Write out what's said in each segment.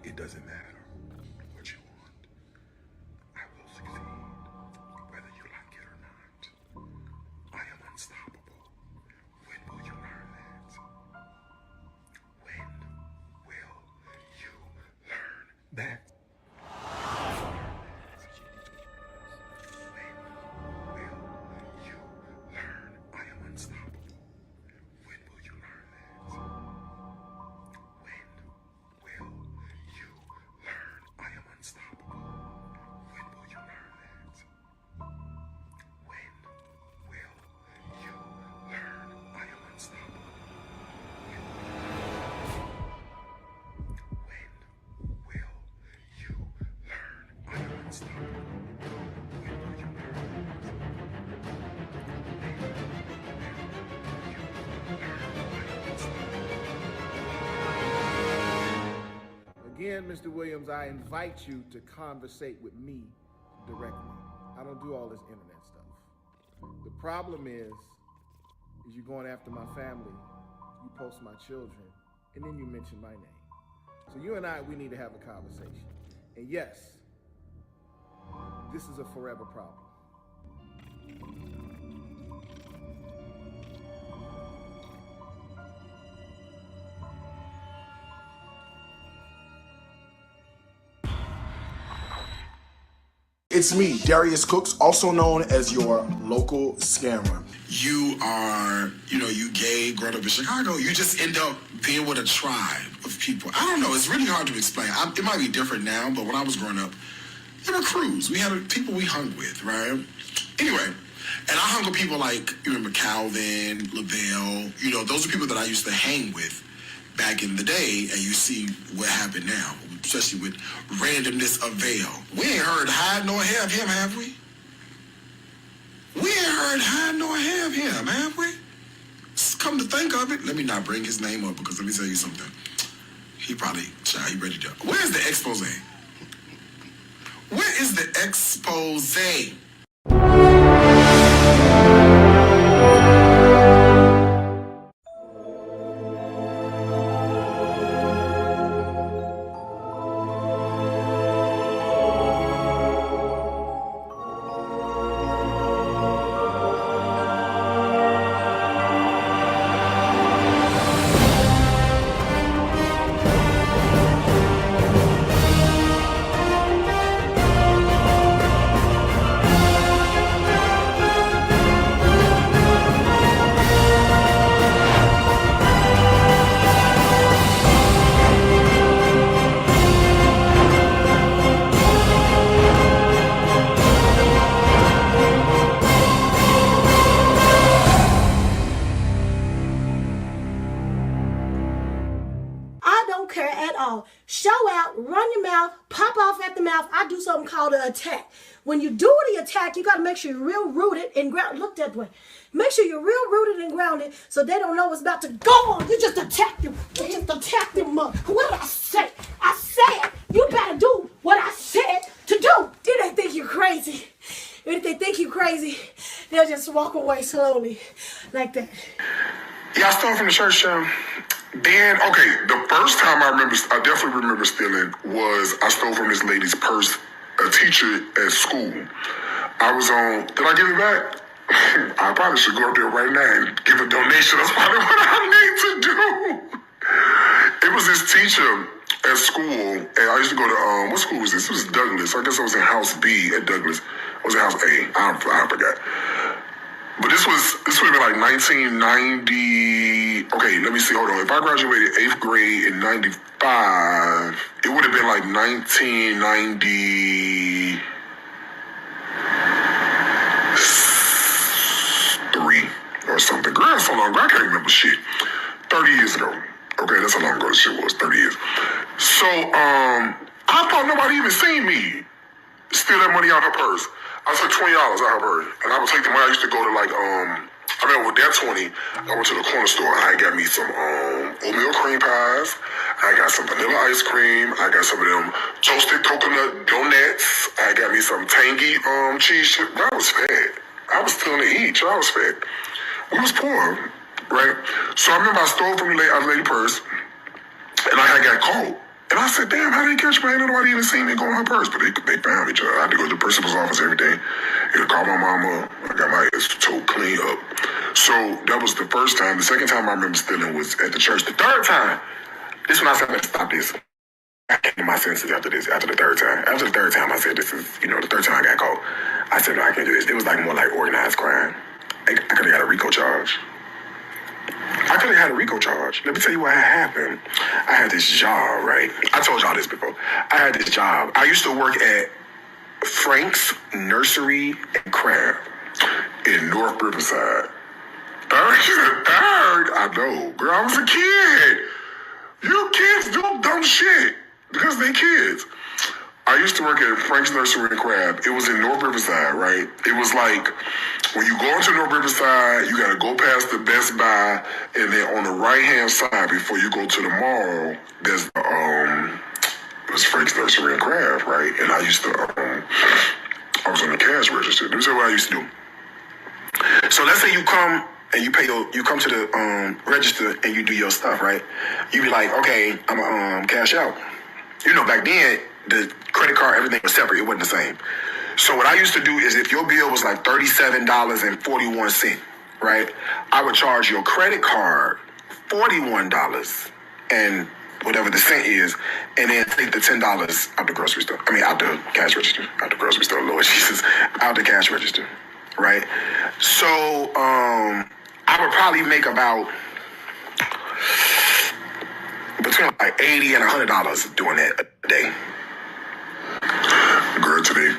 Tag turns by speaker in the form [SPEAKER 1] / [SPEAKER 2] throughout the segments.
[SPEAKER 1] It doesn't matter what you want. I will succeed, whether you like it or not. I am unstoppable. When will you learn that? When will you learn that?
[SPEAKER 2] Again, Mr. Williams, I invite you to conversate with me directly. I don't do all this internet stuff. The problem is you're going after my family, you post my children, and then you mention my name. So you and I, we need to have a conversation. And yes, this is a forever problem.
[SPEAKER 3] It's me, Darius Crooks, also known as your local scammer.
[SPEAKER 1] You are, you gay, grown up in Chicago, you just end up being with a tribe of people. I don't know, it's really hard to explain. It might be different now, but when I was growing up, there were crews. We had people we hung with, right? Anyway, and I hung with people like, you remember Calvin, LaVelle, those are people that I used to hang with back in the day, and you see what happened now, especially with randomness of Veil. We ain't heard hide nor have him, have we? We ain't heard hide nor have him, have we? Come to think of it, let me not bring his name up, because let me tell you something. He probably, he ready to. Where's the expose? Where is the expose?
[SPEAKER 4] Something called an attack. When you do the attack, you got to make sure you're real rooted and grounded. Look that way. Make sure you're real rooted and grounded so they don't know what's about to go on. You just attack them. You just attack them. What did I say? I said you better do what I said to do. Did they think you're crazy? If they think you're crazy, they'll just walk away slowly like that.
[SPEAKER 1] Yeah, I stole from the church. Then, okay, the first time I definitely remember stealing was I stole from this lady's purse, a teacher at school. I was on, did I give it back? I probably should go up there right now and give a donation. That's probably what I need to do. It was this teacher at school, and I used to go to, what school was this? It was Douglas. I guess I was in House B at Douglas. I was in House A. I forgot. But this would have been like 1990. Okay, let me see. Hold on. If I graduated 8th grade in 95, it would have been like 1993 or something. Girl, that's so long ago. I can't remember shit. 30 years ago. Okay, that's how long ago this shit was. 30 years. So, I thought nobody even seen me steal that money out of her purse. I took $20 out of her, and I would take the money. I used to go to I remember with that 20, I went to the corner store and I got me some oatmeal cream pies. I got some vanilla ice cream. I got some of them toasted coconut donuts. I got me some tangy cheese chip. I was fed. I was still to eat. I was fed. We was poor, right? So I remember I stole from the lady purse, and I had got caught. And I said, damn, how they catch me? Ain't nobody even seen me go in her purse. But they found me. I had to go to the principal's office every day. And call my mama. I got my ass toe clean up. So that was the first time. The second time I remember stealing was at the church. The third time, this is when I said, let's stop this. I came to my senses after this, after the third time. After the third time, I said, this is, the third time I got caught. I said, no, I can't do this. It was like more like organized crime. I could have got a RICO charge. Let me tell you what had happened. I had this job, right? I told y'all this before. I had this job. I used to work at Frank's Nursery and Craft in North Riverside. Third. I know. Girl, I was a kid. You kids do dumb shit because they kids. I used to work at Frank's Nursery and Crab. It was in North Riverside, right? It was like, when you go into North Riverside, you gotta go past the Best Buy, and then on the right-hand side, before you go to the mall, there's it was Frank's Nursery and Crab, right? And I used to, I was on the cash register. This is what I used to do. So let's say you come and you come to the register and you do your stuff, right? You be like, okay, I'm gonna cash out. Back then, the credit card, everything was separate. It wasn't the same. So what I used to do is if your bill was like $37.41, right? I would charge your credit card $41 and whatever the cent is, and then take the $10 out the grocery store. Out the cash register. Out the grocery store, Lord Jesus. Out the cash register, right? So I would probably make about between like $80 and $100 doing that a day. Girl, today,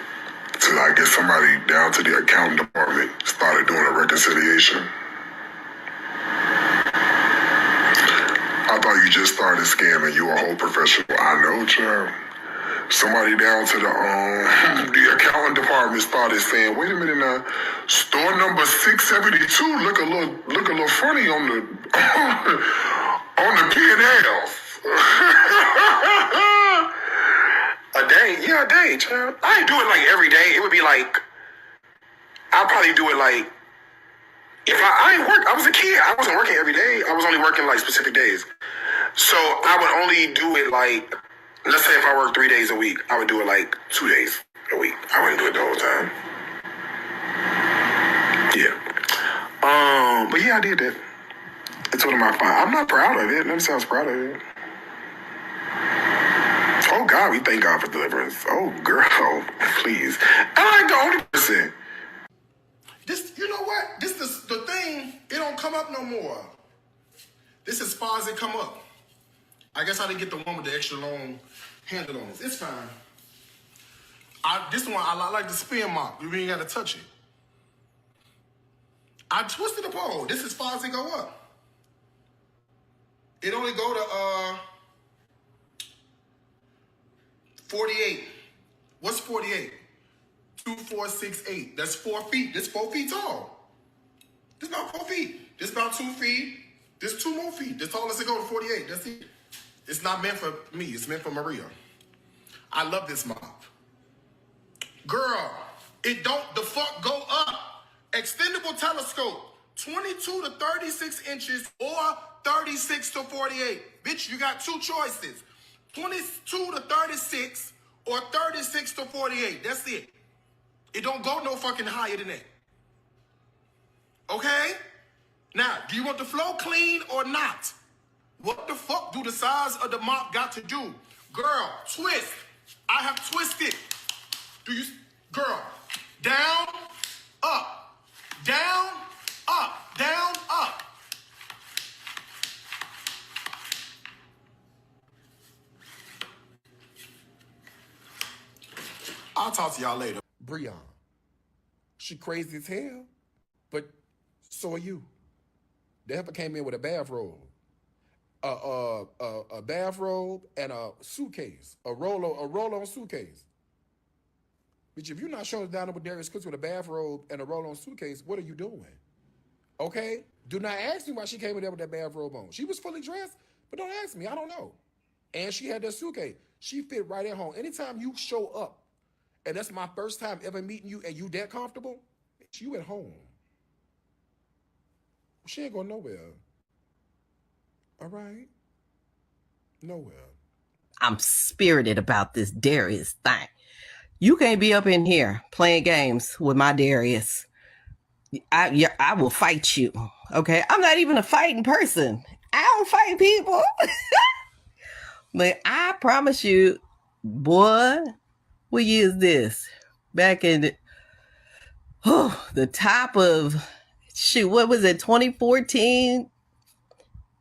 [SPEAKER 1] till I get somebody down to the accounting department, started doing a reconciliation. I thought you just started scamming. You a whole professional. I know, child. Somebody down to the accounting department started saying, "Wait a minute now, store number 672 look a little funny on the on the P&Ls." A day, child. I didn't do it like every day. It would be like, I'll probably do it like, if I ain't work, I was a kid. I wasn't working every day. I was only working like specific days. So I would only do it like, let's say if I work 3 days a week, I would do it like 2 days a week. I wouldn't do it the whole time. Yeah. But yeah, I did that. It's one of my fun. I'm not proud of it. Let me say I was proud of it. Oh God, we thank God for deliverance. Oh girl, please. I ain't the only person. This, you know what? This is the thing. It don't come up no more. This is as far as it come up. I guess I didn't get the one with the extra long handle on it. It's fine. This one, I like the spin mop. You ain't got to touch it. I twisted the pole. This is as far as it go up. It only go to 48. What's 48? 2, 4, 6, 8. That's 4 feet. This 4 feet tall. This about 4 feet. This about 2 feet. This 2 more feet. This tallest it go to 48. That's it. It's not meant for me. It's meant for Maria. I love this mop. Girl, it don't the fuck go up. Extendable telescope. 22 to 36 inches or 36 to 48. Bitch, you got 2 choices. 22 to 36 or 36 to 48. That's it. It don't go no fucking higher than that. Okay? Now, do you want the flow clean or not? What the fuck do the size of the mop got to do? Girl, twist. I have twisted. Girl, down, up, down, up, down, up. I'll talk to y'all later. Breon. She crazy as hell, but so are you. The heifer came in with a bathrobe. A bathrobe and a suitcase. A roll-on suitcase. Bitch, if you're not showing down there with Darius Crooks with a bathrobe and a roll-on suitcase, what are you doing? Okay? Do not ask me why she came in there with that bathrobe on. She was fully dressed, but don't ask me. I don't know. And she had that suitcase. She fit right at home. Anytime you show up, and that's my first time ever meeting you, and you that comfortable, bitch, you at home. She ain't going nowhere. All right? Nowhere.
[SPEAKER 5] I'm spirited about this Darius thing. You can't be up in here playing games with my Darius. I will fight you. Okay, I'm not even a fighting person. I don't fight people. But I promise you, boy, what year is this? Back in the top of, shoot, what was it, 2014?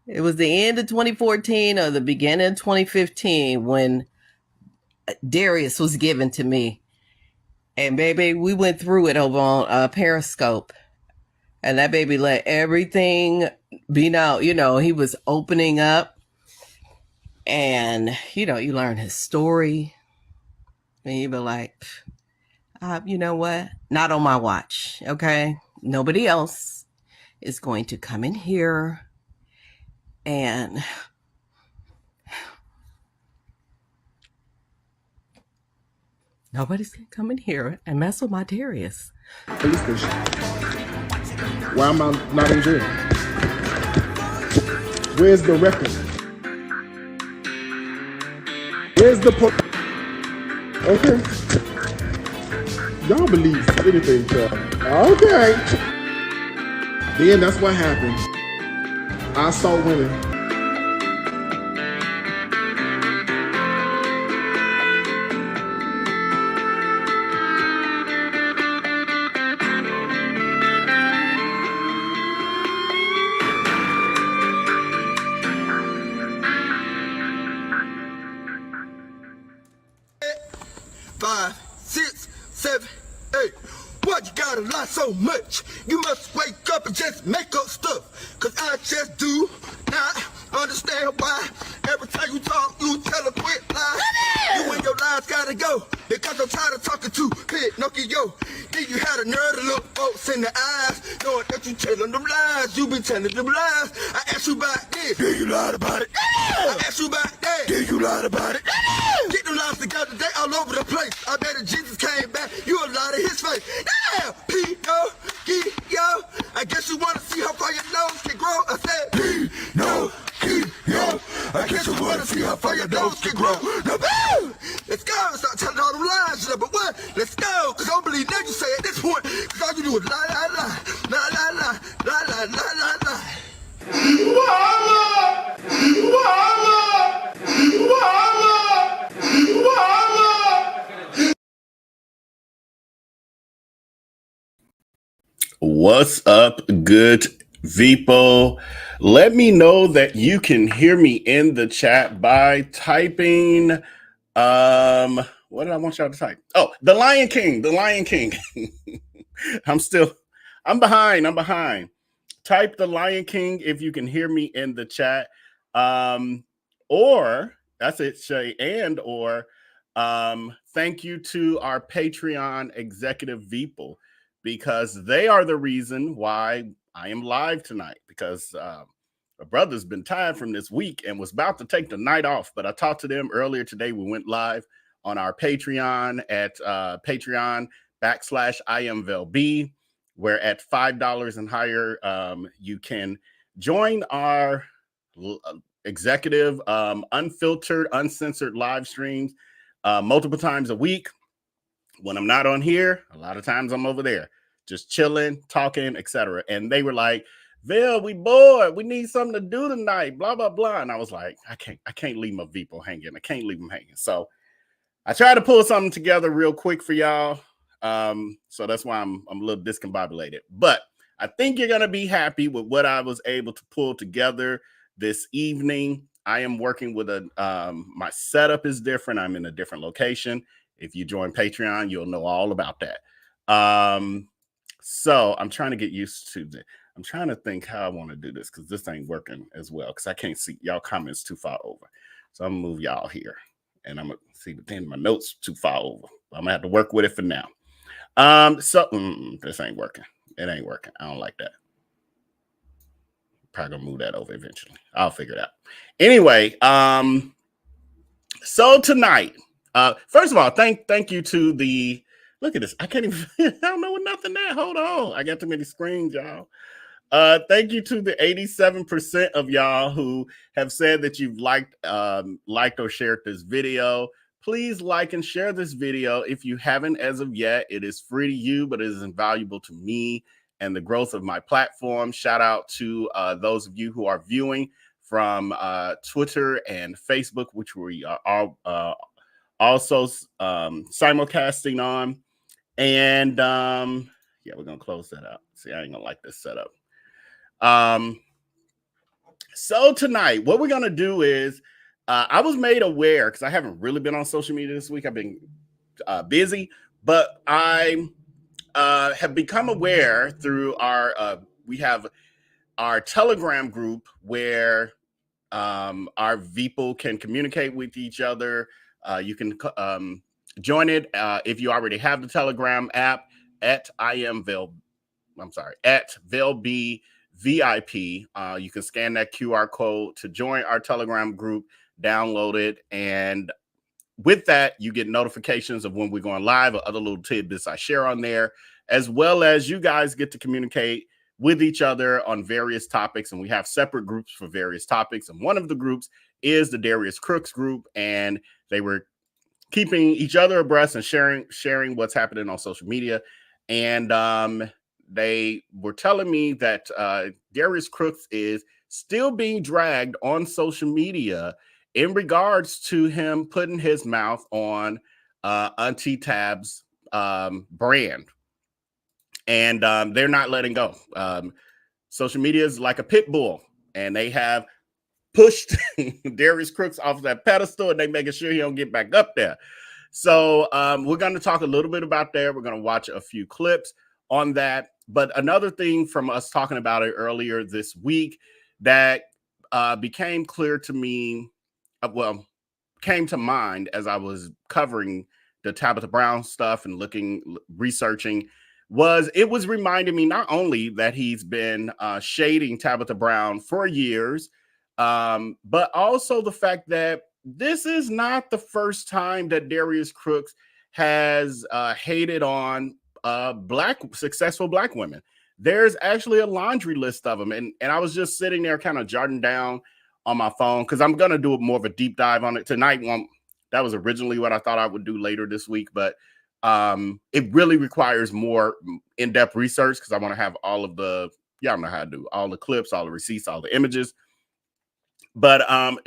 [SPEAKER 5] It was the end of 2014 or the beginning of 2015 when Darius was given to me. And baby, we went through it over on Periscope. And that baby let everything be known. You know, he was opening up. And, you know, you learn his story. And you be like, you know what? Not on my watch, okay? Nobody else is going to come in here and nobody's going to come in here and mess with my Darius.
[SPEAKER 2] Police station. Why am I not in jail? Where's the record? Where's the Okay. Y'all believe anything, child. Okay. Then that's what happened. I saw women.
[SPEAKER 6] So much, you must wake up and just make up stuff. Cause I just do not understand why every time you talk, you tell a quick lie. You and your lies gotta go, because I'm tired of talking to Pinocchio. Then you had a nerve to look folks in the eyes, knowing that you telling them lies, you been telling them lies. I asked you about this, yeah, you lied about it. I asked you about that, yeah, you lied about it. Get them lies together, they all over the place. I bet if Jesus came back, you a lie to his face. Damn, P-O-G-Yo, I guess you wanna see how far your nose can grow. I said, P-No-G-Yo, I guess you wanna see how far your nose can grow. Now, boo! Let's go, start telling all them lies, number one. Let's go, cause I don't believe nothing you say at this point. Cause all you do is lie, lie, lie, lie, lie, lie, lie, lie, lie, lie, lie. Mama! Mama! Mama! Mama!
[SPEAKER 7] What's up, good people? Let me know that you can hear me in the chat by typing what did I want y'all to type? Oh, the Lion King, the Lion King. I'm behind. Type the Lion King if you can hear me in the chat. Or that's it, Shay, or thank you to our Patreon executive people, because they are the reason why I am live tonight, because my brother's been tired from this week and was about to take the night off, but I talked to them earlier today. We went live on our Patreon at Patreon /IAmVellB, where at $5 and higher, you can join our executive, unfiltered, uncensored live streams multiple times a week. When I'm not on here, a lot of times I'm over there, just chilling, talking, etc. And they were like, "Vel, we bored. We need something to do tonight." Blah blah blah. And I was like, I can't leave my people hanging. I can't leave them hanging. So I tried to pull something together real quick for y'all. So that's why I'm a little discombobulated. But I think you're gonna be happy with what I was able to pull together this evening. I am working with my setup is different. I'm in a different location. If you join Patreon, you'll know all about that. So I'm trying to get used to it. I'm trying to think how I want to do this, because this ain't working as well, because I can't see y'all comments too far over. So I'm gonna move y'all here, and I'm gonna see, but then my notes too far over. I'm gonna have to work with it for now. This ain't working. It ain't working. I don't like that. Probably gonna move that over eventually. I'll figure it out. Anyway, so tonight, first of all, thank you to the, look at this. I can't even, I don't know what nothing there. Hold on. I got too many screens, y'all. Thank you to the 87% of y'all who have said that you've liked or shared this video. Please like and share this video if you haven't as of yet. It is free to you, but it is invaluable to me and the growth of my platform. Shout out to those of you who are viewing from Twitter and Facebook, which we are also simulcasting on. And yeah, we're gonna close that out. See, I ain't gonna like this setup. So tonight, what we're gonna do is I was made aware because I haven't really been on social media this week. I've been busy, but I have become aware through we have our Telegram group where our people can communicate with each other. You can join it if you already have the Telegram app at IAmVellB. I'm sorry, at VellB VIP. You can scan that QR code to join our Telegram group, download it, and with that, you get notifications of when we're going live or other little tidbits I share on there, as well as you guys get to communicate with each other on various topics. And we have separate groups for various topics. And one of the groups is the Darius Crooks group. And they were keeping each other abreast and sharing what's happening on social media. And they were telling me that Darius Crooks is still being dragged on social media in regards to him putting his mouth on Auntie Tab's brand. And they're not letting go. Social media is like a pit bull, and they have pushed Darius Crooks off that pedestal, and they making sure he don't get back up there. So we're going to talk a little bit about that. We're going to watch a few clips on that. But another thing from us talking about it earlier this week that became clear to me, came to mind as I was covering the Tabitha Brown stuff and researching, it was reminding me not only that he's been shading Tabitha Brown for years, but also the fact that this is not the first time that Darius Crooks has hated on successful black women. There's actually a laundry list of them. And I was just sitting there kind of jotting down on my phone because I'm going to do more of a deep dive on it tonight. That was originally what I thought I would do later this week, but it really requires more in-depth research because I want to have all of y'all know how to do all the clips, all the receipts, all the images. But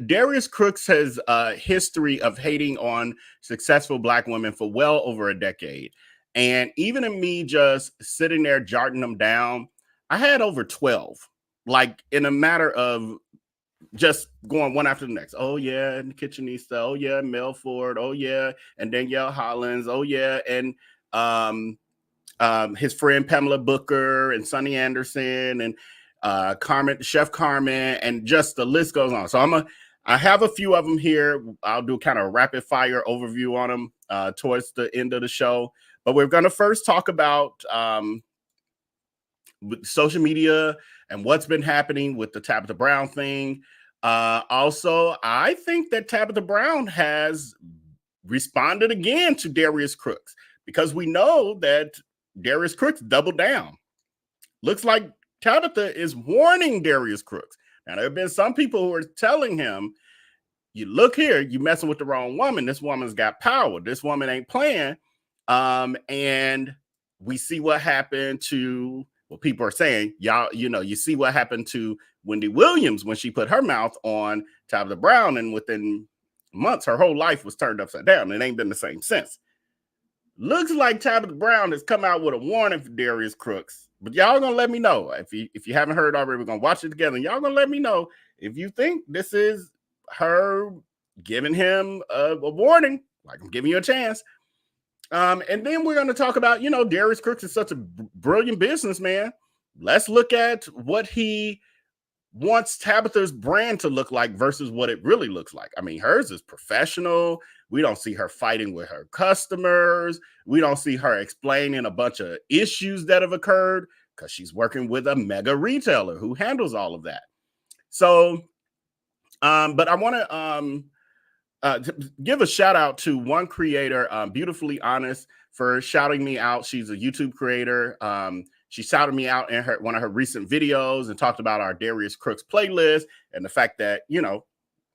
[SPEAKER 7] Darius Crooks has a history of hating on successful black women for well over a decade. And even in me just sitting there jotting them down, I had over 12, like in a matter of just going one after the next. Oh, yeah, and Kitchenista. Oh, yeah, Mel Ford. Oh, yeah, and Danielle Hollins. Oh, yeah, and his friend Pamela Booker and Sonny Anderson and Chef Carmen, and just the list goes on. So I have a few of them here. I'll do kind of a rapid fire overview on them towards the end of the show. But we're going to first talk about social media and what's been happening with the Tabitha Brown thing. Also, I think that Tabitha Brown has responded again to Darius Crooks because we know that Darius Crooks doubled down. Looks like Tabitha is warning Darius Crooks. Now, there have been some people who are telling him, you look here, you messing with the wrong woman. This woman's got power. This woman ain't playing. And we see what happened to, well, people are saying, y'all, you see what happened to Wendy Williams when she put her mouth on Tabitha Brown, and within months, her whole life was turned upside down. It ain't been the same since. Looks like Tabitha Brown has come out with a warning for Darius Crooks. But y'all gonna let me know. If you haven't heard already, we're gonna watch it together. And y'all gonna let me know if you think this is her giving him a warning, like I'm giving you a chance. And then we're gonna talk about, Darius Crooks is such a brilliant businessman. Let's look at what he wants Tabitha's brand to look like versus what it really looks like. I mean, hers is professional. We don't see her fighting with her customers. We don't see her explaining a bunch of issues that have occurred because she's working with a mega retailer who handles all of that. So, but I want to give a shout out to one creator, Beautifully Honest, for shouting me out. She's a YouTube creator. she shouted me out in one of her recent videos and talked about our Darius Crooks playlist and the fact that, you know,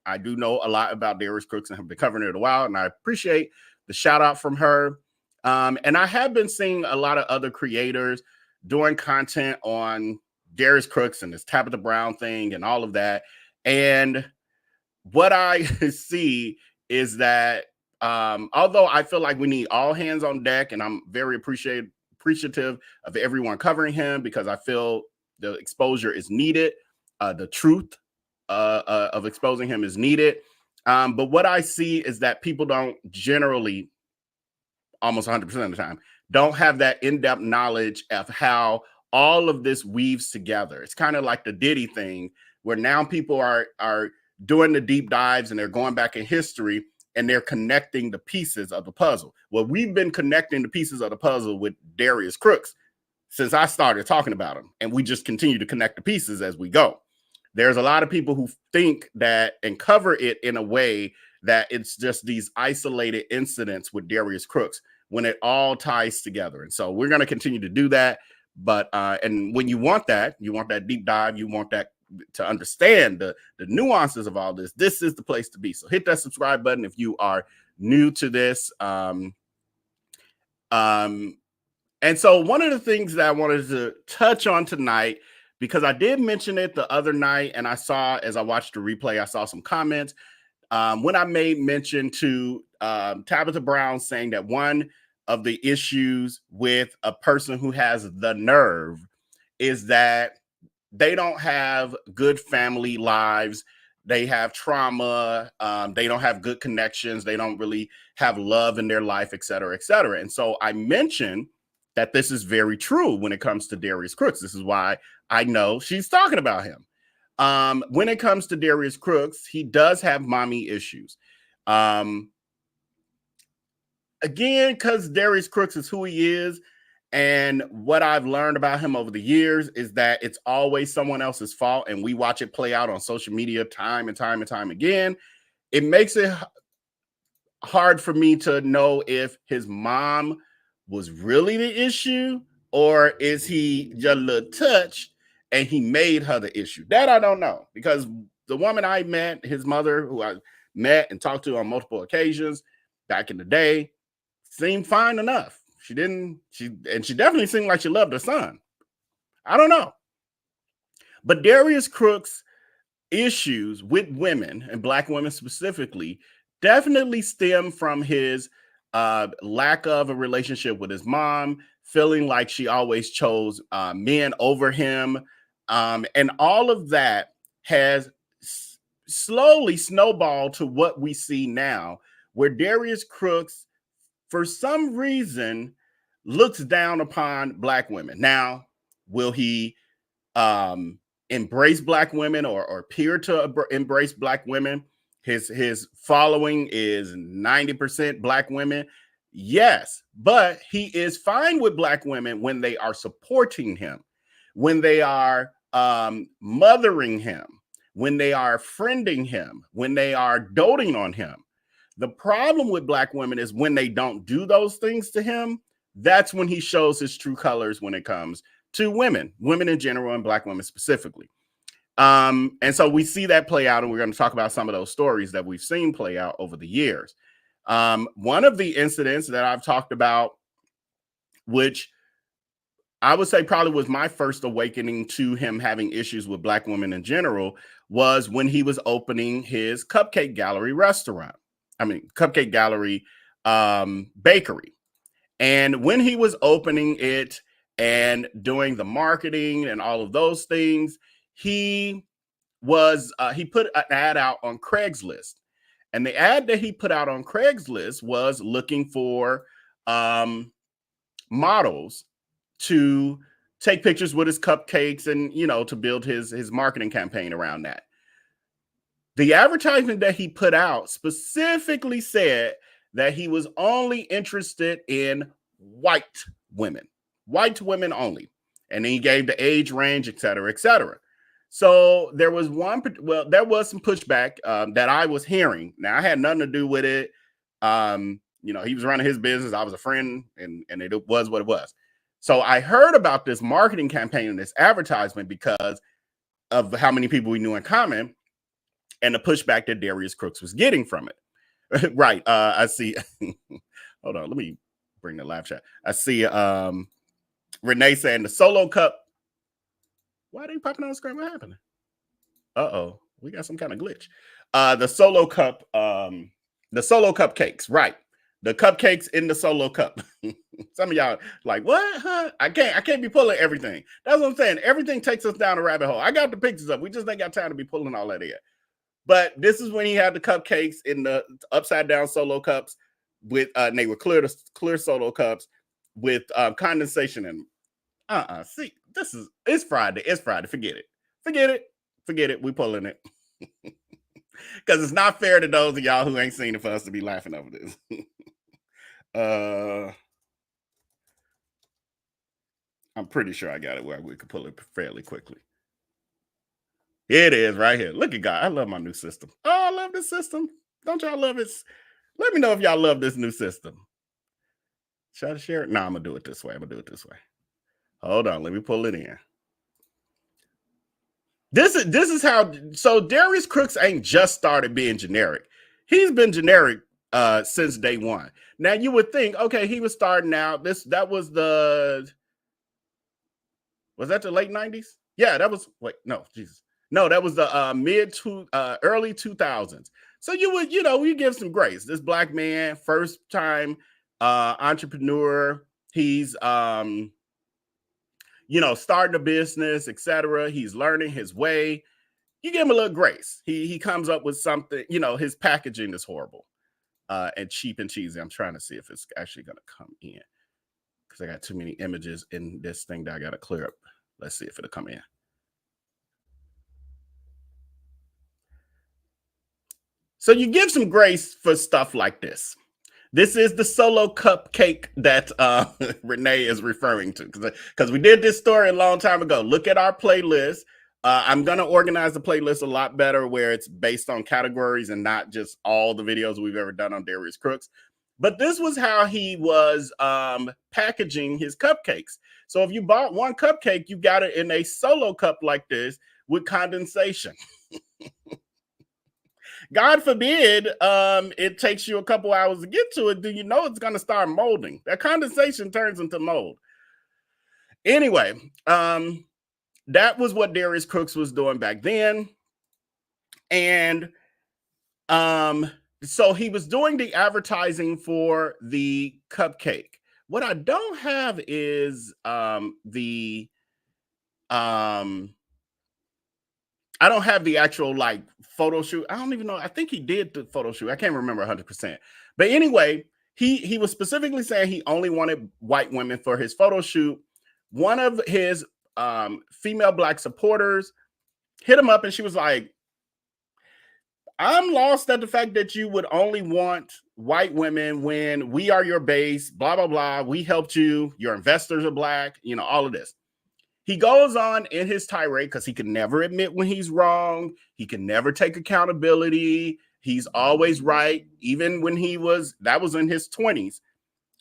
[SPEAKER 7] I do know a lot about Darius Crooks and have been covering it a while, and I appreciate the shout out from her. And I have been seeing a lot of other creators doing content on Darius Crooks and this Tabitha Brown thing and all of that. And what I see is that although I feel like we need all hands on deck, and I'm very appreciative of everyone covering him because I feel the exposure is needed, the truth of exposing him is needed. But what I see is that people don't generally, almost 100% of the time, don't have that in-depth knowledge of how all of this weaves together. It's kind of like the Diddy thing, where now people are doing the deep dives and they're going back in history and they're connecting the pieces of the puzzle. Well, we've been connecting the pieces of the puzzle with Darius Crooks since I started talking about him, and we just continue to connect the pieces as we go. There's a lot of people who think that and cover it in a way that it's just these isolated incidents with Darius Crooks when it all ties together. And so we're going to continue to do that. But and when you want that deep dive, you want that to understand the nuances of all this, this is the place to be. So hit that subscribe button if you are new to this. And so one of the things that I wanted to touch on tonight, because I did mention it the other night, and I saw, as I watched the replay, I saw some comments when I made mention to Tabitha Brown saying that one of the issues with a person who has the nerve is that they don't have good family lives. They have trauma. They don't have good connections. They don't really have love in their life, et cetera, et cetera. And so I mentioned that this is very true when it comes to Darius Crooks. This is why I know she's talking about him. When it comes to Darius Crooks, he does have mommy issues. Again, because Darius Crooks is who he is. And what I've learned about him over the years is that it's always someone else's fault. And we watch it play out on social media time and time and time again. It makes it hard for me to know if his mom was really the issue, or is he just a little touch and he made her the issue. That I don't know, because the woman I met, his mother, who I met and talked to on multiple occasions back in the day, seemed fine enough. She definitely seemed like she loved her son. I don't know. But Darius Crooks' issues with women, and Black women specifically, definitely stem from his lack of a relationship with his mom, feeling like she always chose men over him. And all of that has slowly snowballed to what we see now, where Darius Crooks, for some reason, looks down upon Black women. Now, will he embrace Black women or appear to embrace Black women? His following is 90% Black women. Yes, but he is fine with Black women when they are supporting him, when they are mothering him, when they are friending him, when they are doting on him. The problem with Black women is when they don't do those things to him, that's when he shows his true colors when it comes to women in general, and Black women specifically. And so we see that play out, and we're going to talk about some of those stories that we've seen play out over the years. One of the incidents that I've talked about, which I would say probably was my first awakening to him having issues with Black women in general, was when he was opening his Cupcake Gallery bakery. And when he was opening it and doing the marketing and all of those things, he put an ad out on Craigslist. And the ad that he put out on Craigslist was looking for models to take pictures with his cupcakes and, to build his marketing campaign around that. The advertisement that he put out specifically said that he was only interested in white women only. And he gave the age range, et cetera, et cetera. So there was some pushback that I was hearing. Now, I had nothing to do with it. He was running his business. I was a friend, and it was what it was. So I heard about this marketing campaign and this advertisement because of how many people we knew in common and the pushback that Darius Crooks was getting from it. Right. I see. Hold on. Let me bring the live chat. I see Renee saying the solo cup. Why are they popping on the screen? What happened? Uh-oh. We got some kind of glitch. The solo cup cupcakes. Right. The cupcakes in the solo cup. Some of y'all like, what? Huh? I can't be pulling everything. That's what I'm saying. Everything takes us down a rabbit hole. I got the pictures up. We just ain't got time to be pulling all that in. But this is when he had the cupcakes in the upside down solo cups with they were clear solo cups with condensation in them. See, it's Friday. It's Friday. Forget it. We pulling it. Because it's not fair to those of y'all who ain't seen it for us to be laughing over this. I'm pretty sure I got it where we could pull it fairly quickly. It is right here. Look at God. I love my new system. Oh, I love this system. Don't y'all love it? Let me know if y'all love this new system. Should I share it? No, I'm going to do it this way. Hold on. Let me pull it in. This is how, so Darius Crooks ain't just started being generic. He's been generic since day one. Now you would think, okay, he was starting out. Was that the late 90s? Yeah, that was, that was the early 2000s. So you give some grace. This black man, first time entrepreneur. He's starting a business, etc. He's learning his way. You give him a little grace. He comes up with something, his packaging is horrible and cheap and cheesy. I'm trying to see if it's actually going to come in because I got too many images in this thing that I got to clear up. Let's see if it'll come in. So you give some grace for stuff like this. This is the solo cupcake that Renee is referring to because we did this story a long time ago. Look at our playlist. I'm going to organize the playlist a lot better where it's based on categories and not just all the videos we've ever done on Darius Crooks. But this was how he was packaging his cupcakes. So if you bought one cupcake, you got it in a solo cup like this with condensation. God forbid it takes you a couple hours to get to it. Do you know it's going to start molding? That condensation turns into mold. Anyway, that was what Darius Crooks was doing back then. And so he was doing the advertising for the cupcake. What I don't have is I don't have the actual photo shoot. I don't even know. I think he did the photo shoot. I can't remember 100%. But anyway, he was specifically saying he only wanted white women for his photo shoot. One of his female black supporters hit him up and she was like, I'm lost at the fact that you would only want white women when we are your base, blah, blah, blah. We helped you. Your investors are black, all of this. He goes on in his tirade because he can never admit when he's wrong. He can never take accountability. He's always right. Even when that was in his 20s,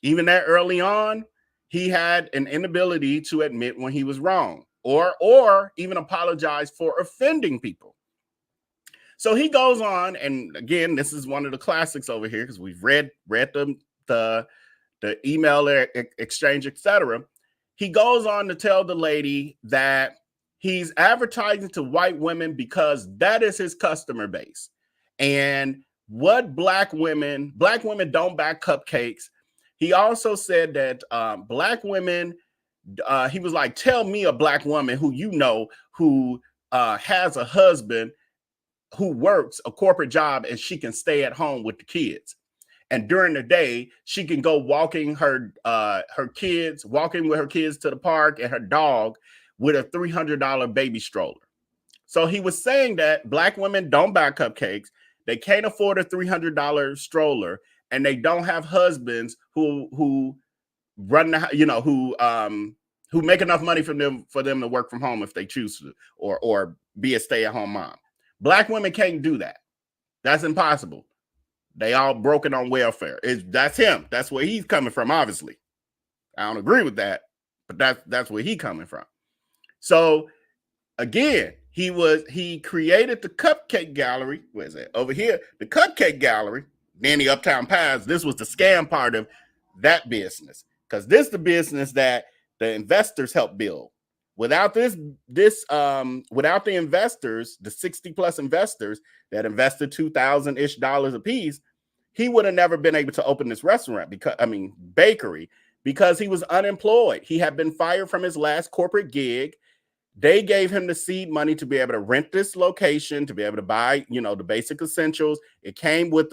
[SPEAKER 7] even that early on, he had an inability to admit when he was wrong or even apologize for offending people. So he goes on, and again, this is one of the classics over here because we've read the email exchange, etc. He goes on to tell the lady that he's advertising to white women because that is his customer base. And what black women don't buy cupcakes. He also said that black women, he was like, tell me a black woman who who has a husband who works a corporate job and she can stay at home with the kids. And during the day, she can go walking with her kids to the park and her dog with a $300 baby stroller. So he was saying that black women don't buy cupcakes. They can't afford a $300 stroller, and they don't have husbands who run the, who make enough money for them to work from home if they choose to, or be a stay-at-home mom. Black women can't do that. That's impossible. They all broken on welfare. That's him. That's where he's coming from, obviously. I don't agree with that, but that's where he coming from. So again, he created the Cupcake Gallery. Where's that? Over here, the Cupcake Gallery. Then the Uptown Pies. This was the scam part of that business, because this is the business that the investors helped build. Without without the investors, the 60+ investors that invested $2,000-ish a piece, he would have never been able to open this restaurant bakery, because he was unemployed. He had been fired from his last corporate gig. They gave him the seed money to be able to rent this location, to be able to buy, the basic essentials. It came with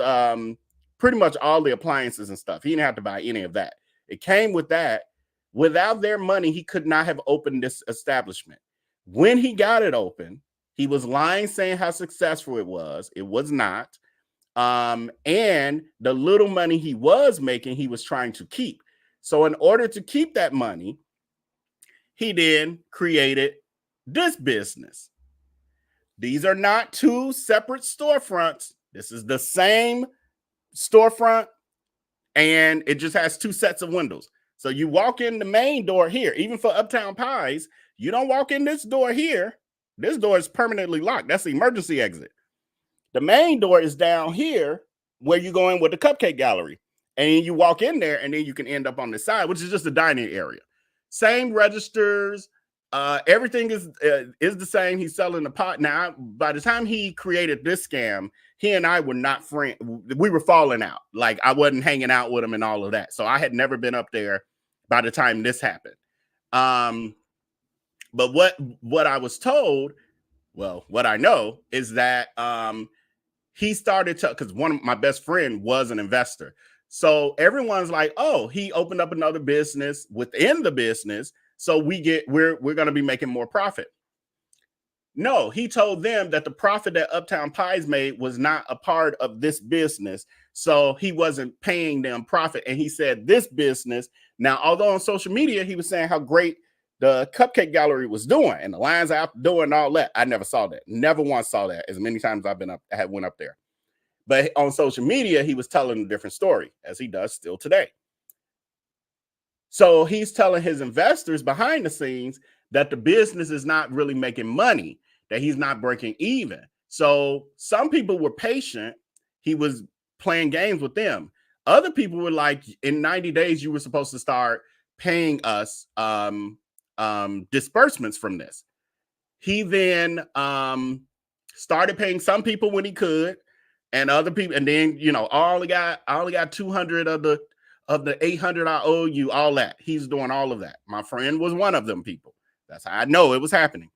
[SPEAKER 7] pretty much all the appliances and stuff. He didn't have to buy any of that. It came with that. Without their money, he could not have opened this establishment. When he got it open, he was lying, saying how successful it was. It was not. And the little money he was making, he was trying to keep. So in order to keep that money, he then created this business. These are not two separate storefronts. This is the same storefront, and it just has two sets of windows. So you walk in the main door here. Even for Uptown Pies, you don't walk in this door here. This door is permanently locked. That's the emergency exit. The main door is down here where you go in with the Cupcake Gallery. And you walk in there, and then you can end up on the side, which is just the dining area. Same registers. Everything is the same. He's selling the pot. Now, by the time he created this scam, he and I were not friends. We were falling out. Like, I wasn't hanging out with him and all of that. So I had never been up there by the time this happened. But what I was told, well, what I know is that he started to, because one of my best friend was an investor. So everyone's like, oh, he opened up another business within the business. So we're going to be making more profit. No, he told them that the profit that Uptown Pies made was not a part of this business. So he wasn't paying them profit. And he said this business, now, although on social media, he was saying how great the Cupcake Gallery was doing and the lines out the door and all that. I never saw that. Never once saw that as many times I went up there. But on social media, he was telling a different story, as he does still today. So he's telling his investors behind the scenes that the business is not really making money, that he's not breaking even. So some people were patient. He was playing games with them. Other people were like, in 90 days, you were supposed to start paying us disbursements from this. He then started paying some people when he could, and other people, and then I only got 200 of the 800 I owe you, all that. He's doing all of that. My friend was one of them people. That's how I know it was happening.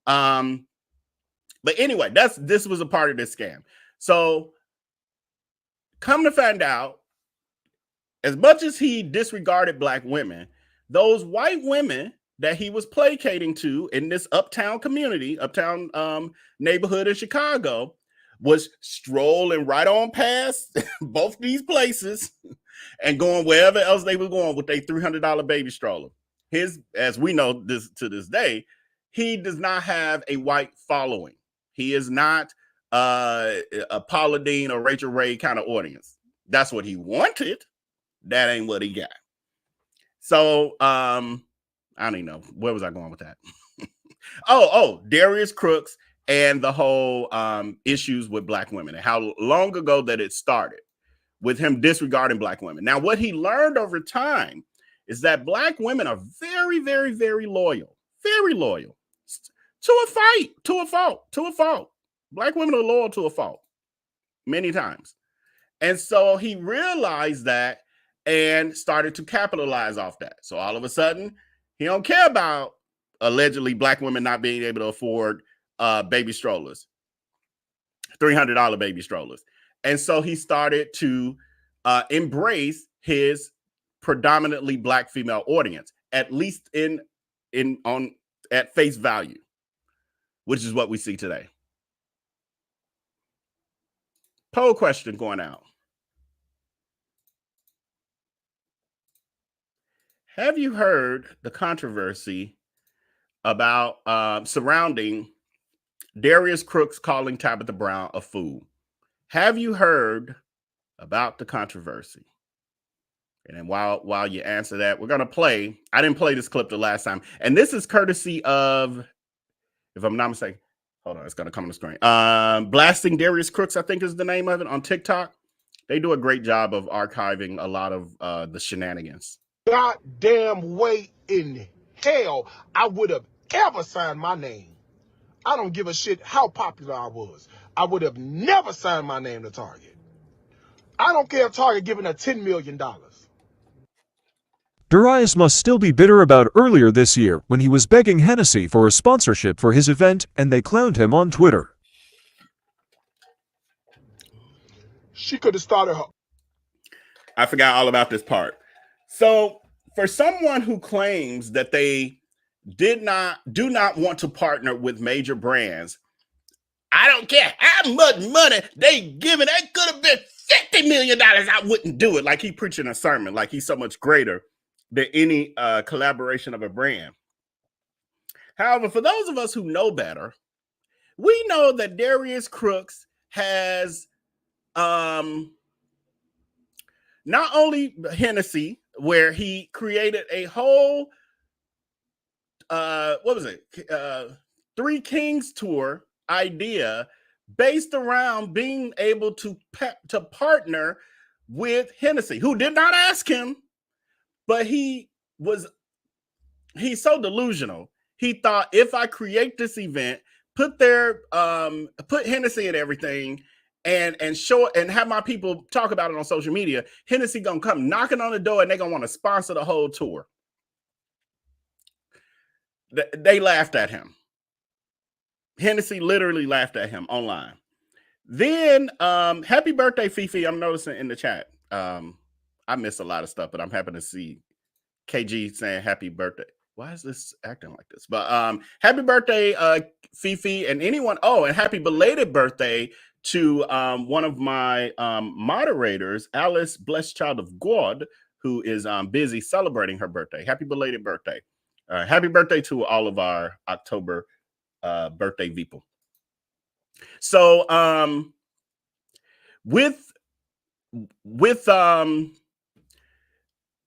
[SPEAKER 7] But anyway, this was a part of this scam. So come to find out, as much as he disregarded Black women, those white women that he was placating to in this uptown community, uptown neighborhood in Chicago, was strolling right on past both these places and going wherever else they were going with their $300 baby stroller. As we know this to this day, he does not have a white following. He is not a Paula Deen or Rachel Ray kind of audience. That's what he wanted. That ain't what he got. So I don't even know. Where was I going with that? oh, Darius Crooks and the whole issues with Black women and how long ago that it started with him disregarding Black women. Now, what he learned over time is that Black women are very, very, very loyal to a fight, to a fault. Black women are loyal to a fault many times. And so he realized that and started to capitalize off that. So all of a sudden, he don't care about allegedly Black women not being able to afford baby strollers, $300 baby strollers. And so he started to embrace his predominantly Black female audience, at least at face value, which is what we see today. Poll question going out. Have you heard the controversy about surrounding Darius Crooks calling Tabitha Brown a fool? Have you heard about the controversy? And then while you answer that, we're gonna play. I didn't play this clip the last time, and this is courtesy of, if I'm not mistaken, hold on, it's gonna come on the screen. Blasting Darius Crooks, I think is the name of it, on TikTok. They do a great job of archiving a lot of the shenanigans.
[SPEAKER 3] Goddamn way in hell I would have ever signed my name. I don't give a shit how popular I was. I would have never signed my name to Target. I don't care if Target giving her $10 million.
[SPEAKER 8] DARUIS must still be bitter about earlier this year when he was begging Hennessy for a sponsorship for his event and they clowned him on Twitter.
[SPEAKER 3] She could have started her.
[SPEAKER 7] I forgot all about this part. So for someone who claims that they do not want to partner with major brands, I don't care how much money they giving. That could have been $50 million. I wouldn't do it. Like he preaching a sermon, like he's so much greater than any collaboration of a brand. However, for those of us who know better, we know that Darius Crooks has not only Hennessy, where he created a whole Three Kings tour idea based around being able to partner with Hennessy, who did not ask him, but he's so delusional. He thought, if I create this event, put Hennessy in everything, and show it and have my people talk about it on social media, Hennessy gonna come knocking on the door and they're gonna want to sponsor the whole tour. They laughed at him. Hennessy literally laughed at him online. Then happy birthday, Fifi. I'm noticing in the chat. I miss a lot of stuff, but I'm happy to see KG saying happy birthday. Why is this acting like this? But happy birthday, Fifi, and anyone. Oh, and happy belated birthday to one of my moderators, Alice, blessed child of God, who is busy celebrating her birthday. Happy belated birthday. Happy birthday to all of our October birthday people. So with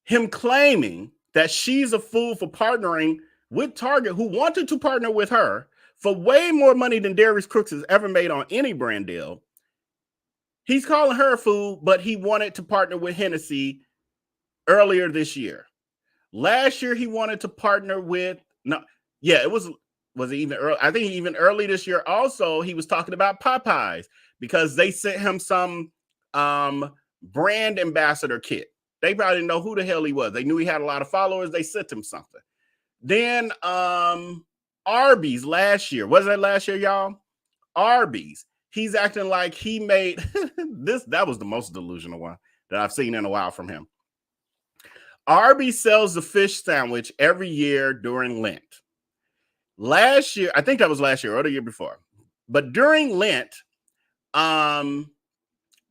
[SPEAKER 7] him claiming that she's a fool for partnering with Target, who wanted to partner with her for way more money than Darius Crooks has ever made on any brand deal. He's calling her a fool, but he wanted to partner with Hennessy earlier this year. Last year, he wanted to partner with, it was it even early? I think even early this year also, he was talking about Popeyes because they sent him some brand ambassador kit. They probably didn't know who the hell he was. They knew he had a lot of followers. They sent him something. Then Arby's last year. Was that last year, y'all? Arby's. He's acting like he made this. That was the most delusional one that I've seen in a while from him. Arby's sells the fish sandwich every year during Lent. Last year, I think that was last year or the year before. But during Lent,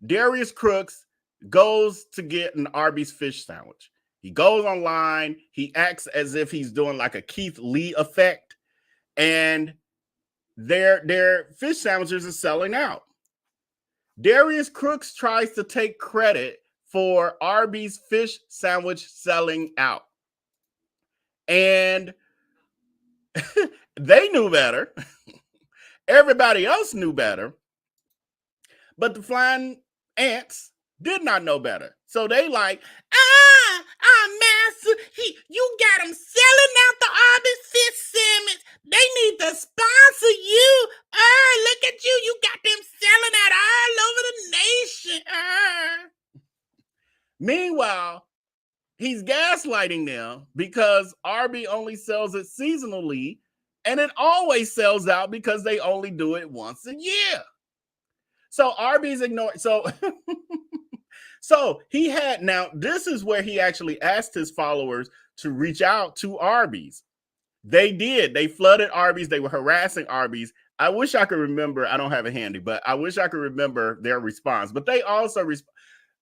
[SPEAKER 7] Darius Crooks goes to get an Arby's fish sandwich. He goes online. He acts as if he's doing like a Keith Lee effect. And their fish sandwiches are selling out. Darius Crooks tries to take credit for Arby's fish sandwich selling out. And they knew better. Everybody else knew better. But the flying ants did not know better. So they like, master, you got them selling out the Arby's fish sandwich. They need to sponsor you. Look at you. You got them selling out all over the nation. Meanwhile, he's gaslighting them because Arby only sells it seasonally, and it always sells out because they only do it once a year. So Arby's ignored. So he had, now this is where he actually asked his followers to reach out to Arby's. They did. They flooded Arby's. They were harassing Arby's. I wish I could remember. I don't have it handy, but I wish I could remember their response. But they also,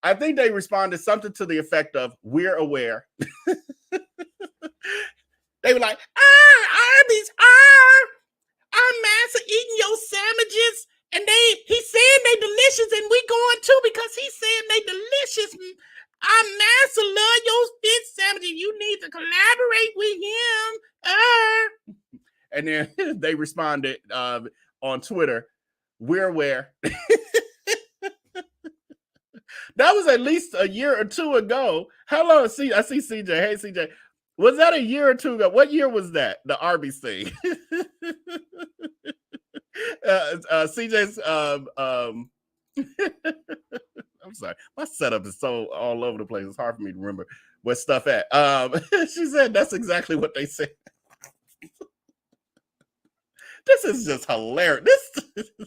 [SPEAKER 7] I think they responded something to the effect of, "We're aware." They were like, Arby's, our master eating your sandwiches. And he's saying they delicious, and we going too because he's saying they delicious. Our master love And then they responded on Twitter, "We're aware." That was at least a year or two ago. How long? I see CJ. Hey, CJ. Was that a year or two ago? What year was that? The Arby's thing. CJ's. I'm sorry. My setup is so all over the place. It's hard for me to remember what stuff at. She said that's exactly what they said. This is just hilarious.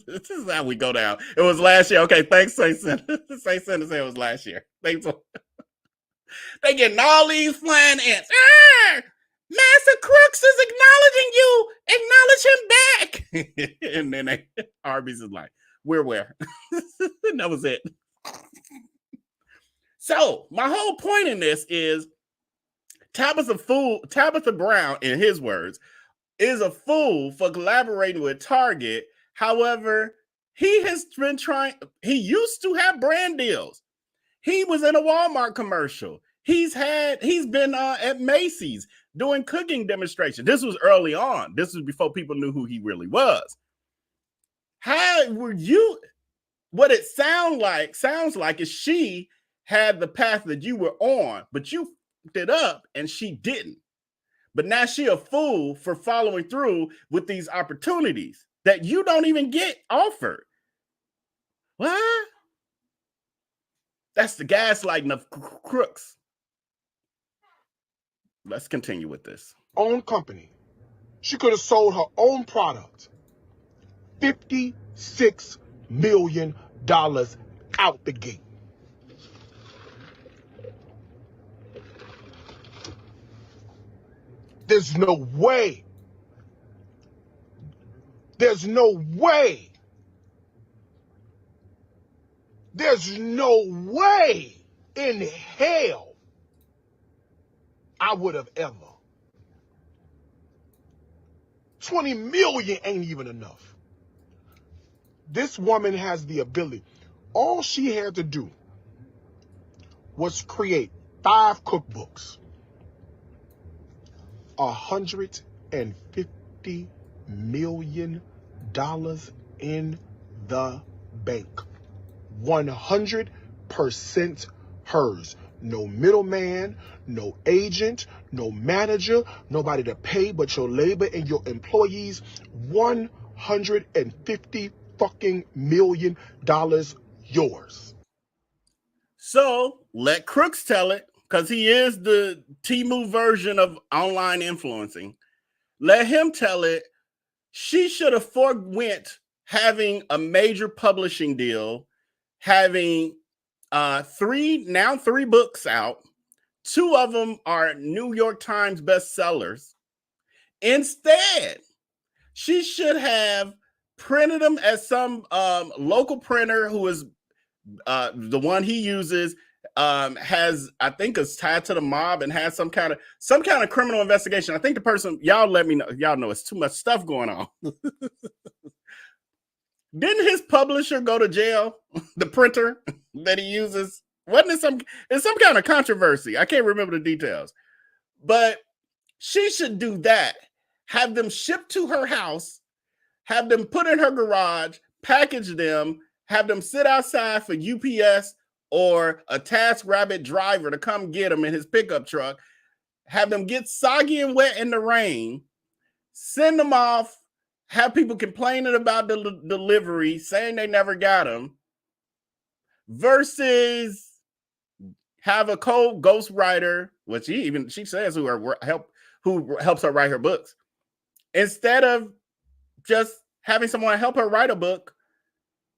[SPEAKER 7] This is how we go down. It was last year. Okay, thanks, Say Center. Say Center said it was last year. Thanks. They getting all these flying ants. Master Crooks is acknowledging you. Acknowledge him back. And then Arby's is like, we're aware. And that was it. So my whole point in this is Tabitha Brown, in his words, is a fool for collaborating with Target. However, he used to have brand deals. He was in a Walmart commercial. He's been at Macy's doing cooking demonstrations. This was early on. This was before people knew who he really was. What it sounds like is she had the path that you were on, but you fucked it up and she didn't. But now she a fool for following through with these opportunities that you don't even get offered. What? That's the gaslighting of Crooks. Let's continue with this.
[SPEAKER 3] Own company. She could have sold her own product. $56 million out the gate. There's no way. There's no way. There's no way in hell I would have ever. 20 million ain't even enough. This woman has the ability. All she had to do was create 5 cookbooks. $150 million in the bank. 100% hers. No middleman, no agent, no manager, nobody to pay but your labor and your employees. $150 fucking million yours.
[SPEAKER 7] So let Crooks tell it, because he is the Temu version of online influencing. Let him tell it. She should have forewent having a major publishing deal, having 3 books out. 2 of them are New York Times bestsellers. Instead, she should have printed them at some local printer who is the one he uses, has, I think, is tied to the mob and has some kind of criminal investigation. I think the person, y'all let me know, y'all know it's too much stuff going on. Didn't his publisher go to jail? The printer that he uses, wasn't it some kind of controversy? I can't remember the details, but she should do that. Have them shipped to her house, have them put in her garage, package them, have them sit outside for UPS or a TaskRabbit driver to come get him in his pickup truck, have them get soggy and wet in the rain, send them off, have people complaining about the delivery, saying they never got them, versus have a cold ghostwriter, which she says who helps her write her books, instead of just having someone help her write a book.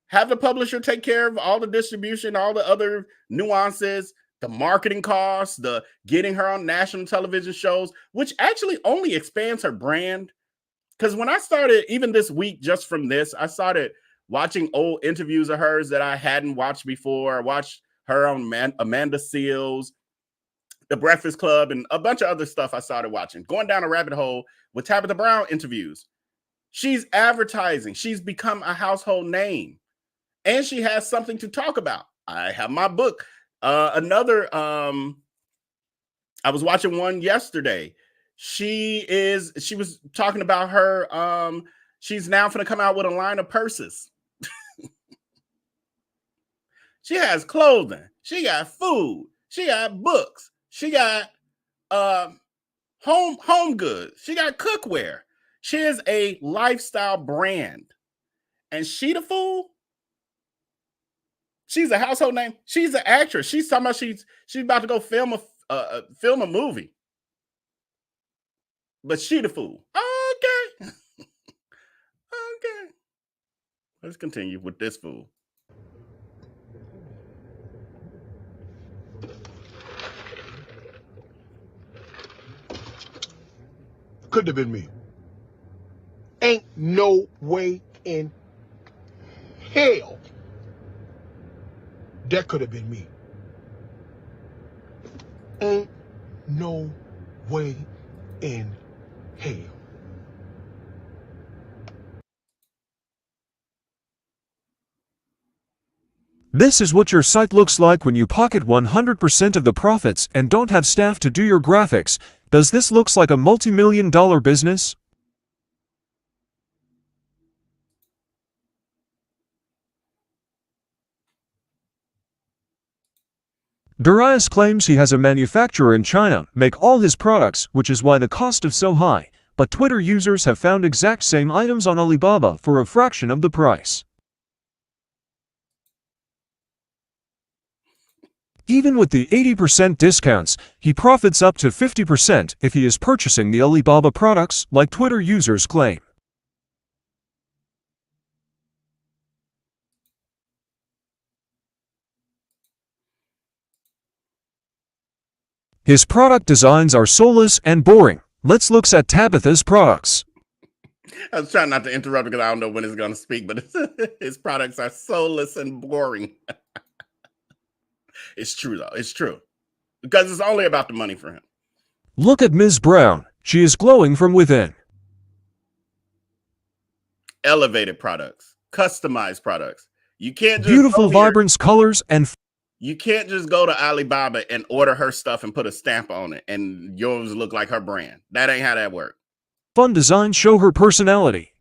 [SPEAKER 7] Have the publisher take care of all the distribution, all the other nuances, the marketing costs, the getting her on national television shows, which actually only expands her brand. Because when I started, even this week, just from this, I started watching old interviews of hers that I hadn't watched before. I watched her on Amanda Seals, The Breakfast Club, and a bunch of other stuff I started watching. Going down a rabbit hole with Tabitha Brown interviews. She's advertising. She's become a household name. And she has something to talk about. I have my book. I was watching one yesterday. She was talking about her. She's now going to come out with a line of purses. She has clothing. She got food. She got books. She got home goods. She got cookware. She is a lifestyle brand. And she the fool? She's a household name. She's an actress. She's talking about she's about to go film a movie. But she the fool. Okay. Okay. Let's continue with this fool.
[SPEAKER 3] Couldn't have been me. Ain't no way in hell that could have been me. Ain't no way in hell.
[SPEAKER 8] This is what your site looks like when you pocket 100% of the profits and don't have staff to do your graphics. Does this look like a multi-million-dollar business? Darius claims he has a manufacturer in China make all his products, which is why the cost is so high, but Twitter users have found exact same items on Alibaba for a fraction of the price. Even with the 80% discounts, he profits up to 50% if he is purchasing the Alibaba products, like Twitter users claim. His product designs are soulless and boring. Let's look at Tabitha's products.
[SPEAKER 7] I was trying not to interrupt because I don't know when it's going to speak, but his products are soulless and boring. It's true, though. It's true. Because it's only about the money for him.
[SPEAKER 8] Look at Ms. Brown. She is glowing from within.
[SPEAKER 7] Elevated products. Customized products. You can't just
[SPEAKER 8] beautiful, vibrant colors and...
[SPEAKER 7] You can't just go to Alibaba and order her stuff and put a stamp on it and yours look like her brand. That ain't how that works.
[SPEAKER 8] Fun designs show her personality.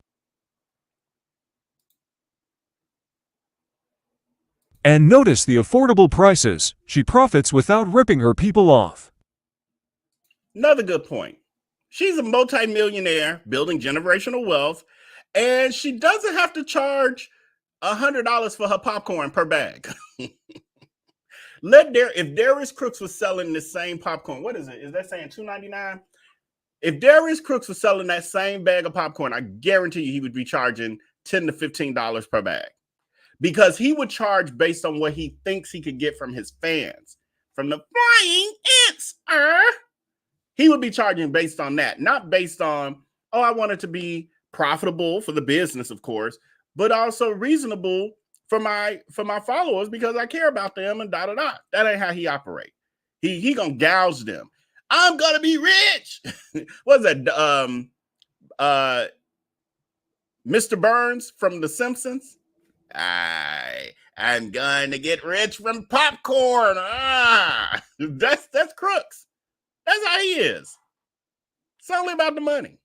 [SPEAKER 8] And notice the affordable prices. She profits without ripping her people off.
[SPEAKER 7] Another good point. She's a multi-millionaire building generational wealth, and she doesn't have to charge $100 for her popcorn per bag. If Darius Crooks was selling the same popcorn, what is it? Is that saying $2.99? If Darius Crooks was selling that same bag of popcorn, I guarantee you he would be charging $10 to $15 per bag. Because he would charge based on what he thinks he could get from his fans. From the flying ants, he would be charging based on that. Not based on, oh, I want it to be profitable for the business, of course, but also reasonable for my followers because I care about them and da-da-da. That ain't how he operates. He gonna gouge them. I'm gonna be rich. What's that? Mr. Burns from The Simpsons? I'm going to get rich from popcorn. That's Crooks. That's how he is. It's only about the money.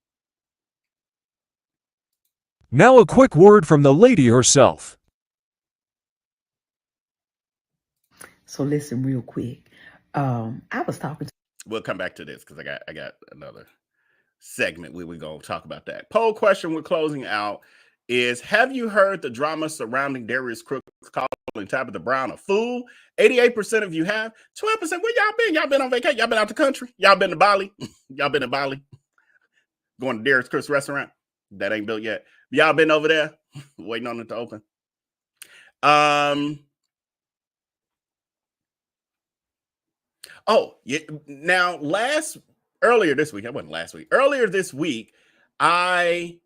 [SPEAKER 8] Now a quick word from the lady herself.
[SPEAKER 9] So listen real quick. I was talking to...
[SPEAKER 7] We'll come back to this because I got another segment where we're going to talk about that. Poll question we're closing out is, have you heard the drama surrounding Darius Crooks calling Tabitha Brown a fool? 88% of you have. 12%, where y'all been? Y'all been on vacation? Y'all been out the country? Y'all been to Bali? Y'all been to Bali? Going to Darius Crooks restaurant? That ain't built yet. Y'all been over there? Waiting on it to open. Oh, yeah. Now, earlier this week, I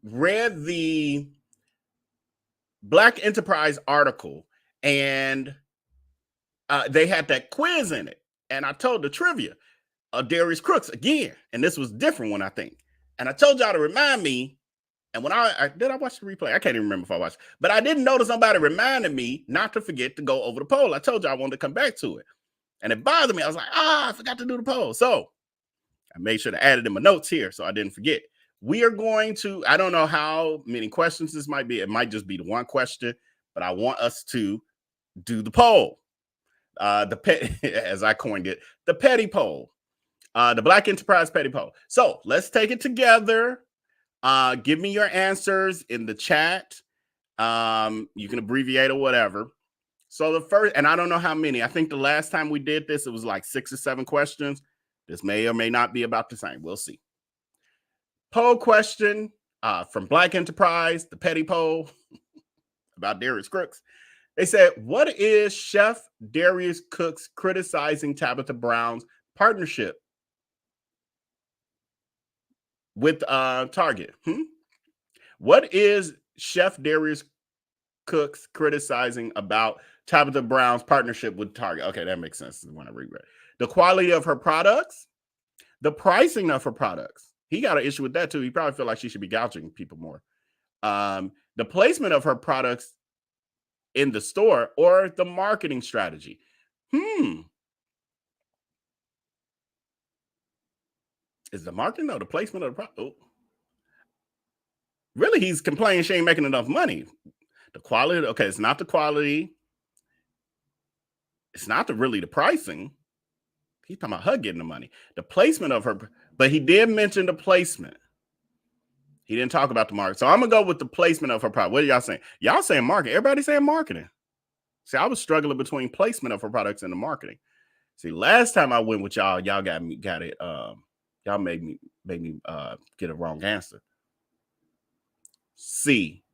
[SPEAKER 7] read the Black Enterprise article, and they had that quiz in it. And I told the trivia of Darius Crooks again, and this was different one, I think. And I told y'all to remind me. And when did I watch the replay? I can't even remember if I watched, but I didn't notice nobody reminded me not to forget to go over the poll. I told you I wanted to come back to it, and it bothered me. I was like, I forgot to do the poll. So I made sure to add it in my notes here so I didn't forget. We are going to, I don't know how many questions this might be. It might just be the one question, but I want us to do the poll. As I coined it, the petty poll. The Black Enterprise petty poll. So let's take it together. Give me your answers in the chat. You can abbreviate or whatever. So the first, and I don't know how many. I think the last time we did this, it was like 6 or 7 questions. This may or may not be about the same. We'll see. Poll question from Black Enterprise, the petty poll about Darius Crooks. They said, what is Chef Darius Crooks criticizing Tabitha Brown's partnership with Target? What is Chef Darius Crooks criticizing about Tabitha Brown's partnership with Target? Okay, that makes sense when I read it. The quality of her products, the pricing of her products. He got an issue with that too. He probably feel like she should be gouging people more. The placement of her products in the store, or the marketing strategy. Is the marketing or the placement of the product? Oh. Really, he's complaining she ain't making enough money. The quality, okay, it's not the quality. It's not really the pricing. He's talking about her getting the money. The placement of her, but he did mention the placement. He didn't talk about the market. So I'm going to go with the placement of her product. What are y'all saying? Y'all saying marketing. Everybody saying marketing. See, I was struggling between placement of her products and the marketing. See, last time I went with y'all got it. Y'all made me get a wrong answer. C.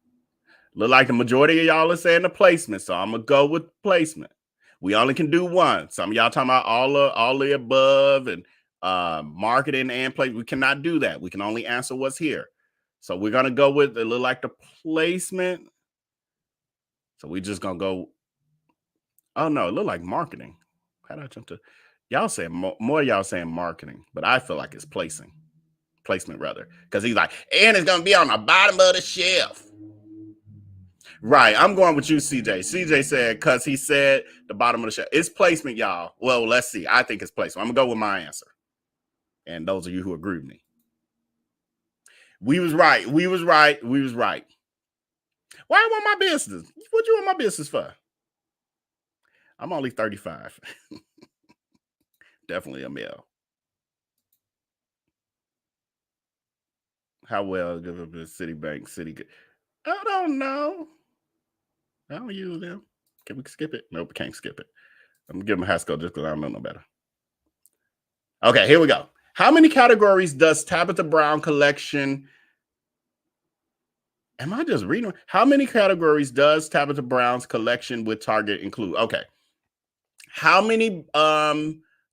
[SPEAKER 7] Look like the majority of y'all are saying the placement. So I'm going to go with placement. We only can do one. Some of y'all talking about all the above and marketing and placement. We cannot do that. We can only answer what's here. So we're going to go with, it look like the placement. So we're just going to go. Oh, no, it look like marketing. How did I jump to? Y'all saying more y'all saying marketing, but I feel like it's placement rather. Because he's like, and it's going to be on the bottom of the shelf. Right. I'm going with you, CJ. CJ said, because he said the bottom of the shelf. It's placement, y'all. Well, let's see. I think it's placement. I'm going to go with my answer. And those of you who agree with me. We was right. We was right. We was right. Why I want my business? What you want my business for? I'm only 35. Definitely a male. How well give up the Citibank, City? I don't know. I don't use them. Can we skip it? Nope, we can't skip it. I'm gonna give them a high score just because I don't know no better. Okay, here we go. How many categories does Tabitha Brown collection? Am I just reading? How many categories does Tabitha Brown's collection with Target include? Okay. How many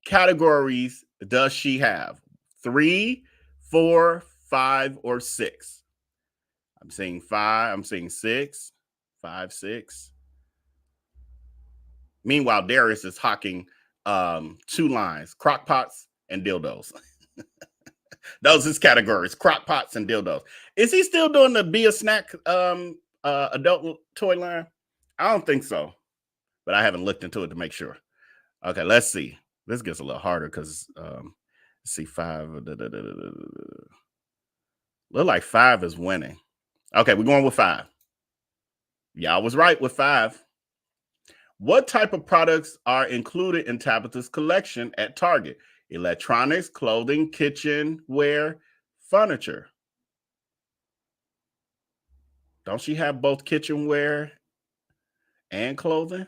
[SPEAKER 7] categories does she have? 3, 4, 5, or 6? I'm saying 5. I'm saying 6. 5, 6. Meanwhile, Darius is hawking 2 lines: Crockpots and Dildos. Those is categories: Crockpots and Dildos. Is he still doing the Be a Snack adult toy line? I don't think so, but I haven't looked into it to make sure. Okay, let's see. This gets a little harder because let's see, 5. Look like 5 is winning. Okay, we're going with 5. Y'all was right with 5. What type of products are included in Tabitha's collection at Target? Electronics, clothing, kitchenware, furniture. Don't she have both kitchenware and clothing?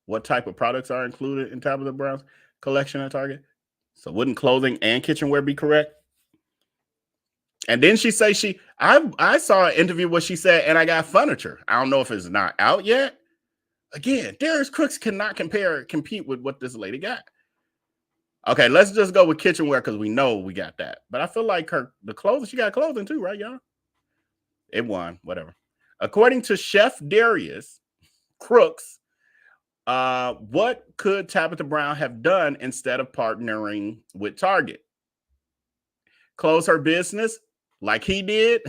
[SPEAKER 7] What type of products are included in Tabitha Brown's collection at Target? So wouldn't clothing and kitchenware be correct? And then she say I saw an interview where she said, and I got furniture. I don't know if it's not out yet. Again, Darius Crooks cannot compete with what this lady got. Okay, let's just go with kitchenware because we know we got that. But I feel like the clothing, she got clothing too, right, y'all? It won, whatever. According to Chef Darius Crooks, what could Tabitha Brown have done instead of partnering with Target? Close her business like he did?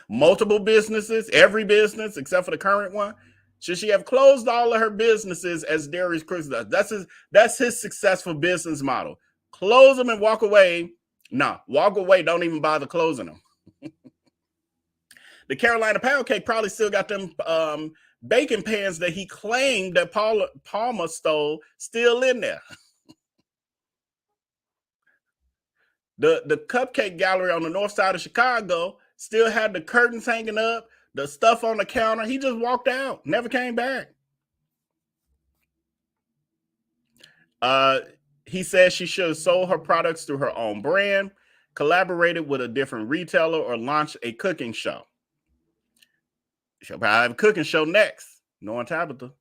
[SPEAKER 7] Multiple businesses, every business except for the current one? Should she have closed all of her businesses as Darius Crooks does? That's his successful business model. close them and walk away. No, walk away. Don't even bother closing them. The Carolina Pound Cake probably still got them baking pans that he claimed that Palmer stole still in there. The Cupcake Gallery on the north side of Chicago still had the curtains hanging up, the stuff on the counter. He just walked out, never came back. He says she should have sold her products through her own brand, collaborated with a different retailer, or launched a cooking show. She'll probably have a cooking show next. Knowing Tabitha.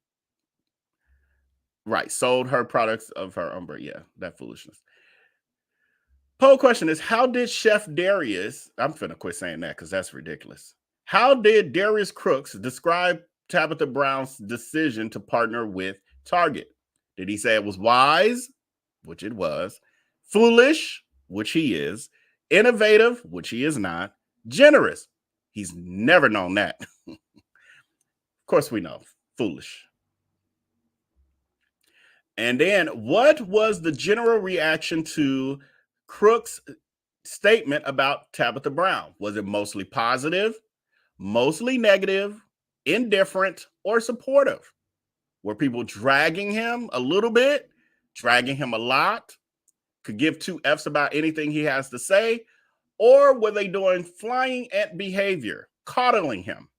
[SPEAKER 7] Right. Sold her products of her own brand. Yeah, that foolishness. Poll question is, how did Chef Darius, I'm finna quit saying that because that's ridiculous. How did Darius Crooks describe Tabitha Brown's decision to partner with Target? Did he say it was wise, which it was, foolish, which he is, innovative, which he is not, generous? He's never known that. Of course we know, foolish. And then what was the general reaction to Crooks' statement about Tabitha Brown? Was it mostly positive, mostly negative, indifferent, or supportive? Were people dragging him a little bit, dragging him a lot, could give two Fs about anything he has to say? Or were they doing flying ant behavior, coddling him?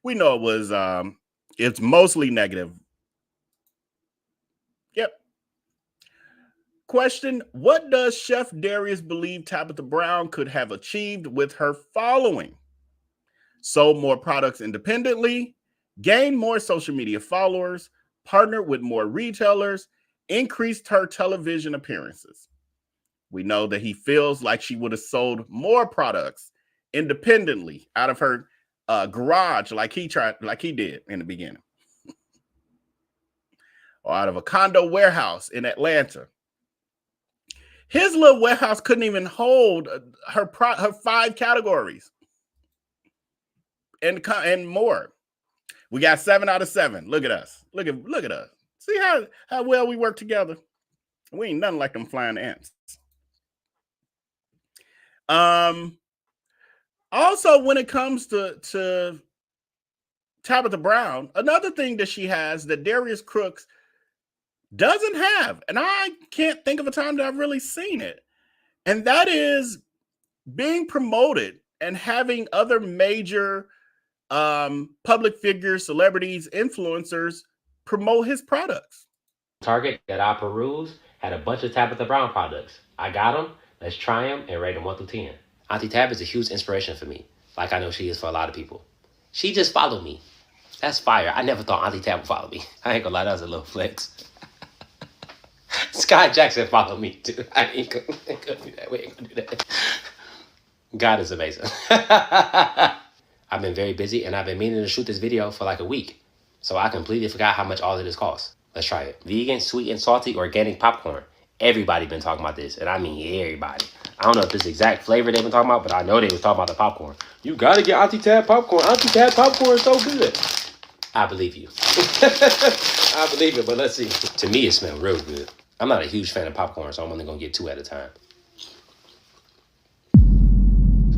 [SPEAKER 7] We know it was, it's mostly negative. Yep. Question, what does Chef Darius believe Tabitha Brown could have achieved with her following? Sold more products independently, gained more social media followers, partnered with more retailers, increased her television appearances. We know that he feels like she would have sold more products independently out of her garage like he did in the beginning. Or out of a condo warehouse in Atlanta. His little warehouse couldn't even hold her 5 categories and more. We got 7 out of 7. Look at us. Look at us. See how well we work together. We ain't nothing like them flying ants. Also, when it comes to Tabitha Brown, another thing that she has that Darius Crooks doesn't have, and I can't think of a time that I've really seen it, and that is being promoted and having other major public figures, celebrities, influencers promote his products.
[SPEAKER 10] Target that I perused had a bunch of Tabitha Brown products. I got them. Let's try them and rate them 1 through 10. Auntie Tab is a huge inspiration for me, like I know she is for a lot of people. She just followed me. That's fire. I never thought Auntie Tab would follow me. I ain't gonna lie, that was a little flex. Sky Jackson followed me too. I ain't gonna do that. We ain't gonna do that. God is amazing. I've been very busy and I've been meaning to shoot this video for like a week. So I completely forgot how much all of this costs. Let's try it. Vegan, sweet and salty, organic popcorn. Everybody been talking about this, and I mean everybody. I don't know if this exact flavor they've been talking about, but I know they was talking about the popcorn. You gotta get Auntie Tab popcorn. Auntie Tab popcorn is so good. I believe you. I believe it, but let's see. To me, it smells real good. I'm not a huge fan of popcorn, so I'm only gonna get 2 at a time.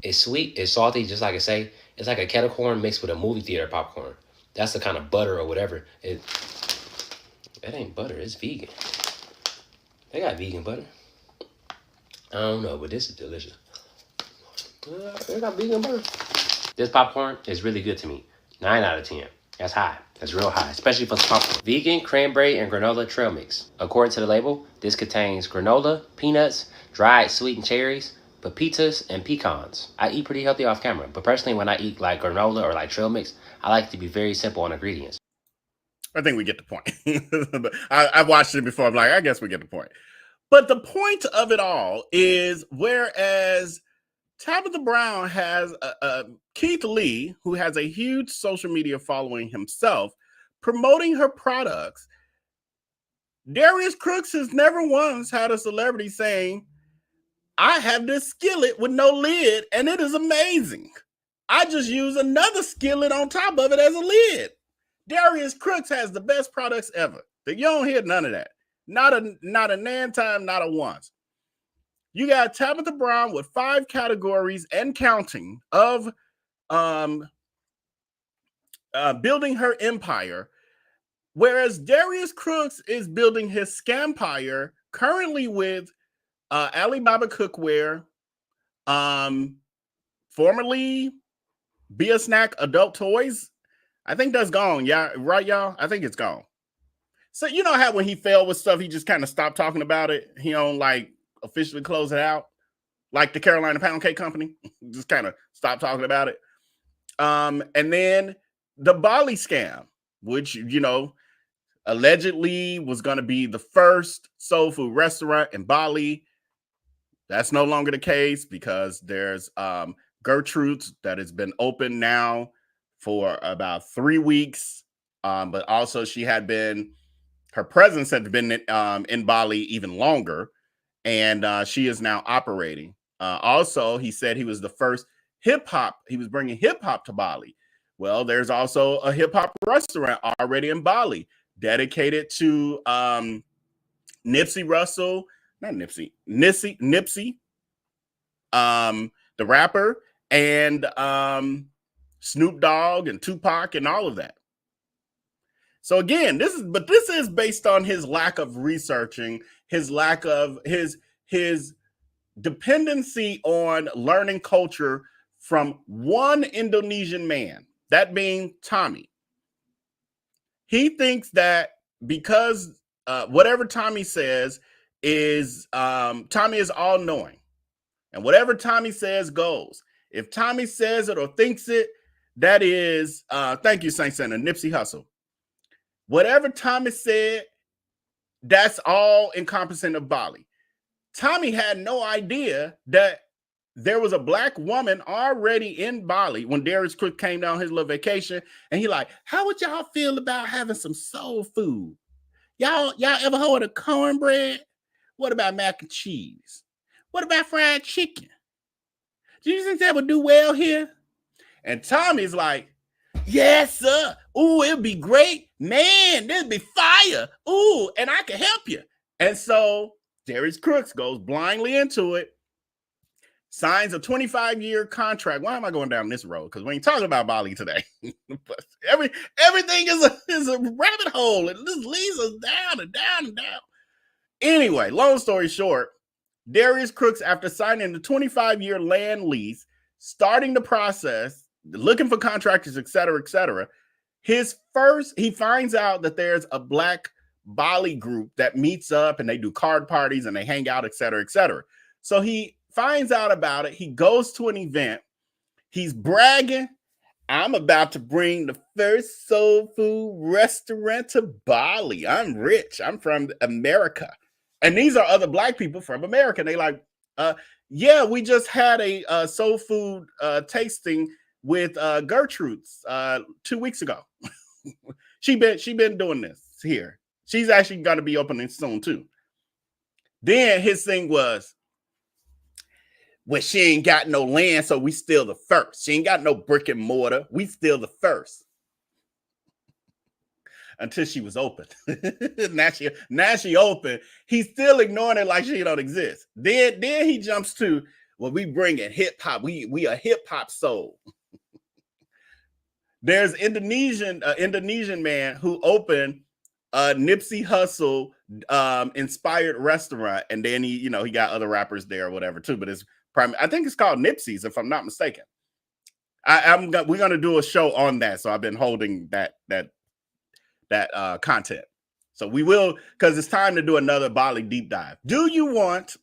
[SPEAKER 10] It's sweet, it's salty, just like I say. It's like a kettle corn mixed with a movie theater popcorn. That's the kind of butter or whatever. That ain't butter, it's vegan. They got vegan butter. I don't know, but this is delicious. They got vegan butter. This popcorn is really good to me. 9 out of 10. That's high. That's real high, especially for popcorn. Vegan, cranberry, and granola trail mix. According to the label, this contains granola, peanuts, dried sweetened cherries, pepitas, and pecans. I eat pretty healthy off camera, but personally when I eat like granola or like trail mix, I like to be very simple on ingredients.
[SPEAKER 7] I think we get the point. I've watched it before. I'm like, I guess we get the point. But the point of it all is, whereas Tabitha Brown has Keith Lee, who has a huge social media following himself, promoting her products, Darius Crooks has never once had a celebrity saying, I have this skillet with no lid, and it is amazing. I just use another skillet on top of it as a lid. Darius Crooks has the best products ever. You don't hear none of that. Not a nan time, not a once. You got Tabitha Brown with 5 categories and counting of building her empire, whereas Darius Crooks is building his scampire currently with Alibaba Cookware, formerly Be a Snack Adult Toys. I think that's gone. Yeah, right, y'all? I think it's gone. So you know how when he failed with stuff, he just kind of stopped talking about it. He don't like officially close it out, like the Carolina Pound Cake Company. Just kind of stopped talking about it. And then the Bali scam, which, you know, allegedly was going to be the first soul food restaurant in Bali. That's no longer the case because there's Gertrude's that has been open now for about 3 weeks. But also her presence had been in Bali even longer. And she is now operating. Also, he said he was the first hip hop. He was bringing hip hop to Bali. Well, there's also a hip hop restaurant already in Bali dedicated to Nipsey Russell, not Nipsey, Nipsey, the rapper, and Snoop Dogg and Tupac and all of that. So again, this is based on his lack of researching, his lack of his dependency on learning culture from one Indonesian man, that being Tommy. He thinks that because whatever Tommy says is Tommy is all knowing, and whatever Tommy says goes. If Tommy says it or thinks it, that is thank you, Saint Santa, Nipsey Hussle. Whatever Tommy said, that's all encompassing of Bali. Tommy had no idea that there was a black woman already in Bali when Darius Crooks came down his little vacation, and he like, how would y'all feel about having some soul food? Y'all ever heard of cornbread? What about mac and cheese? What about fried chicken? Do you think that would do well here? And Tommy's like, yes, sir. Ooh, it'd be great. Man, this would be fire. Ooh, and I can help you. And so Darius Crooks goes blindly into it, signs a 25-year contract. Why am I going down this road? Because we ain't talking about Bali today. But everything is a rabbit hole. It just leads us down and down and down. Anyway, long story short, Darius Crooks, after signing the 25-year land lease, starting the process, looking for contractors, et cetera, he finds out that there's a black Bali group that meets up and they do card parties and they hang out, et cetera. So he finds out about it. He goes to an event. He's bragging, I'm about to bring the first soul food restaurant to Bali. I'm rich. I'm from America. And these are other black people from America. And they like, yeah, we just had a soul food tasting with Gertrude's 2 weeks ago. she been doing this here. She's actually going to be opening soon too. Then his thing was, well, she ain't got no land, so we still the first. She ain't got no brick and mortar. We still the first. Until she was open. now she open. He's still ignoring it like she don't exist. Then he jumps to, well, we bring in hip hop. We a hip hop soul. There's Indonesian man who opened a Nipsey Hussle inspired restaurant, and then he got other rappers there or whatever too. But I think it's called Nipsey's, if I'm not mistaken. We're gonna do a show on that, so I've been holding that content. So we will, because it's time to do another Bali deep dive. Do you want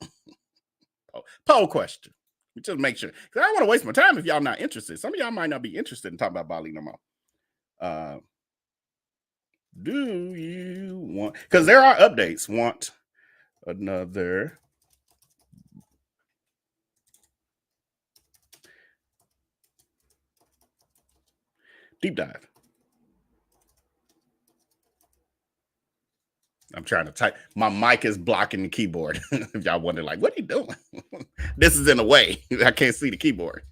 [SPEAKER 7] poll question? Just make sure, because I don't want to waste my time if y'all not interested. Some of y'all might not be interested in talking about Bali no more. Do you want, because there are updates, want another deep dive? I'm trying to type. My mic is blocking the keyboard. If y'all wonder, like, what are you doing? This is in the way. I can't see the keyboard.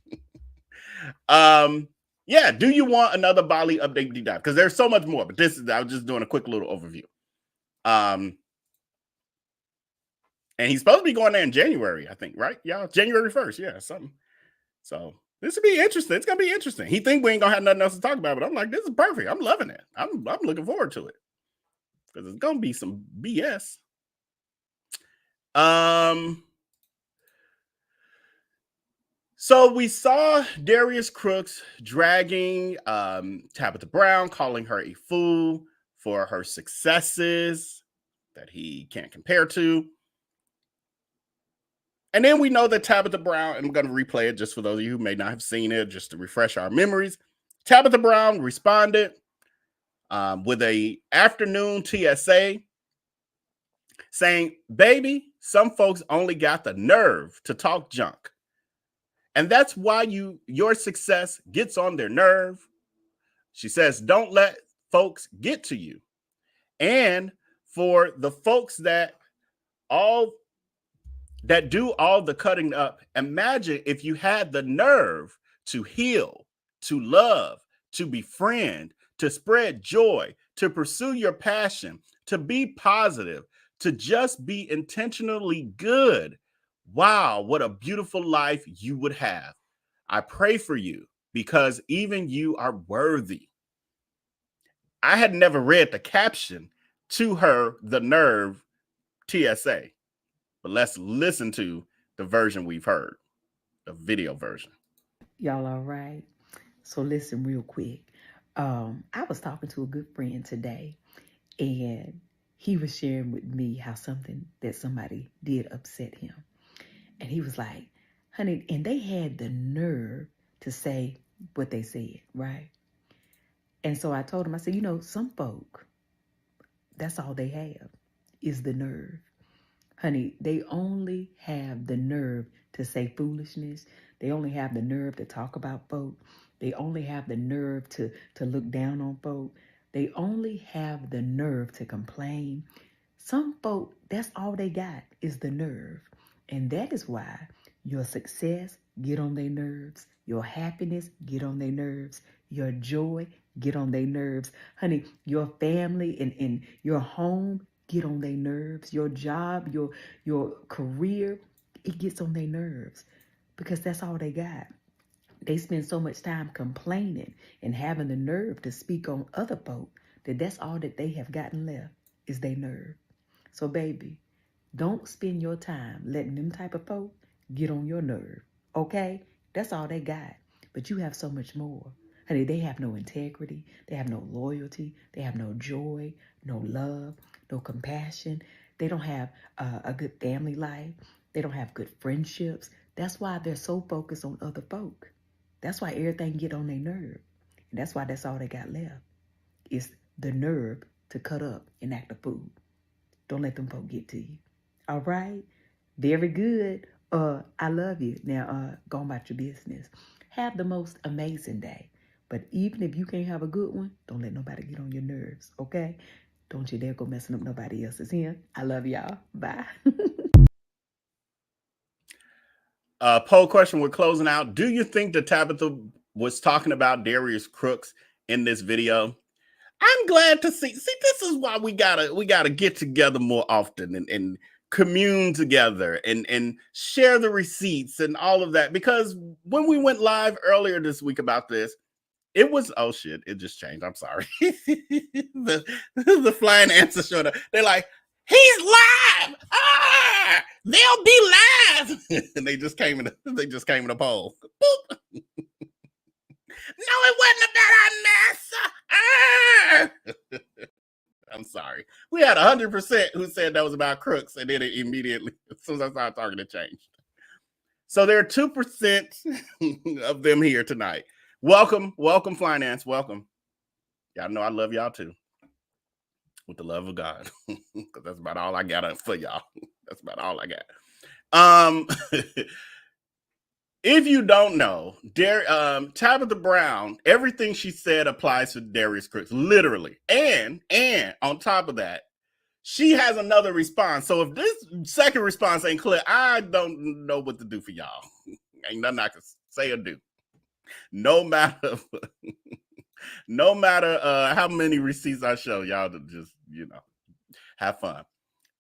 [SPEAKER 7] Yeah. Do you want another Bali update deep dive? Because there's so much more, but I was just doing a quick little overview. And he's supposed to be going there in January, I think, right? Y'all, January 1st. Yeah, something. So this will be interesting. It's gonna be interesting. He think we ain't gonna have nothing else to talk about, but I'm like, this is perfect. I'm loving it. I'm looking forward to it. Because it's gonna be some BS. So we saw Darius Crooks dragging Tabitha Brown, calling her a fool for her successes that he can't compare to. And then we know that Tabitha Brown, and I'm going to replay it just for those of you who may not have seen it, just to refresh our memories. Tabitha Brown responded with a afternoon TSA saying, baby, some folks only got the nerve to talk junk. And that's why your success gets on their nerve. She says, don't let folks get to you. And for the folks that do all the cutting up, imagine if you had the nerve to heal, to love, to befriend, to spread joy, to pursue your passion, to be positive, to just be intentionally good. Wow, what a beautiful life you would have. I pray for you because even you are worthy. I had never read the caption to her, the nerve TSA, but let's listen to the version we've heard, the video version.
[SPEAKER 9] Y'all all right? So listen real quick. I was talking to a good friend today, and he was sharing with me how something that somebody did upset him. And he was like, honey, and they had the nerve to say what they said, right? And so I told him, I said, you know, some folk, that's all they have is the nerve. Honey, they only have the nerve to say foolishness. They only have the nerve to talk about folk. They only have the nerve to look down on folk. They only have the nerve to complain. Some folk, that's all they got is the nerve. And that is why your success get on their nerves. Your happiness get on their nerves. Your joy get on their nerves. Honey, your family and your home get on their nerves. Your job, your career, it gets on their nerves because that's all they got. They spend so much time complaining and having the nerve to speak on other folk that that's all that they have gotten left is their nerve. So baby, don't spend your time letting them type of folk get on your nerve, okay? That's all they got. But you have so much more. Honey, they have no integrity. They have no loyalty. They have no joy, no love, no compassion. They don't have a good family life. They don't have good friendships. That's why they're so focused on other folk. That's why everything get on their nerve. And that's why that's all they got left. It's the nerve to cut up and act a fool. Don't let them folk get to you. All right? Very good. I love you. Now, go about your business. Have the most amazing day. But even if you can't have a good one, don't let nobody get on your nerves, okay? Don't you dare go messing up nobody else's here. I love y'all. Bye.
[SPEAKER 7] Poll question, we're closing out. Do you think that Tabitha was talking about Darius Crooks in this video? I'm glad to see. See, this is why we gotta get together more often and commune together and share the receipts and all of that. Because when we went live earlier this week about this, it was, oh shit, it just changed. I'm sorry. the flying answer showed up. They're like, he's live. Ah, they'll be live. And they just came in the poll. Boop. No, it wasn't about our mess. I'm sorry. We had 100% who said that was about Crooks, and then it immediately, as soon as I started talking, it changed. So there are 2% of them here tonight. Welcome, Finance. Welcome. Y'all know I love y'all too. With the love of God. Because that's about all I got for y'all. That's about all I got. If you don't know, Tabitha Brown, everything she said applies to Darius Crooks, literally. And on top of that, she has another response. So if this second response ain't clear, I don't know what to do for y'all. Ain't nothing I can say or do. No matter how many receipts I show, y'all to just, have fun.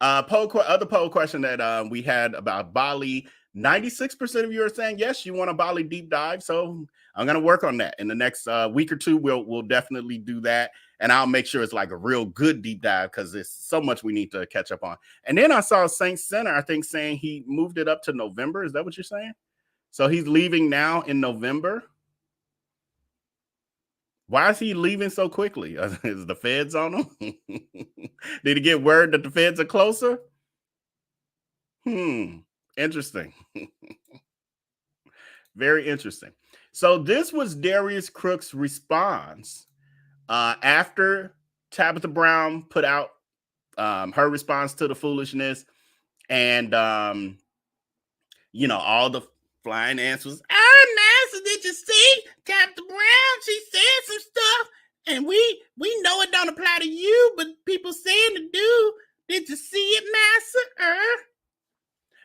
[SPEAKER 7] Other poll question that we had about Bali. 96% of you are saying yes, you want a Bali deep dive. So I'm gonna work on that in the next week or two. We'll definitely do that, and I'll make sure it's like a real good deep dive because there's so much we need to catch up on. And then I saw Saint Center, I think, saying he moved it up to November. Is that what you're saying? So he's leaving now in November. Why is he leaving so quickly? Is the feds on him? Did he get word that the feds are closer? Interesting. Very interesting. So this was Darius Crooks' response after Tabitha Brown put out her response to the foolishness, and all the flying answers. Master, did you see Tabitha Brown? She said some stuff, and we know it don't apply to you, but people saying to do. Did you see it, Master?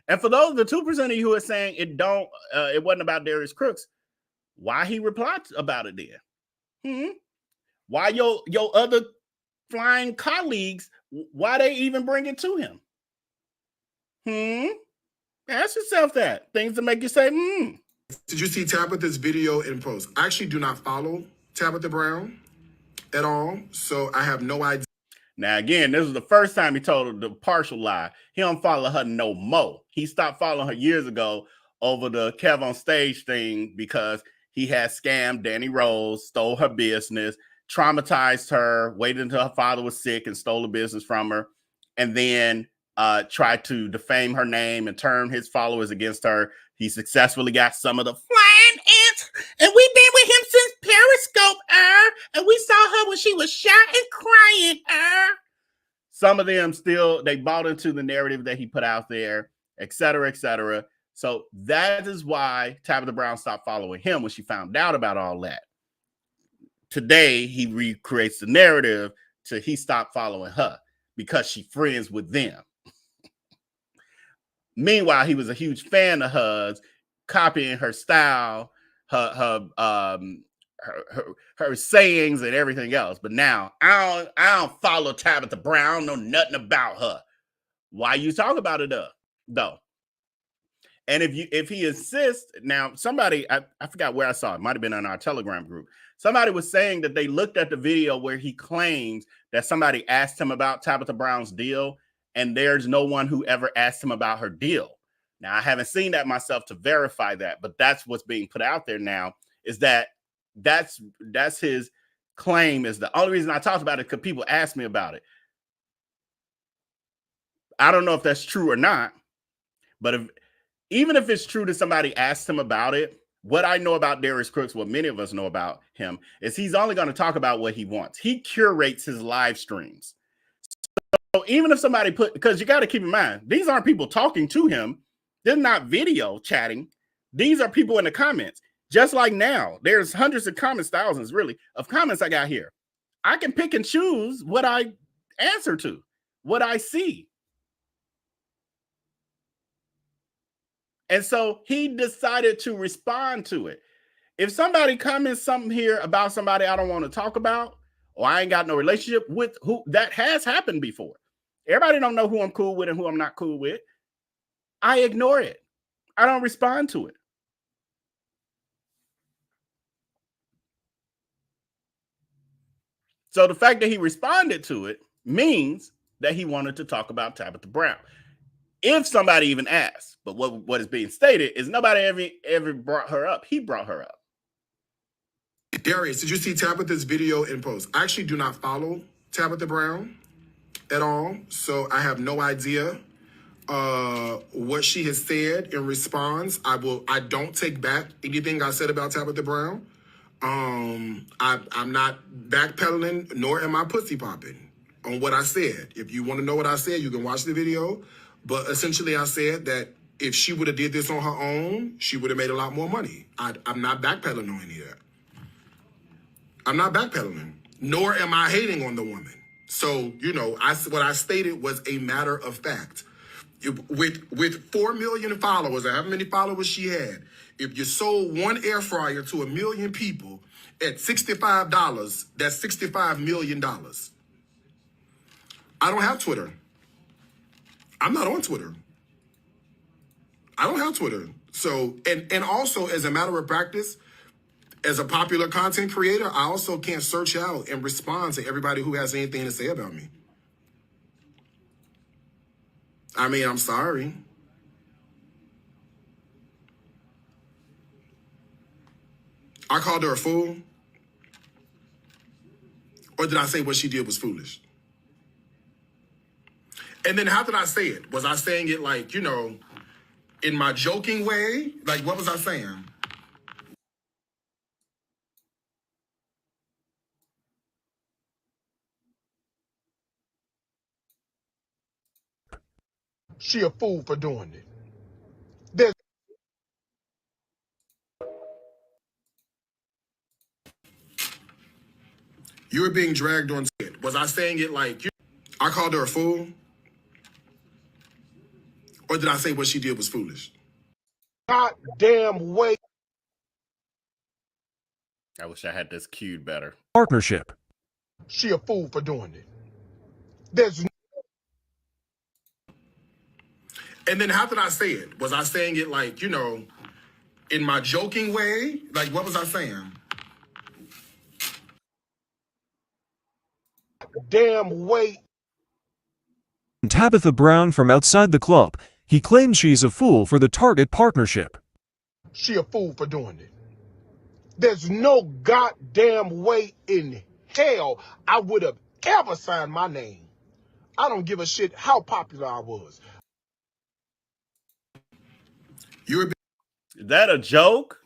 [SPEAKER 7] And for those the 2% of you who are saying it wasn't about Darius Crooks, why he replied about it then? Why your other flying colleagues, why they even bring it to him? Ask yourself that. Things to make you say,
[SPEAKER 1] Did you see Tabitha's video in post? I actually do not follow Tabitha Brown at all, so I have no idea.
[SPEAKER 7] Now, again, this was the first time he told her the partial lie. He don't follow her no more. He stopped following her years ago over the Kev on Stage thing because he had scammed Danny Rose, stole her business, traumatized her, waited until her father was sick and stole the business from her, and then tried to defame her name and turn his followers against her. He successfully got some of the flying ants, and we've been with him since Periscope, and we saw her when she was shot and crying, Some of them still, they bought into the narrative that he put out there, et cetera, et cetera. So that is why Tabitha Brown stopped following him when she found out about all that. Today, he recreates the narrative to he stopped following her because she friends with them. Meanwhile, he was a huge fan of hers, copying her style, her sayings and everything else. But now I don't follow Tabitha Brown, know nothing about her. Why you talk about it though? And if he insists, now somebody, I forgot where I saw it, might have been on our Telegram group. Somebody was saying that they looked at the video where he claims that somebody asked him about Tabitha Brown's deal, and there's no one who ever asked him about her deal. Now, I haven't seen that myself to verify that, but that's what's being put out there now, is that's his claim. Is the only reason I talked about it because people asked me about it. I don't know if that's true or not, but even if it's true that somebody asked him about it, what I know about Darius Crooks, what many of us know about him, is he's only going to talk about what he wants. He curates his live streams. So even if somebody because you got to keep in mind, these aren't people talking to him. They're not video chatting. These are people in the comments. Just like now, there's hundreds of comments, thousands really, of comments I got here. I can pick and choose what I answer to, what I see. And so he decided to respond to it. If somebody comments something here about somebody I don't want to talk about, or I ain't got no relationship with, who that has happened before. Everybody don't know who I'm cool with and who I'm not cool with. I ignore it. I don't respond to it. So the fact that he responded to it means that he wanted to talk about Tabitha Brown. If somebody even asked, but what is being stated is nobody ever brought her up. He brought her up.
[SPEAKER 1] Darius, did you see Tabitha's video in post? I actually do not follow Tabitha Brown at all, so I have no idea what she has said in response. I don't take back anything I said about Tabitha Brown. I'm not backpedaling, nor am I pussy popping on what I said. If you want to know what I said, you can watch the video. But essentially, I said that if she would have did this on her own, she would have made a lot more money. I'm not backpedaling on any of that. I'm not backpedaling, nor am I hating on the woman. So, what I stated was a matter of fact. With 4 million followers, or however many followers she had, if you sold one air fryer to 1 million people at $65, that's $65 million. I don't have Twitter. I'm not on Twitter. I don't have Twitter. So, and also as a matter of practice, as a popular content creator, I also can't search out and respond to everybody who has anything to say about me. I mean, I'm sorry. I called her a fool? Or did I say what she did was foolish? And then how did I say it? Was I saying it like, you know, in my joking way? Like, what was I saying?
[SPEAKER 3] She a fool for doing it. There's
[SPEAKER 1] You were being dragged on it. Was I saying it like, I called her a fool? Or did I say what she did was foolish?
[SPEAKER 3] goddamn way.
[SPEAKER 7] I wish I had this cued better.
[SPEAKER 8] Partnership.
[SPEAKER 3] She a fool for doing it. There's
[SPEAKER 1] And then how did I say it? Was I saying it like, you know, in my joking way? Like, what was I saying?
[SPEAKER 3] damn way.
[SPEAKER 8] Tabitha Brown from outside the club. He claims she's a fool for the Target partnership.
[SPEAKER 3] She a fool for doing it. There's no goddamn way in hell I would have ever signed my name. I don't give a shit how popular I was.
[SPEAKER 1] You were
[SPEAKER 7] Is that a joke?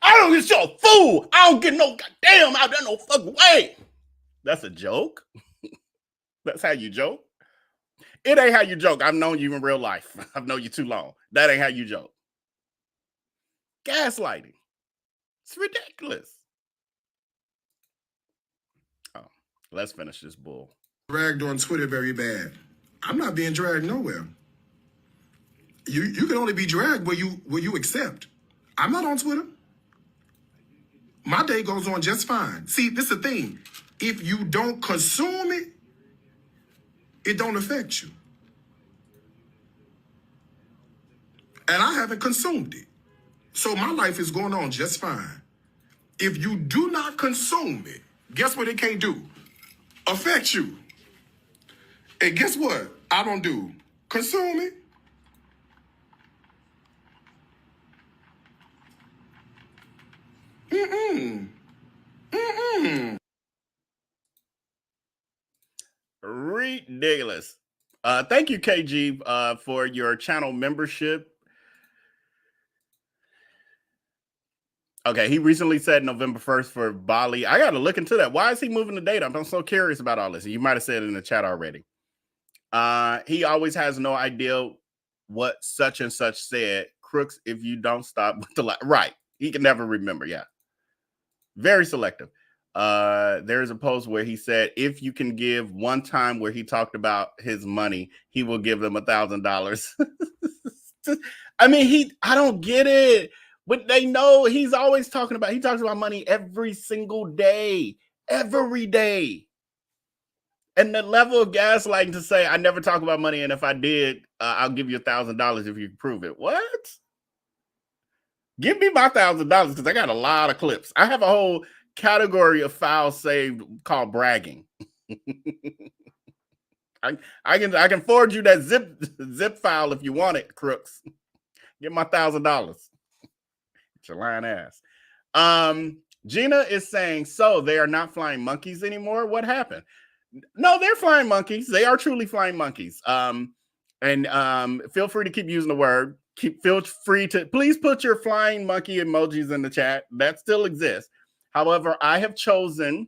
[SPEAKER 7] I don't get you a fool. I don't get no goddamn out there no fucking way. That's a joke. That's how you joke. It ain't how you joke. I've known you in real life. I've known you too long. That ain't how you joke. Gaslighting. It's ridiculous. Oh, let's finish this bull.
[SPEAKER 1] dragged on Twitter very bad. I'm not being dragged nowhere. You can only be dragged where you accept. I'm not on Twitter. My day goes on just fine. See, this is the thing. If you don't consume it, it don't affect you. And I haven't consumed it. So my life is going on just fine. If you do not consume it, guess what it can't do? Affect you. And guess what I don't do? Consume it.
[SPEAKER 7] Ridiculous. Thank you, KG, for your channel membership. Okay, he recently said November 1st for Bali. I got to look into that. Why is he moving the date? I'm so curious about all this. You might have said it in the chat already. He always has no idea what such and such said. Crooks, if you don't stop with the right. He can never remember. Yeah. Very selective. There's a post where he said, if you can give one time where he talked about his money, he will give them $1,000. I mean, I don't get it. But they know he talks about money every single day, every day. And the level of gaslighting to say, I never talk about money. And if I did, I'll give you $1,000 if you can prove it. What? Give me my $1,000 because I got a lot of clips. I have a whole category of files saved called bragging. I can forward you that zip file if you want it, Crooks. Get my $1,000. It's your lying ass. Gina is saying, so they are not flying monkeys anymore. What happened? No, they're flying monkeys. They are truly flying monkeys. And feel free to keep using the word. Feel free to please put your flying monkey emojis in the chat. That still exists. However, I have chosen,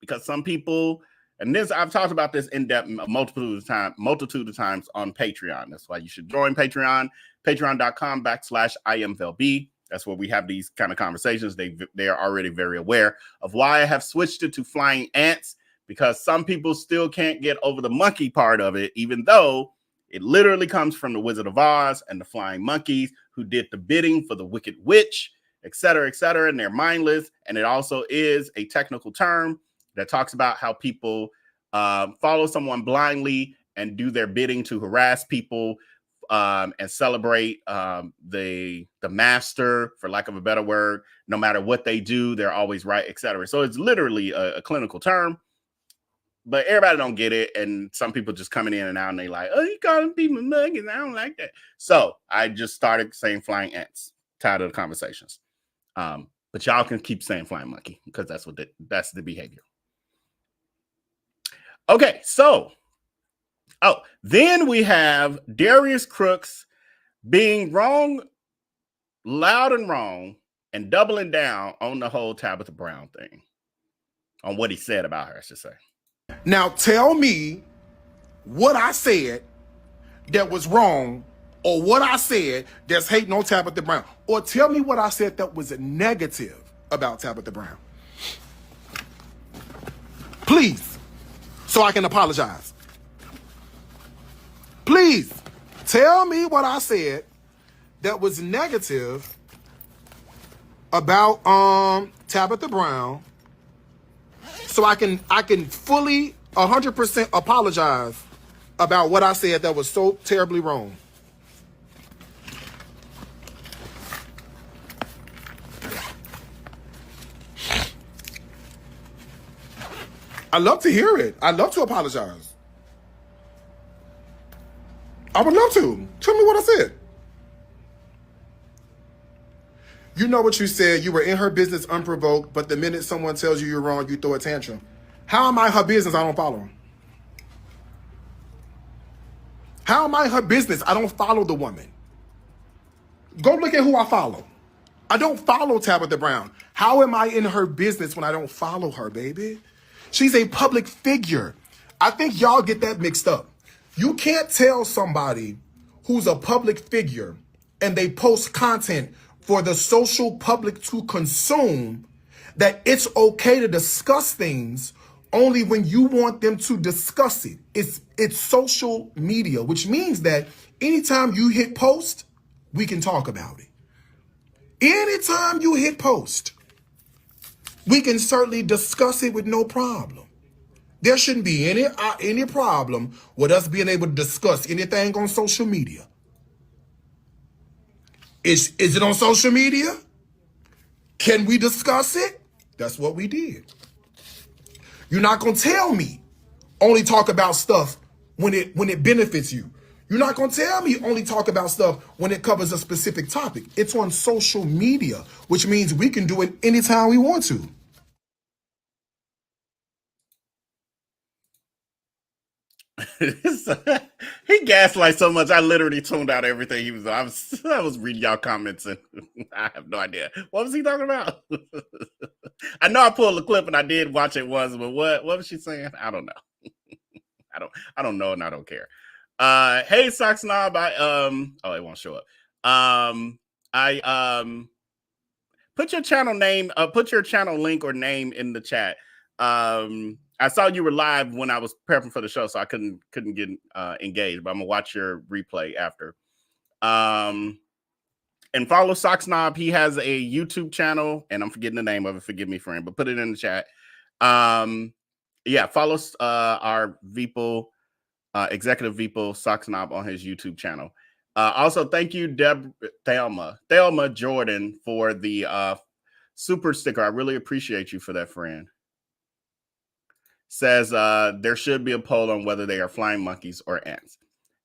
[SPEAKER 7] because some people, and this I've talked about this in depth a multitude of times on Patreon. That's why you should join Patreon, patreon.com/IAmVellB. That's where we have these kind of conversations. They are already very aware of why I have switched it to flying ants, because some people still can't get over the monkey part of it, even though it literally comes from the Wizard of Oz and the flying monkeys who did the bidding for the Wicked Witch, et cetera, and they're mindless. And it also is a technical term that talks about how people follow someone blindly and do their bidding to harass people and celebrate the master, for lack of a better word. No matter what they do, they're always right, etc. So it's literally a clinical term, but everybody don't get it. And some people just coming in and out and they like, oh, you calling people monkeys? I don't like that. So I just started saying flying ants. Tired of the conversations. But y'all can keep saying flying monkey because that's the behavior. Okay, so then we have Darius Crooks being wrong, loud and wrong, and doubling down on the whole Tabitha Brown thing, on what he said about her, I should say.
[SPEAKER 3] Now tell me what I said that was wrong, or what I said that's hating on Tabitha Brown, or tell me what I said that was a negative about Tabitha Brown. Please, so I can apologize. Please, tell me what I said that was negative about Tabitha Brown, so I can fully 100% apologize about what I said that was so terribly wrong. I love to hear it. I love to apologize. I would love to. Tell me what I said. You know what you said. You were in her business unprovoked, but the minute someone tells you you're wrong, you throw a tantrum. How am I her business? I don't follow her. How am I her business? I don't follow the woman. Go look at who I follow. I don't follow Tabitha Brown. How am I in her business when I don't follow her, baby? She's a public figure. I think y'all get that mixed up. You can't tell somebody who's a public figure and they post content for the social public to consume that it's okay to discuss things only when you want them to discuss it. It's social media, which means that anytime you hit post, we can talk about it. Anytime you hit post, we can certainly discuss it with no problem. There shouldn't be any problem with us being able to discuss anything on social media. Is it on social media? Can we discuss it? That's what we did. You're not gonna tell me only talk about stuff when it benefits you. You're not gonna tell me only talk about stuff when it covers a specific topic. It's on social media, which means we can do it anytime we want to.
[SPEAKER 7] He gaslights so much. I literally tuned out everything he was on. I was reading y'all comments and I have no idea. What was he talking about? I know I pulled the clip and I did watch it once, but what was she saying? I don't know. I don't know and I don't care. Hey Sock Snob, oh, it won't show up. Put your channel name, put your channel link or name in the chat. I saw you were live when I was prepping for the show, so I couldn't get engaged, but I'm gonna watch your replay after. And follow Sock Snob. He has a YouTube channel, and I'm forgetting the name of it. Forgive me, friend, but put it in the chat. Yeah, follow our VPL, executive VPL Sock Snob on his YouTube channel. Also, thank you, Thelma Jordan, for the super sticker. I really appreciate you for that, friend. Says there should be a poll on whether they are flying monkeys or ants.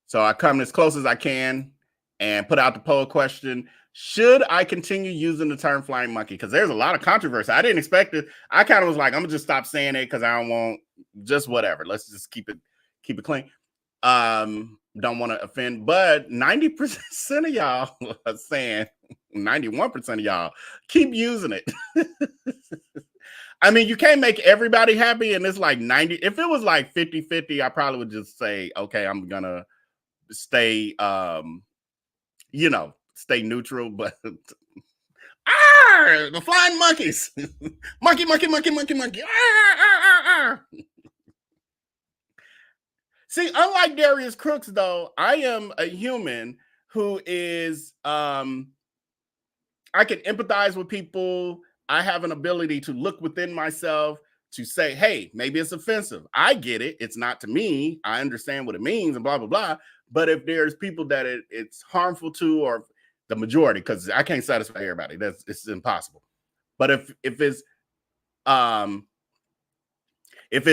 [SPEAKER 7] So I come as close as I can and put out the poll question. Should I continue using the term flying monkey? Because there's a lot of controversy. I didn't expect it. I kind of was like, I'm gonna just stop saying it because I don't want, just whatever. Let's just keep it clean. Don't want to offend, but 90% of y'all are saying, 91% of y'all keep using it. I mean, you can't make everybody happy, and it's like 90. If it was like 50-50, I probably would just say, okay, I'm gonna stay, stay neutral. But the flying monkeys, monkey. See, unlike Darius Crooks, though, I am a human who is, I can empathize with people. I have an ability to look within myself to say, hey, maybe it's offensive. I get it. It's not to me. I understand what it means and blah, blah, blah. But if there's people that it's harmful to, or the majority, because I can't satisfy everybody. It's impossible. But if it's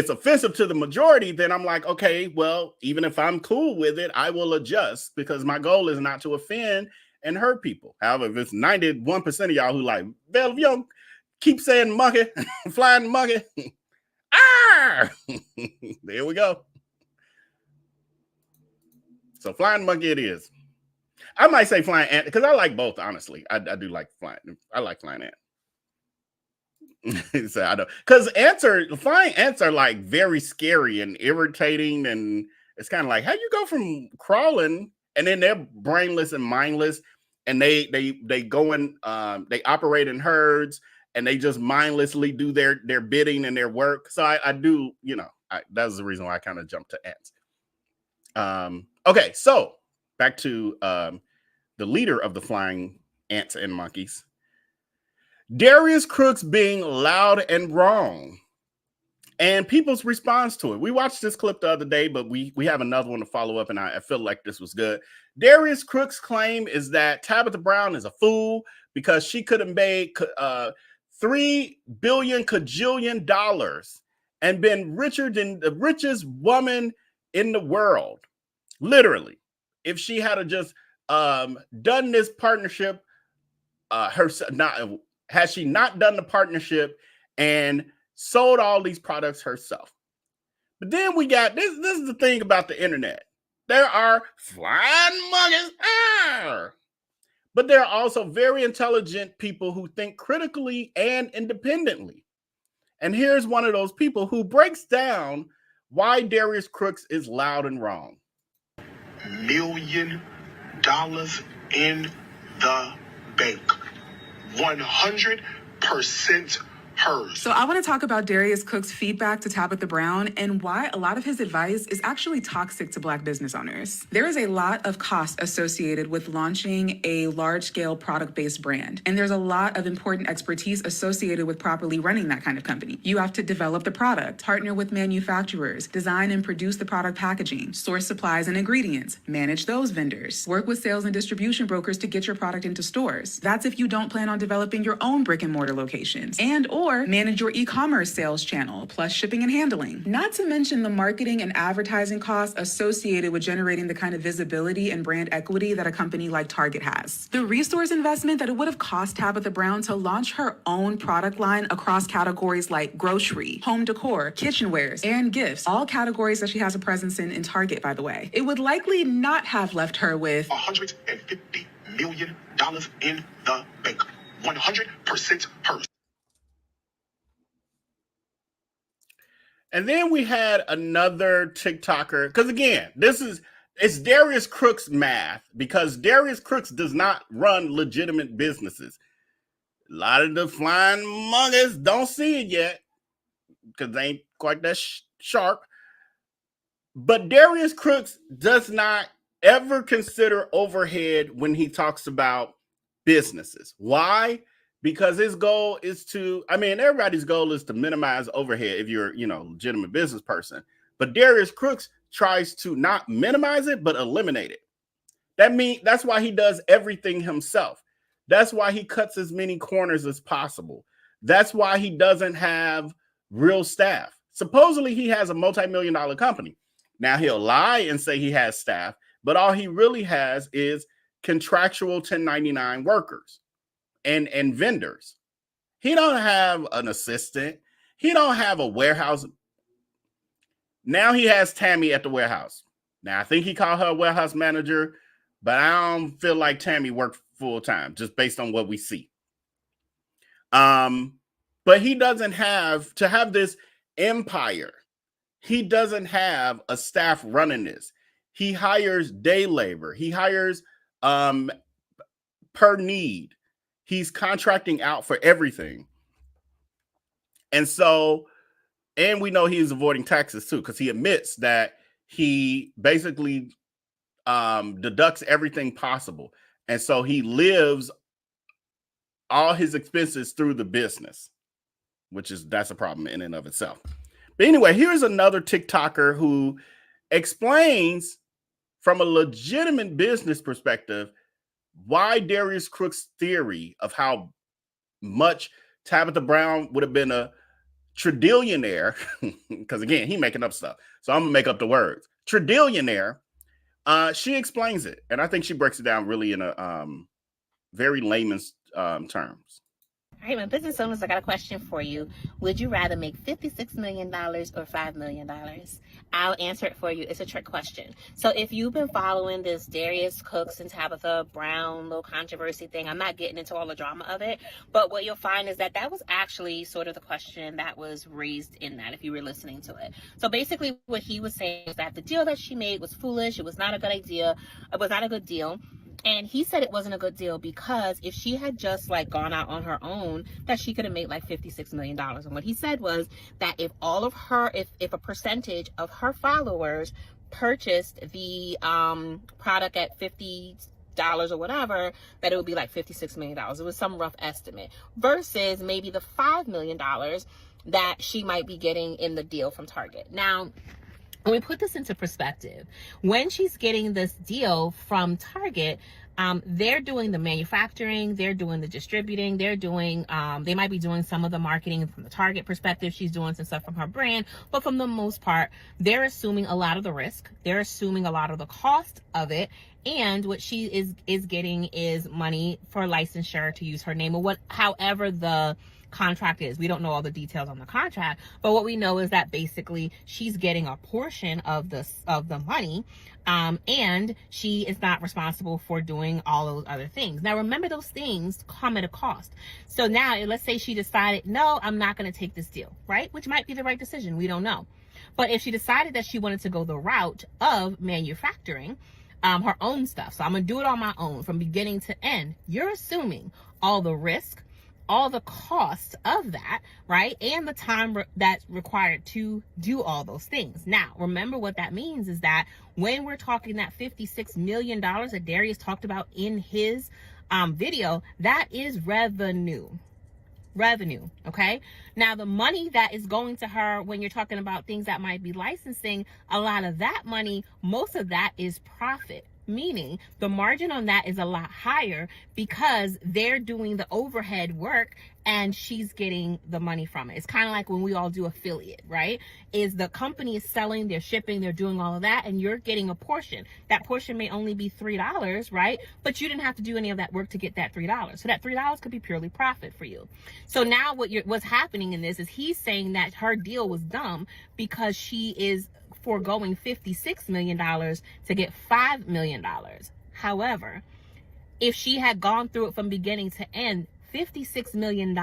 [SPEAKER 7] offensive to the majority, then I'm like, okay, well, even if I'm cool with it, I will adjust, because my goal is not to offend and hurt people. However, if it's 91% of y'all who like, Vel, you don't keep saying monkey, flying monkey, there we go. So flying monkey it is. I might say flying ant, because I like both, honestly. I do like flying. I like flying ant. So I don't, because flying ants are like very scary and irritating, and it's kind of like, how you go from crawling and then they're brainless and mindless, and they go in, they operate in herds, and they just mindlessly do their bidding and their work. So I do, that's the reason why I kind of jumped to ants. Okay, so back to the leader of the flying ants and monkeys, Darius Crooks being loud and wrong, and people's response to it. We watched this clip the other day, but we have another one to follow up, and I feel like this was good. Darius Crooks' claim is that Tabitha Brown is a fool because she could have made $3 billion kajillion and been richer than the richest woman in the world. Literally, if she had just done this partnership had she not done the partnership and sold all these products herself. But then we got this is the thing about the internet. There are flying monkeys, but there are also very intelligent people who think critically and independently. And here's one of those people who breaks down why Darius Crooks is loud and wrong.
[SPEAKER 3] $1 million in the bank. 100% hers.
[SPEAKER 11] So I want to talk about Darius Crooks' feedback to Tabitha Brown and why a lot of his advice is actually toxic to Black business owners. There is a lot of cost associated with launching a large-scale product-based brand, and there's a lot of important expertise associated with properly running that kind of company. You have to develop the product, partner with manufacturers, design and produce the product packaging, source supplies and ingredients, manage those vendors, work with sales and distribution brokers to get your product into stores. That's if you don't plan on developing your own brick-and-mortar locations, or manage your e-commerce sales channel, plus shipping and handling. Not to mention the marketing and advertising costs associated with generating the kind of visibility and brand equity that a company like Target has. The resource investment that it would have cost Tabitha Brown to launch her own product line across categories like grocery, home decor, kitchenwares, and gifts, all categories that she has a presence in Target, by the way. It would likely not have left her with
[SPEAKER 3] $150 million in the bank. 100% hers.
[SPEAKER 7] And then we had another TikToker, because again, it's Darius Crooks math, because Darius Crooks does not run legitimate businesses. A lot of the flying monkeys don't see it yet, because they ain't quite that sharp. But Darius Crooks does not ever consider overhead when he talks about businesses. Why? Because his goal is everybody's goal is to minimize overhead if you're, a legitimate business person. But Darius Crooks tries to not minimize it, but eliminate it. That's why he does everything himself. That's why he cuts as many corners as possible. That's why he doesn't have real staff. Supposedly he has a multi-million-dollar company. Now he'll lie and say he has staff, but all he really has is contractual 1099 workers and vendors. He don't have an assistant. He don't have a warehouse. Now he has Tammy at the warehouse. Now I think he called her a warehouse manager, but I don't feel like Tammy worked full time just based on what we see. But he doesn't have to have this empire. He doesn't have a staff running this. He hires day labor. He hires per need. He's contracting out for everything. And we know he's avoiding taxes too, because he admits that he basically deducts everything possible. And so he lives all his expenses through the business. that's a problem in and of itself. But anyway, here's another TikToker who explains from a legitimate business perspective why Darius Crooks' theory of how much Tabitha Brown would have been a trillion-aire, because again, he making up stuff. So I'm gonna make up the words. Trillion-aire. She explains it, and I think she breaks it down really in a very layman's terms.
[SPEAKER 12] All right, my business owners, I got a question for you. Would you rather make $56 million or $5 million? I'll answer it for you. It's a trick question. So if you've been following this Darius Crooks and Tabitha Brown little controversy thing, I'm not getting into all the drama of it, but what you'll find is that was actually sort of the question that was raised in that, if you were listening to it. So basically what he was saying is that the deal that she made was foolish. It was not a good idea. It was not a good deal. And he said it wasn't a good deal because if she had just gone out on her own, that she could have made $56 million. And what he said was that if a percentage of her followers purchased the product at $50 or whatever, that it would be $56 million. It was some rough estimate versus maybe the $5 million that she might be getting in the deal from Target. Now, when we put this into perspective, when she's getting this deal from Target, they're doing the manufacturing, they're doing the distributing, they're doing, they might be doing some of the marketing from the Target perspective. She's doing some stuff from her brand, but from the most part, they're assuming a lot of the risk. They're assuming a lot of the cost of it. And what she is getting is money for licensure to use her name or however the contract is. We don't know all the details on the contract, but what we know is that basically she's getting a portion of the money, and she is not responsible for doing all those other things. Now remember, those things come at a cost. So now let's say she decided, no, I'm not going to take this deal, right? Which might be the right decision. We don't know. But if she decided that she wanted to go the route of manufacturing her own stuff, so I'm gonna do it on my own from beginning to end, you're assuming all the risk, all the costs of that, right? And the time that's required to do all those things. Now, remember what that means is that when we're talking that $56 million that Darius talked about in his video, that is revenue, okay? Now, the money that is going to her when you're talking about things that might be licensing, a lot of that money, most of that is profit. Meaning the margin on that is a lot higher because they're doing the overhead work and she's getting the money from it. It's kind of like when we all do affiliate, right? Is the company is selling, they're shipping, they're doing all of that, and you're getting a portion. That portion may only be $3, right? But you didn't have to do any of that work to get that $3. So that $3 could be purely profit for you. So now what's happening in this is he's saying that her deal was dumb because she is foregoing $56 million to get $5 million. However, if she had gone through it from beginning to end, $56 million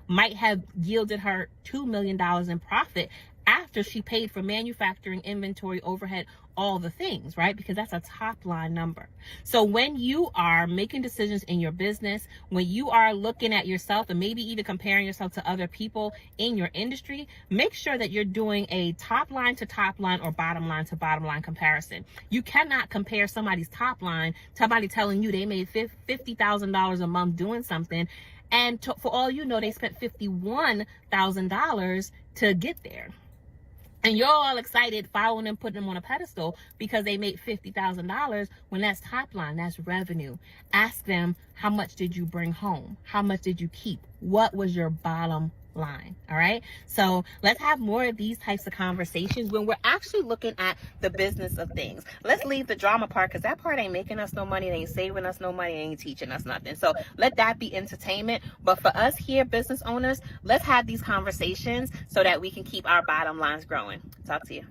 [SPEAKER 12] might have yielded her $2 million in profit after she paid for manufacturing, inventory, overhead, all the things, right? Because that's a top line number. So when you are making decisions in your business, when you are looking at yourself and maybe even comparing yourself to other people in your industry, make sure that you're doing a top line to top line or bottom line to bottom line comparison. You cannot compare somebody's top line, somebody telling you they made $50,000 a month doing something, and for all you know, they spent $51,000 to get there. And you're all excited following them, putting them on a pedestal because they made $50,000 when that's top line, that's revenue. Ask them, how much did you bring home? How much did you keep? What was your bottom line? All right. So let's have more of these types of conversations when we're actually looking at the business of things. Let's leave the drama part because that part ain't making us no money. It ain't saving us no money. It ain't teaching us nothing. So let that be entertainment. But for us here, business owners, let's have these conversations so that we can keep our bottom lines growing. Talk to you.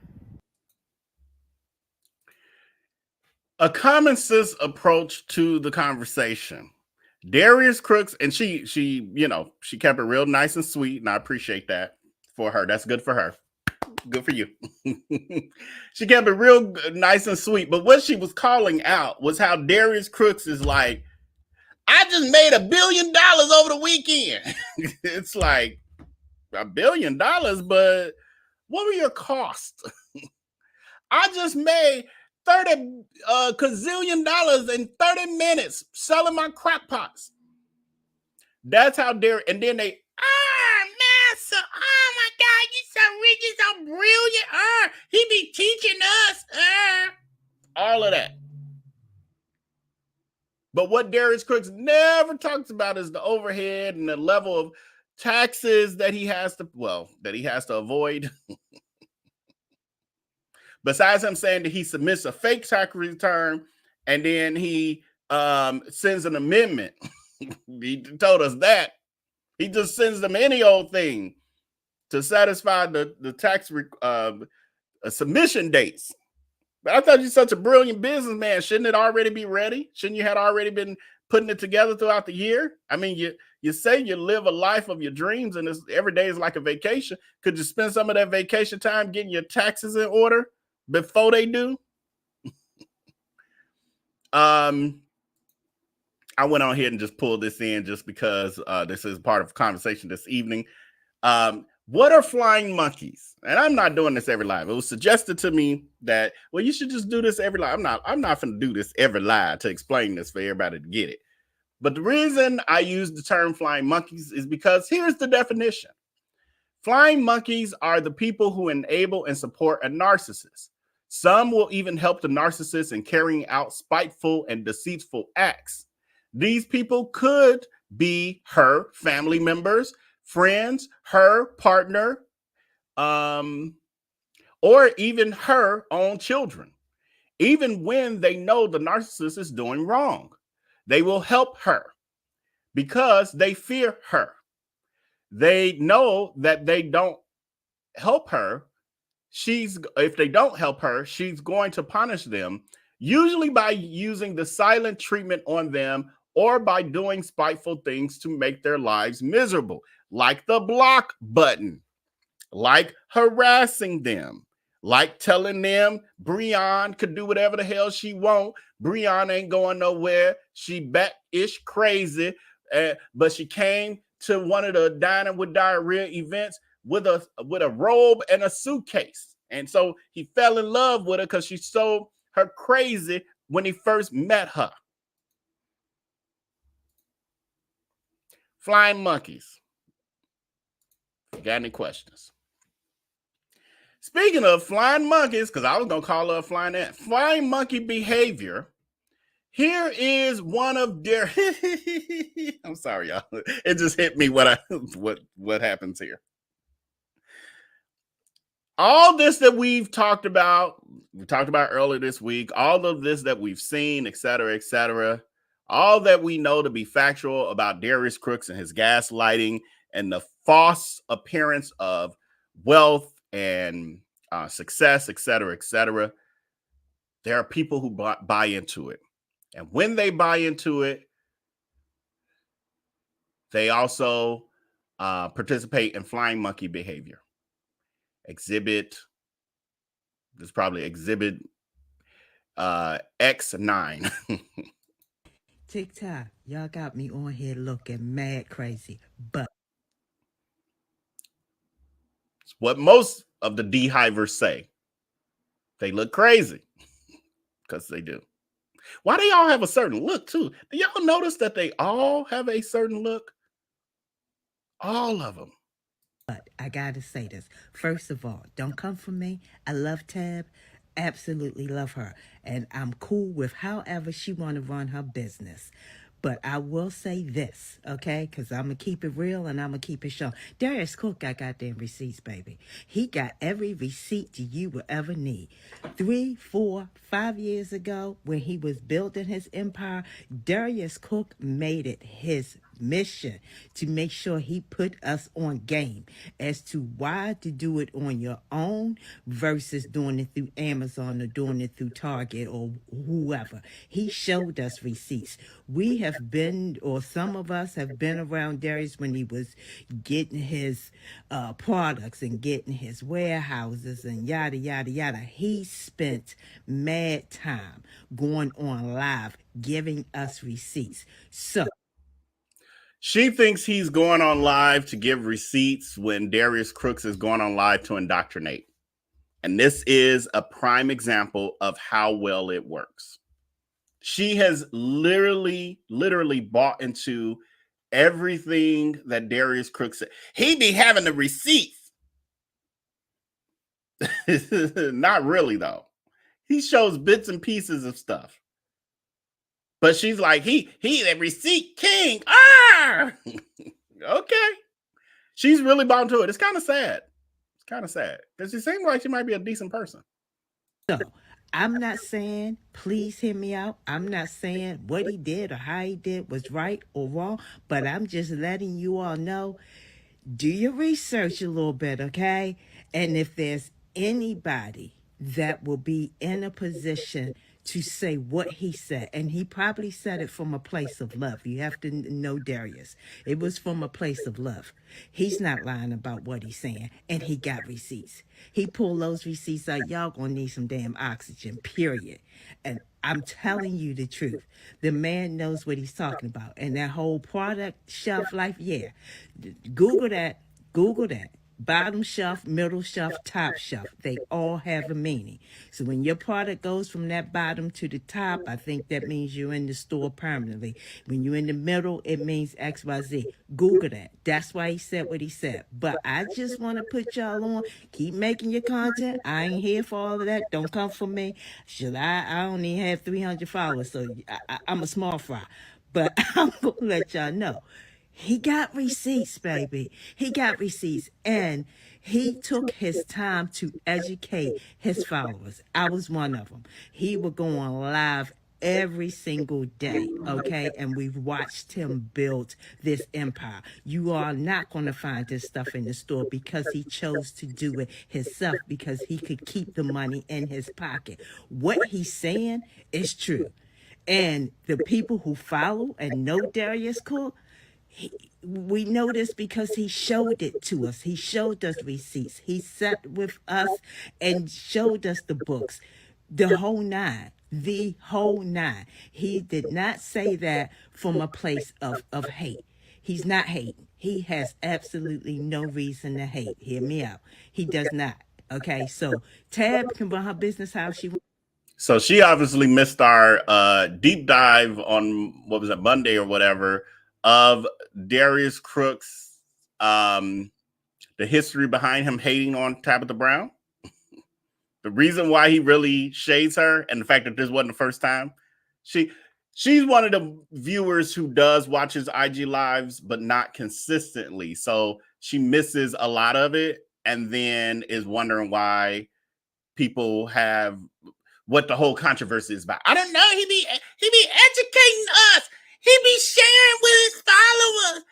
[SPEAKER 7] A common sense approach to the conversation. Darius Crooks, and she kept it real nice and sweet, and I appreciate that for her. That's good for her. Good for you. She kept it real nice and sweet, but what she was calling out was how Darius Crooks is like, I just made $1 billion over the weekend. It's like $1 billion, but what were your costs? I just made $30 gazillion in 30 minutes selling my Crockpots. That's how dare, and then they so, oh my God, you so rich, you so brilliant. He be teaching us. All of that. But what Darius Crooks never talks about is the overhead and the level of taxes that he has to avoid. Besides him saying that he submits a fake tax return and then he sends an amendment. He told us that. He just sends them any old thing to satisfy the tax submission dates. But I thought you're such a brilliant businessman. Shouldn't it already be ready? Shouldn't you have already been putting it together throughout the year? I mean, you say you live a life of your dreams and every day is like a vacation. Could you spend some of that vacation time getting your taxes in order before they do? I went on here and just pulled this in just because this is part of the conversation this evening. What are flying monkeys? And I'm not doing this every live. It was suggested to me that, well, you should just do this every live. I'm not going to do this every live to explain this for everybody to get it. But the reason I use the term flying monkeys is because here's the definition. Flying monkeys are the people who enable and support a narcissist. Some will even help the narcissist in carrying out spiteful and deceitful acts. These people could be her family members, friends, her partner, or even her own children. Even when they know the narcissist is doing wrong, they will help her because they fear her. They know that they don't help her. If they don't help her, she's going to punish them, usually by using the silent treatment on them or by doing spiteful things to make their lives miserable, like the block button, like harassing them, like telling them Breon could do whatever the hell she want. Breon ain't going nowhere. She bat-ish crazy, but she came to one of the Dining with Diarrhea events with a robe and a suitcase. And so he fell in love with her because she so her crazy when he first met her. Flying monkeys. Got any questions? Speaking of flying monkeys, because I was going to call her a flying ant, flying monkey behavior. Here is one of their. I'm sorry, y'all. It just hit me what happens here. All this that we talked about earlier this week, all of this that we've seen, et cetera, all that we know to be factual about Darius Crooks and his gaslighting and the false appearance of wealth and success, et cetera, there are people who buy into it. And when they buy into it, they also participate in flying monkey behavior. Exhibit X9.
[SPEAKER 13] TikTok, y'all got me on here looking mad crazy, but
[SPEAKER 7] it's what most of the D-Hivers say. They look crazy because they do. Why do y'all have a certain look too? Do y'all notice that they all have a certain look? All of them.
[SPEAKER 13] But I gotta say this. First of all, don't come for me. I love Tab. Absolutely love her. And I'm cool with however she want to run her business. But I will say this, okay? Because I'm going to keep it real and I'm going to keep it short. Darius Crooks got goddamn receipts, baby. He got every receipt you will ever need. 3, 4, 5 years ago, when he was building his empire, Darius Crooks made it his mission to make sure he put us on game as to why to do it on your own versus doing it through Amazon or doing it through Target or whoever. He showed us receipts. We have been, or some of us have been around Darius when he was getting his products and getting his warehouses and yada, yada, yada. He spent mad time going on live giving us receipts. So
[SPEAKER 7] she thinks he's going on live to give receipts when Darius Crooks is going on live to indoctrinate. And this is a prime example of how well it works. She has literally bought into everything that Darius Crooks said. He be having the receipts. Not really, though. He shows bits and pieces of stuff. But she's like, he the receipt king. Ah! Okay. She's really bound to it. It's kind of sad. It's kind of sad. Because she seems like she might be a decent person.
[SPEAKER 13] So I'm not saying, please hear me out. I'm not saying what he did or how he did was right or wrong, but I'm just letting you all know, do your research a little bit, okay? And if there's anybody that will be in a position to say what he said, and he probably said it from a place of love. You have to know Darius. It was from a place of love. He's not lying about what he's saying, and he got receipts. He pulled those receipts out. Y'all gonna need some damn oxygen, period. And I'm telling you the truth. The man knows what he's talking about. And that whole product shelf life, yeah. Google that. Google that. Bottom shelf, middle shelf, top shelf. They all have a meaning. So when your product goes from that bottom to the top, I think that means you're in the store permanently. When you're in the middle, it means XYZ. Google that. That's why he said what he said. But I just want to put y'all on. Keep making your content. I ain't here for all of that. Don't come for me. I only have 300 followers, so I'm a small fry. But I'm going to let y'all know. He got receipts, baby. He got receipts. And he took his time to educate his followers. I was one of them. He would go on live every single day, okay? And we've watched him build this empire. You are not going to find this stuff in the store because he chose to do it himself, because he could keep the money in his pocket. What he's saying is true. And the people who follow and know Darius Crooks, we know this because he showed it to us. He showed us receipts. He sat with us and showed us the books, the whole nine. The whole nine. He did not say that from a place of hate. He's not hating. He has absolutely no reason to hate. Hear me out. He does not. Okay, so Tab can run her business how she wants.
[SPEAKER 7] So she obviously missed our deep dive on, what was it, Monday or whatever, of Darius Crooks, the history behind him hating on Tabitha Brown. The reason why he really shades her, and the fact that this wasn't the first time. She's one of the viewers who does watch his IG lives, but not consistently. So she misses a lot of it, and then is wondering why people have what the whole controversy is about. I don't know. He be educating us. He be sharing with his followers.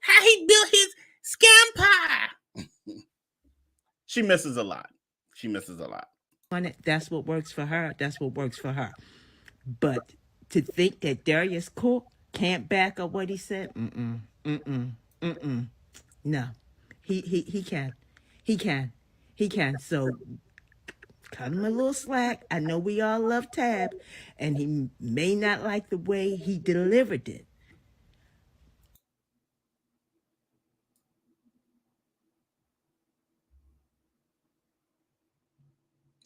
[SPEAKER 7] How he built his scam pie. She misses a lot. She misses a lot.
[SPEAKER 13] That's what works for her. That's what works for her. But to think that Darius Crooks can't back up what he said, no, he can. He can. So cut him a little slack. I know we all love Tab, and he may not like the way he delivered it.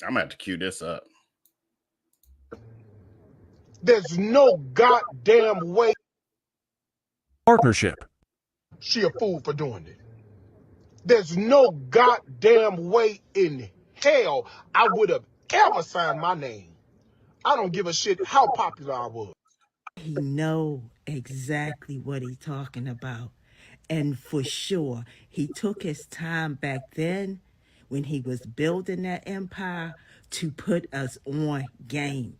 [SPEAKER 7] I'm gonna have to cue this up.
[SPEAKER 3] There's no goddamn way.
[SPEAKER 8] Partnership.
[SPEAKER 3] She a fool for doing it. There's no goddamn way in hell I would have ever signed my name. I don't give a shit how popular I was.
[SPEAKER 13] He know exactly what he's talking about. And for sure, he took his time back then when he was building that empire to put us on game.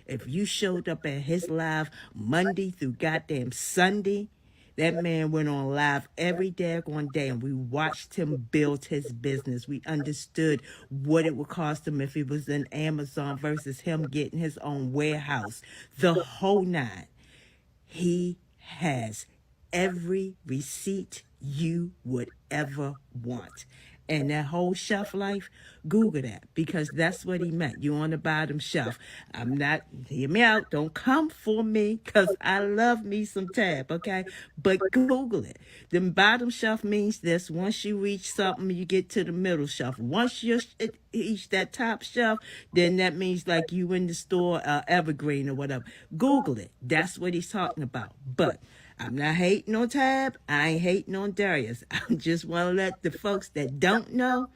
[SPEAKER 13] If you showed up at his live Monday through goddamn Sunday, that man went on live every daggone day, and we watched him build his business. We understood what it would cost him if he was in Amazon versus him getting his own warehouse. The whole nine. He has every receipt you would ever want. And that whole shelf life, Google that, because that's what he meant. You on the bottom shelf. I'm not, hear me out, don't come for me, because I love me some Tab, okay? But Google it. The bottom shelf means this. Once you reach something, you get to the middle shelf. Once you reach that top shelf, then that means like you in the store, Evergreen or whatever. Google it. That's what he's talking about. But I'm not hating on Tab. I ain't hating on Darius. I just want to let the folks that don't know,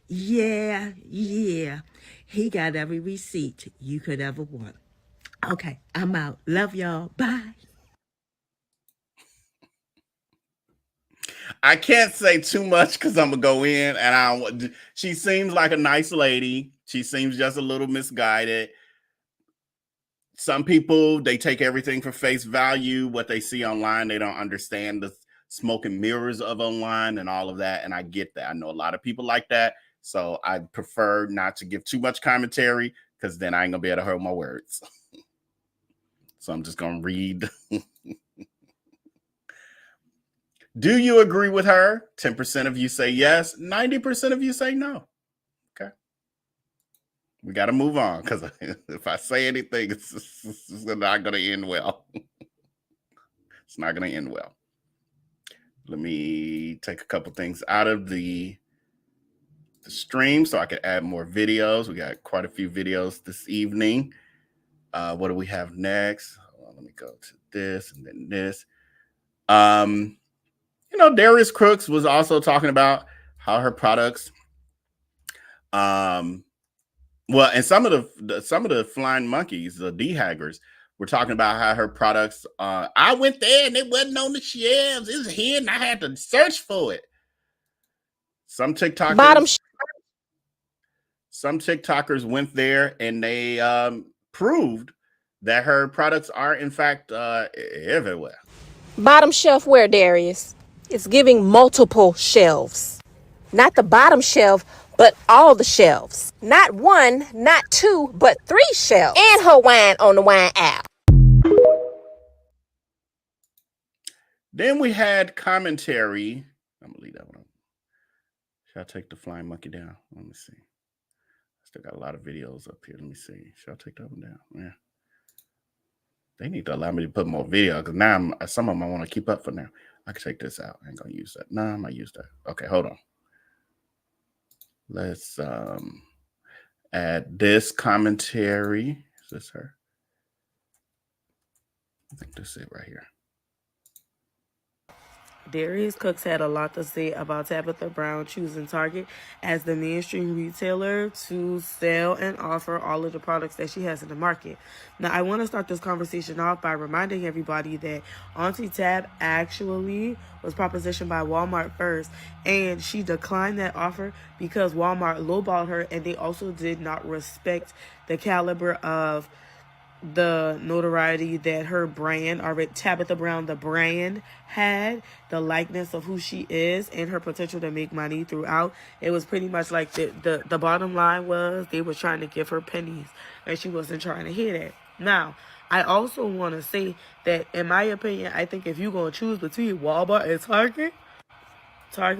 [SPEAKER 13] yeah, he got every receipt you could ever want. Okay, I'm out. Love y'all. Bye.
[SPEAKER 7] I can't say too much because I'm gonna go in, and she seems like a nice lady. She seems just a little misguided. Some people, they take everything for face value. What they see online, they don't understand the smoke and mirrors of online and all of that. And I get that. I know a lot of people like that. So I prefer not to give too much commentary because then I ain't gonna be able to hold my words. So I'm just gonna read. Do you agree with her? 10% of you say yes. 90% of you say no. Okay. We got to move on because if I say anything, it's not going to end well. It's not going to end well. Let me take a couple things out of the stream so I can add more videos. We got quite a few videos this evening. What do we have next? Hold on, let me go to this and then this. You know, Darius Crooks was also talking about how her products, well, and some of the flying monkeys, the D-Hivers, were talking about how her products. I went there and it wasn't on the shelves. It was here, and I had to search for it. Some TikTokers, went there and they proved that her products are in fact everywhere.
[SPEAKER 14] Bottom shelf where, Darius? It's giving multiple shelves. Not the bottom shelf, but all the shelves. Not one, not two, but 3 shelves. And her wine on the wine app.
[SPEAKER 7] Then we had commentary. I'm going to leave that one up. Should I take the flying monkey down? Let me see. Still got a lot of videos up here. Let me see. Should I take that one down? Yeah. They need to allow me to put more video because now some of them I want to keep up for now. I can take this out. I ain't going to use that. No, I might use that. Okay, hold on. Let's add this commentary. Is this her? I think this is it right here.
[SPEAKER 15] Darius Crooks had a lot to say about Tabitha Brown choosing Target as the mainstream retailer to sell and offer all of the products that she has in the market. Now, I want to start this conversation off by reminding everybody that Auntie Tab actually was propositioned by Walmart first, and she declined that offer because Walmart lowballed her, and they also did not respect the caliber of the notoriety that her brand, or Tabitha Brown, the brand, had, the likeness of who she is and her potential to make money throughout. It was pretty much like the bottom line was they were trying to give her pennies and she wasn't trying to hear that. Now, I also want to say that in my opinion, I think if you're going to choose between Walmart and Target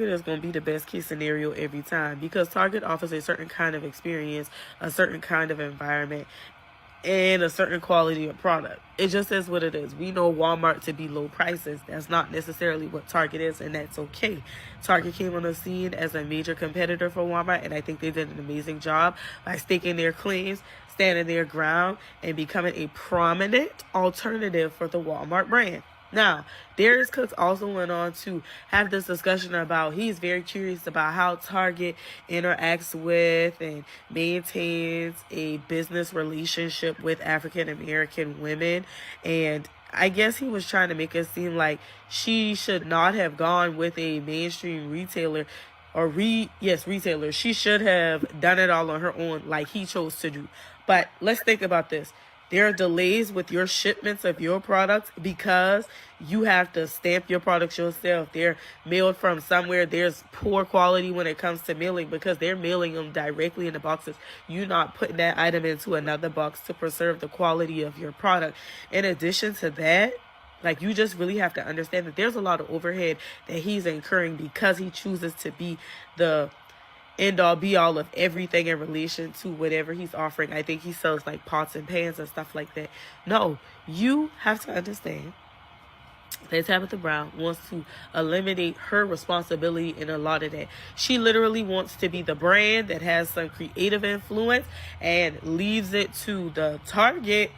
[SPEAKER 15] is going to be the best case scenario every time, because Target offers a certain kind of experience, a certain kind of environment, and a certain quality of product. It just is what it is. We know Walmart to be low prices. That's not necessarily what Target is, and that's okay. Target came on the scene as a major competitor for Walmart, and I think they did an amazing job by staking their claims, standing their ground, and becoming a prominent alternative for the Walmart brand. Now, Darius Crooks also went on to have this discussion about he's very curious about how Target interacts with and maintains a business relationship with African American women. And I guess he was trying to make it seem like she should not have gone with a mainstream retailer retailer. She should have done it all on her own like he chose to do. But let's think about this. There are delays with your shipments of your products because you have to stamp your products yourself. They're mailed from somewhere. There's poor quality when it comes to mailing because they're mailing them directly in the boxes. You're not putting that item into another box to preserve the quality of your product. In addition to that, like, you just really have to understand that there's a lot of overhead that he's incurring because he chooses to be the end all be all of everything in relation to whatever he's offering. I think he sells like pots and pans and stuff like that. No, you have to understand that Tabitha Brown wants to eliminate her responsibility in a lot of that. She literally wants to be the brand that has some creative influence and leaves it to the Target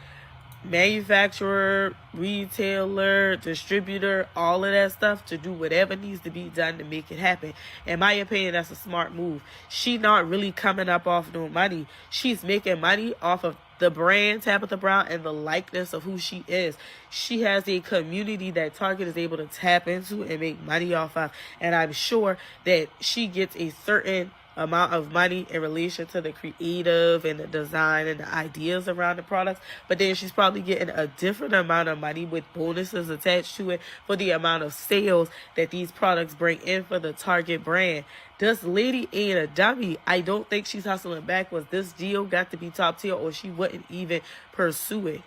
[SPEAKER 15] manufacturer, retailer, distributor, all of that stuff to do whatever needs to be done to make it happen. In my opinion, that's a smart move. She not really coming up off no money. She's making money off of the brand Tabitha Brown and the likeness of who she is. She has a community that Target is able to tap into and make money off of. And I'm sure that she gets a certain amount of money in relation to the creative and the design and the ideas around the products, but then she's probably getting a different amount of money with bonuses attached to it for the amount of sales that these products bring in for the Target brand. This lady ain't a dummy. I don't think she's hustling backwards. This deal got to be top tier or she wouldn't even pursue it.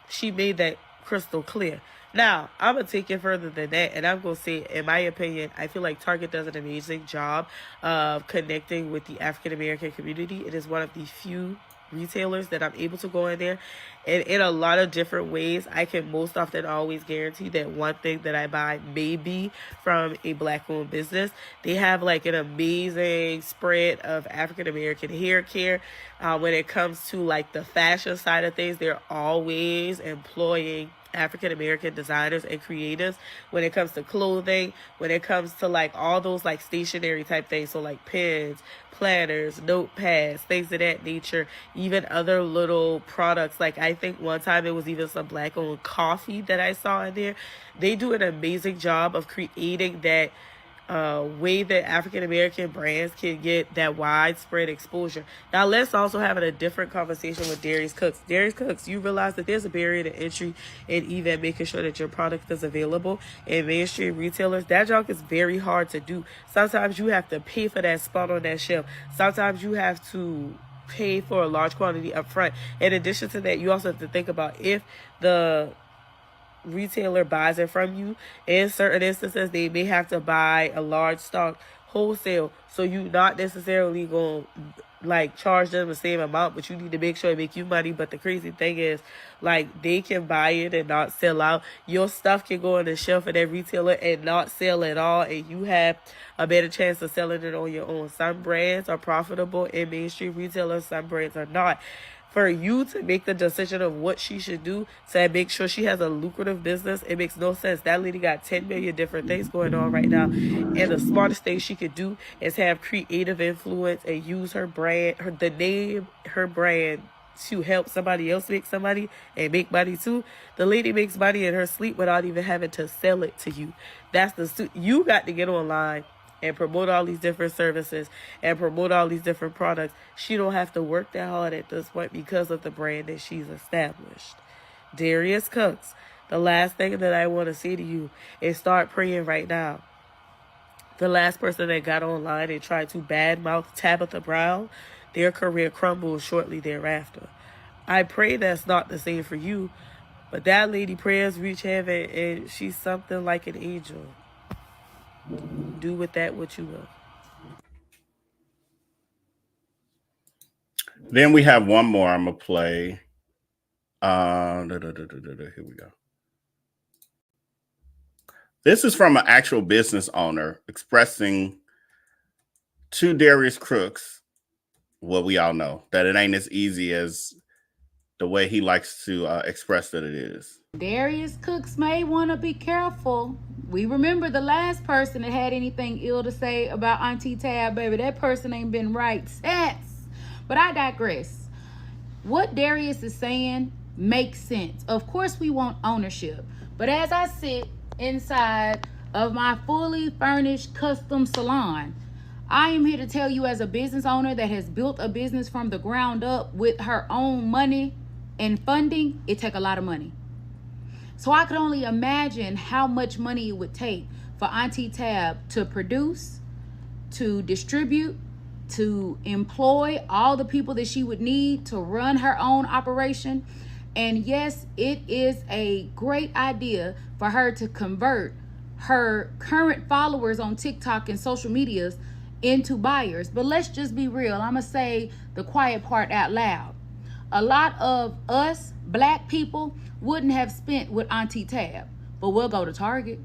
[SPEAKER 15] She made that crystal clear. Now, I'm going to take it further than that, and I'm going to say, in my opinion, I feel like Target does an amazing job of connecting with the African-American community. It is one of the few retailers that I'm able to go in there, and in a lot of different ways, I can most often always guarantee that one thing that I buy may be from a Black-owned business. They have like an amazing spread of African-American hair care. When it comes to like the fashion side of things, they're always employing African-American designers and creatives when it comes to clothing, when it comes to like all those like stationery type things, so like pens, planners, notepads, things of that nature, even other little products. Like I think one time it was even some Black-owned coffee that I saw in there. They do an amazing job of creating that way that African-American brands can get that widespread exposure. Now let's also have a different conversation with Darius Crooks. Darius Crooks, you realize that there's a barrier to entry in even making sure that your product is available in mainstream retailers. That junk is very hard to do. Sometimes you have to pay for that spot on that shelf. Sometimes you have to pay for a large quantity up front. In addition to that, you also have to think about if the retailer buys it from you. In certain instances, they may have to buy a large stock wholesale, so you not necessarily going to like charge them the same amount, but you need to make sure it make you money. But the crazy thing is, like, they can buy it and not sell out. Your stuff can go on the shelf at that retailer and not sell at all, and you have a better chance of selling it on your own. Some brands are profitable in mainstream retailers, some brands are not. For you to make the decision of what she should do to make sure she has a lucrative business, it makes no sense. That lady got 10 million different things going on right now. And the smartest thing she could do is have creative influence and use her brand, her brand to help somebody else make some money and make money too. The lady makes money in her sleep without even having to sell it to you. You got to get online and promote all these different services and promote all these different products. She don't have to work that hard at this point because of the brand that she's established. Darius Crooks, the last thing that I want to say to you is start praying right now. The last person that got online and tried to badmouth Tabitha Brown, their career crumbled shortly thereafter. I pray that's not the same for you, but that lady prayers reach heaven and she's something like an angel. Do with that what you will.
[SPEAKER 7] Then we have one more I'm gonna play. Here we go. This is from an actual business owner expressing to Darius Crooks what we all know, that it ain't as easy as the way he likes to express that it is.
[SPEAKER 16] Darius Crooks may want to be careful. We remember the last person that had anything ill to say about Auntie Tab, baby. That person ain't been right since. But I digress. What Darius is saying makes sense. Of course we want ownership. But as I sit inside of my fully furnished custom salon, I am here to tell you, as a business owner that has built a business from the ground up with her own money and funding, it take a lot of money. So I could only imagine how much money it would take for Auntie Tab to produce, to distribute, to employ all the people that she would need to run her own operation. And yes, it is a great idea for her to convert her current followers on TikTok and social medias into buyers. But let's just be real. I'm gonna say the quiet part out loud. A lot of us Black people wouldn't have spent with Auntie Tab, but we'll go to Target.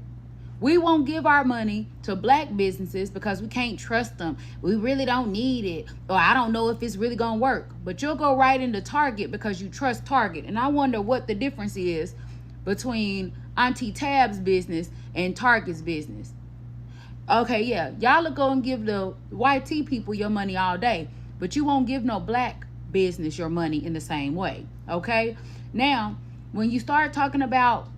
[SPEAKER 16] We won't give our money to black businesses because we can't trust them. We really don't need it. Or I don't know if it's really going to work. But you'll go right into Target because you trust Target. And I wonder what the difference is between Auntie Tab's business and Target's business. Okay, yeah. Y'all will go and give the YT people your money all day. But you won't give no black business your money in the same way. Okay? Now, when you start talking about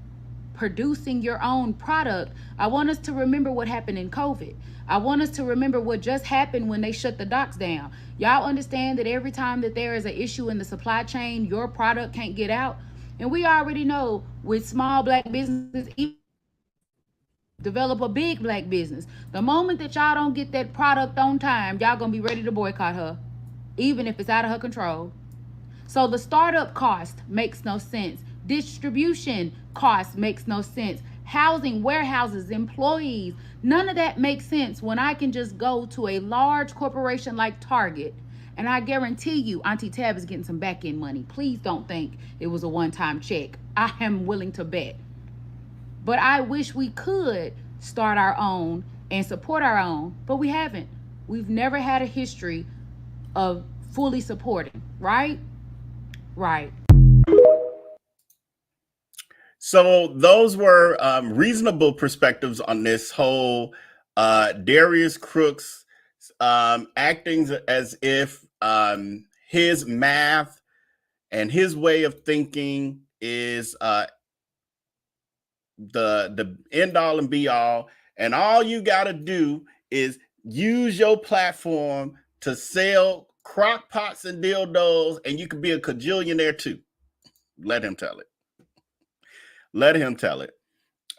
[SPEAKER 16] producing your own product, I want us to remember what happened in COVID. I want us to remember what just happened when they shut the docks down. Y'all understand that every time that there is an issue in the supply chain, your product can't get out. And we already know with small black businesses, develop a big black business. The moment that y'all don't get that product on time, y'all gonna be ready to boycott her, even if it's out of her control. So the startup cost makes no sense. Distribution cost makes no sense. Housing, warehouses, employees, none of that makes sense when I can just go to a large corporation like Target, and I guarantee you Auntie Tab is getting some back end money. Please don't think it was a one-time check. I am willing to bet. But I wish we could start our own and support our own, but we haven't. We've never had a history of fully supporting, right? Right.
[SPEAKER 7] So those were reasonable perspectives on this whole Darius Crooks acting as if his math and his way of thinking is the end all and be all, and all you got to do is use your platform to sell crockpots and dildos, and you could be a cajillionaire too. Let him tell it. Let him tell it.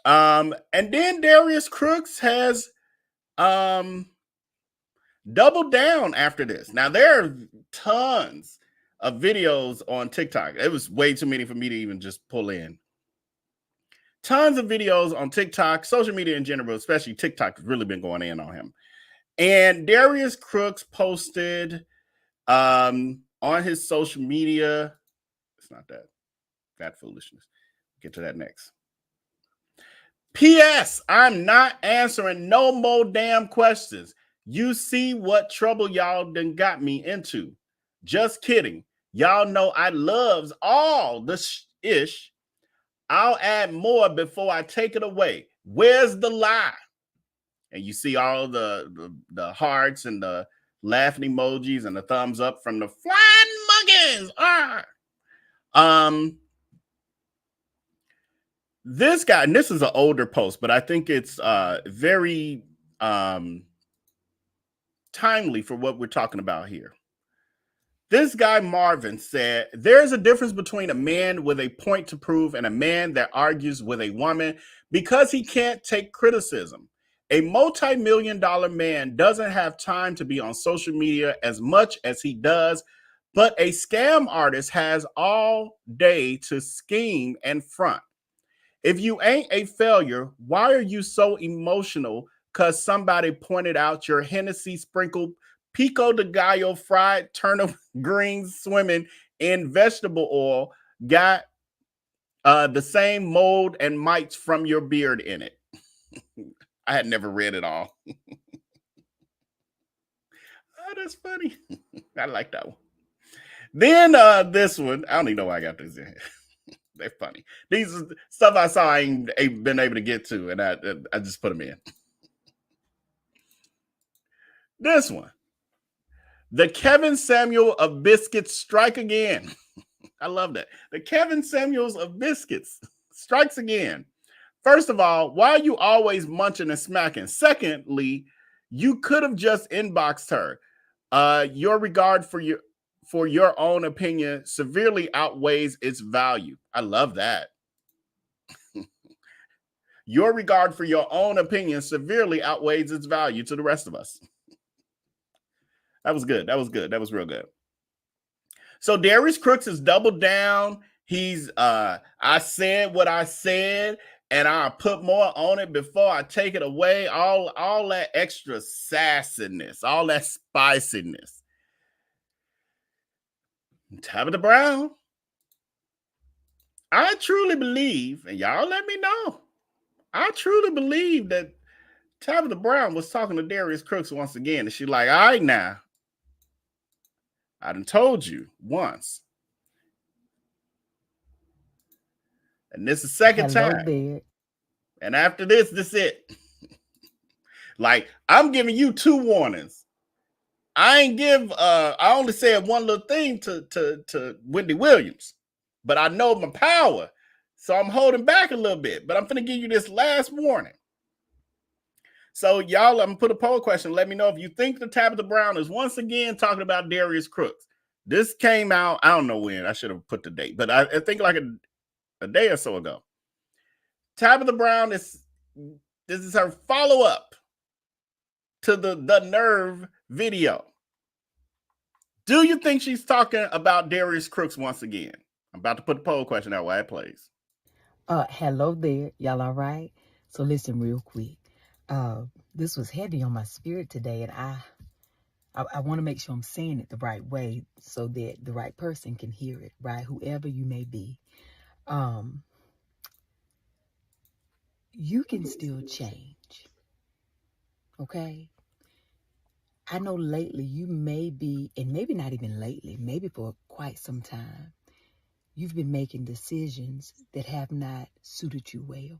[SPEAKER 7] And then Darius Crooks has doubled down after this. Now, there are tons of videos on TikTok. It was way too many for me to even just pull in. Tons of videos on TikTok, social media in general, especially TikTok has really been going in on him. And Darius Crooks posted on his social media. It's not that foolishness. Get to that next. P.S. I'm not answering no more damn questions. You see what trouble y'all done got me into. Just kidding. Y'all know I loves all the ish. I'll add more before I take it away. Where's the lie? And you see all the hearts and the laughing emojis and the thumbs up from the flying monkeys. This guy, and this is an older post, but I think it's very timely for what we're talking about here. This guy, Marvin, said, there's a difference between a man with a point to prove and a man that argues with a woman because he can't take criticism. A multi-million-dollar man doesn't have time to be on social media as much as he does, but a scam artist has all day to scheme and front. If you ain't a failure, why are you so emotional because somebody pointed out your Hennessy sprinkled pico de gallo fried turnip greens swimming in vegetable oil got the same mold and mites from your beard in it? I had never read it all. Oh, that's funny. I like that one. Then this one, I don't even know why I got this in here. They're funny. These are stuff I saw I ain't been able to get to, and I just put them in. This one. The Kevin Samuel of biscuits strike again. I love that. The Kevin Samuels of biscuits strikes again. First of all, why are you always munching and smacking? Secondly, you could have just inboxed her. Your regard for your own opinion severely outweighs its value. I love that. Your regard for your own opinion severely outweighs its value to the rest of us. That was good. That was good. That was real good. So Darius Crooks has doubled down. He's I said what I said, and I'll put more on it before I take it away. All that extra sassiness, all that spiciness. Tabitha Brown, I truly believe, and y'all let me know, I truly believe that Tabitha Brown was talking to Darius Crooks once again, and she's like, all right now, I done told you once. And this is the second
[SPEAKER 9] Hello
[SPEAKER 7] time.
[SPEAKER 9] there.
[SPEAKER 7] And after this it. Like, I'm giving you 2 warnings. I only said one little thing to Wendy Williams, but I know my power. So I'm holding back a little bit, but I'm going to give you this last warning. So y'all, I'm going to put a poll question. Let me know if you think that Tabitha Brown is once again talking about Darius Crooks. This came out, I don't know when. I should have put the date, but I think like a day or so ago. Tabitha Brown this is her follow-up to the Nerve video. Do you think she's talking about Darius Crooks once again? I'm about to put the poll question out while it plays.
[SPEAKER 9] Hello there. Y'all all right? So listen real quick. This was heavy on my spirit today, and I want to make sure I'm saying it the right way so that the right person can hear it, right? Whoever you may be. You can still change. Okay? I know lately you may be, and maybe not even lately, maybe for quite some time, you've been making decisions that have not suited you well.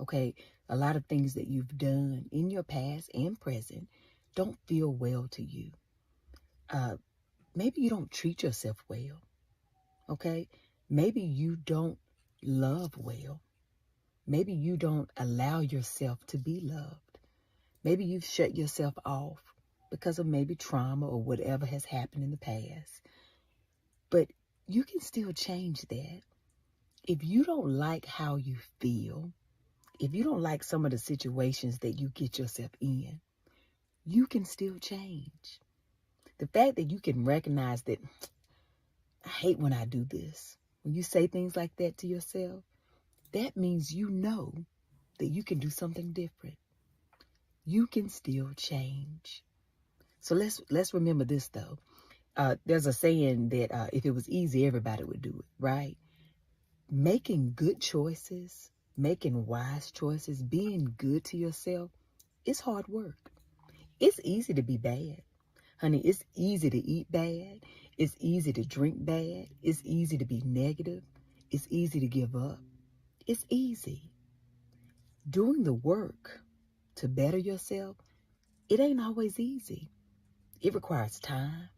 [SPEAKER 9] Okay? A lot of things that you've done in your past and present don't feel well to you. Maybe you don't treat yourself well. Okay? Maybe you don't love well. Maybe you don't allow yourself to be loved. Maybe you've shut yourself off because of maybe trauma or whatever has happened in the past. But you can still change that. If you don't like how you feel, if you don't like some of the situations that you get yourself in, you can still change. The fact that you can recognize that, I hate when I do this. When you say things like that to yourself, that means you know that you can do something different. You can still change. So let's remember this though. There's a saying that if it was easy, everybody would do it, right? Making good choices, making wise choices, being good to yourself, it's hard work. It's easy to be bad. Honey, it's easy to eat bad. It's easy to drink bad. It's easy to be negative. It's easy to give up. It's easy. Doing the work to better yourself, it ain't always easy. It requires time.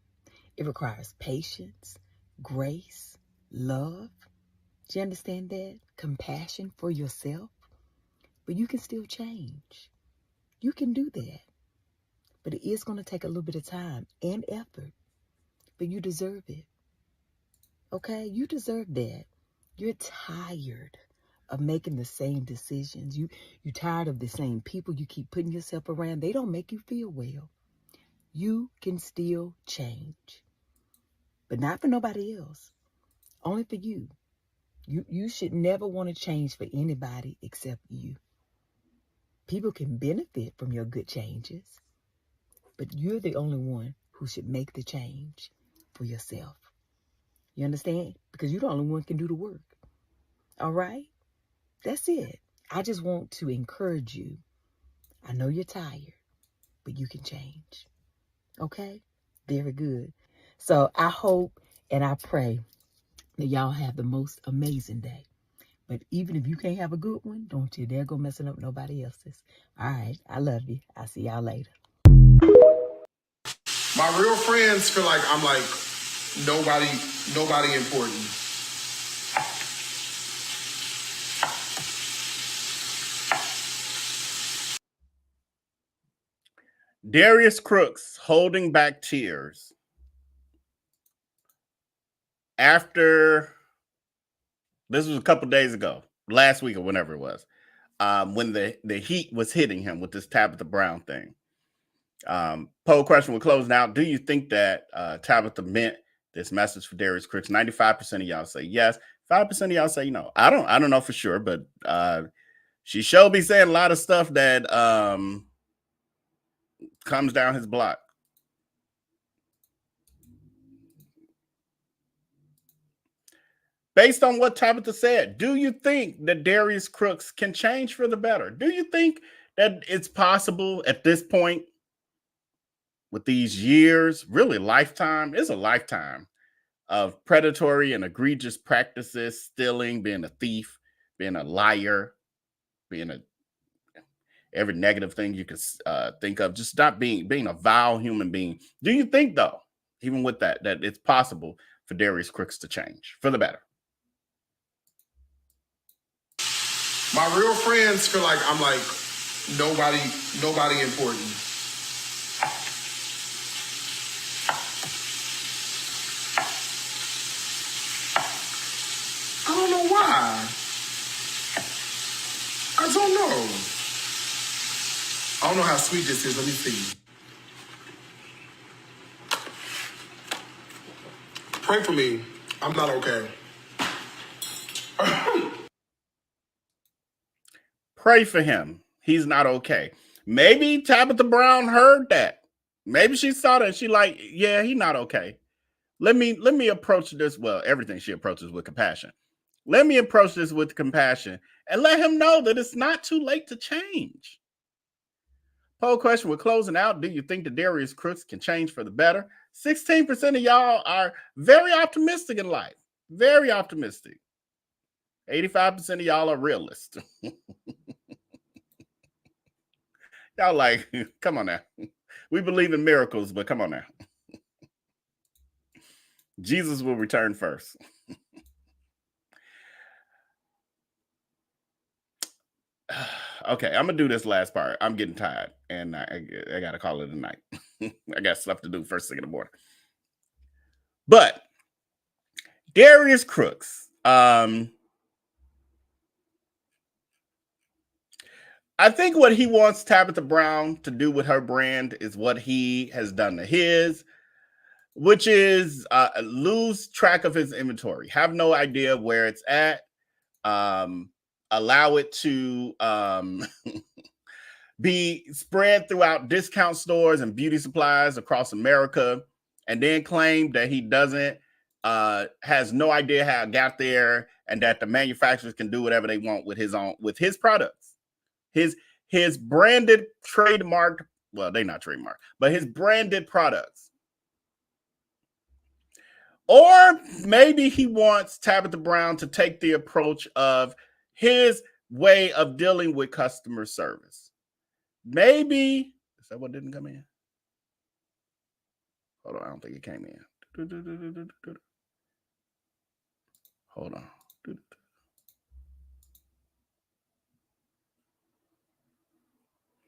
[SPEAKER 9] It requires patience, grace, love. Do you understand that? Compassion for yourself. But you can still change. You can do that. But it is going to take a little bit of time and effort. But you deserve it. Okay? You deserve that. You're tired of making the same decisions. You're tired of the same people you keep putting yourself around. They don't make you feel well. You can still change. But not for nobody else. Only for you. You should never want to change for anybody except you. People can benefit from your good changes, but you're the only one who should make the change for yourself. You understand? Because you're the only one who can do the work. All right? That's it. I just want to encourage you. I know you're tired, but you can change. Okay? Very good. So I hope and I pray that y'all have the most amazing day. But even if you can't have a good one, don't you dare go messing up nobody else's. All right. I love you. I'll see y'all later.
[SPEAKER 1] My real friends feel like I'm like nobody important.
[SPEAKER 7] Darius Crooks holding back tears after, this was a couple days ago, last week or whenever it was, when the heat was hitting him with this Tabitha Brown thing. Poll question, we're closing out. Do you think that Tabitha meant this message for Darius Crooks? 95% of y'all say yes. 5% of y'all say no. I don't know for sure, but she sure be saying a lot of stuff that comes down his block. Based on what Tabitha said, do you think that Darius Crooks can change for the better? Do you think that it's possible at this point with these years, really lifetime? It's a lifetime of predatory and egregious practices, stealing, being a thief, being a liar, being every negative thing you could think of, just not being a vile human being. Do you think, though, even with that it's possible for Darius Crooks to change for the better?
[SPEAKER 3] My real friends feel like I'm like nobody important. I don't know why. I don't know. I don't know how sweet this is. Let me see. Pray for me. I'm not okay.
[SPEAKER 7] Pray for him. He's not okay. Maybe Tabitha Brown heard that. Maybe she saw that. She like, yeah, he's not okay. Let me approach this. Well, everything she approaches with compassion. Let me approach this with compassion and let him know that it's not too late to change. Poll question, we're closing out. Do you think that Darius Crooks can change for the better? 16% of y'all are very optimistic in life. Very optimistic. 85% of y'all are realists. Y'all like, come on now. We believe in miracles, but come on now. Jesus will return first. Okay, I'm going to do this last part. I'm getting tired, and I got to call it a night. I got stuff to do first thing in the morning. But Darius Crooks, I think what he wants Tabitha Brown to do with her brand is what he has done to his, which is lose track of his inventory, have no idea where it's at, allow it to be spread throughout discount stores and beauty supplies across America, and then claim that he doesn't, has no idea how it got there, and that the manufacturers can do whatever they want with his products. His branded trademarked, well, they're not trademarked, but his branded products. Or maybe he wants Tabitha Brown to take the approach of his way of dealing with customer service. Maybe, is that what didn't come in? Hold on, I don't think it came in. Hold on.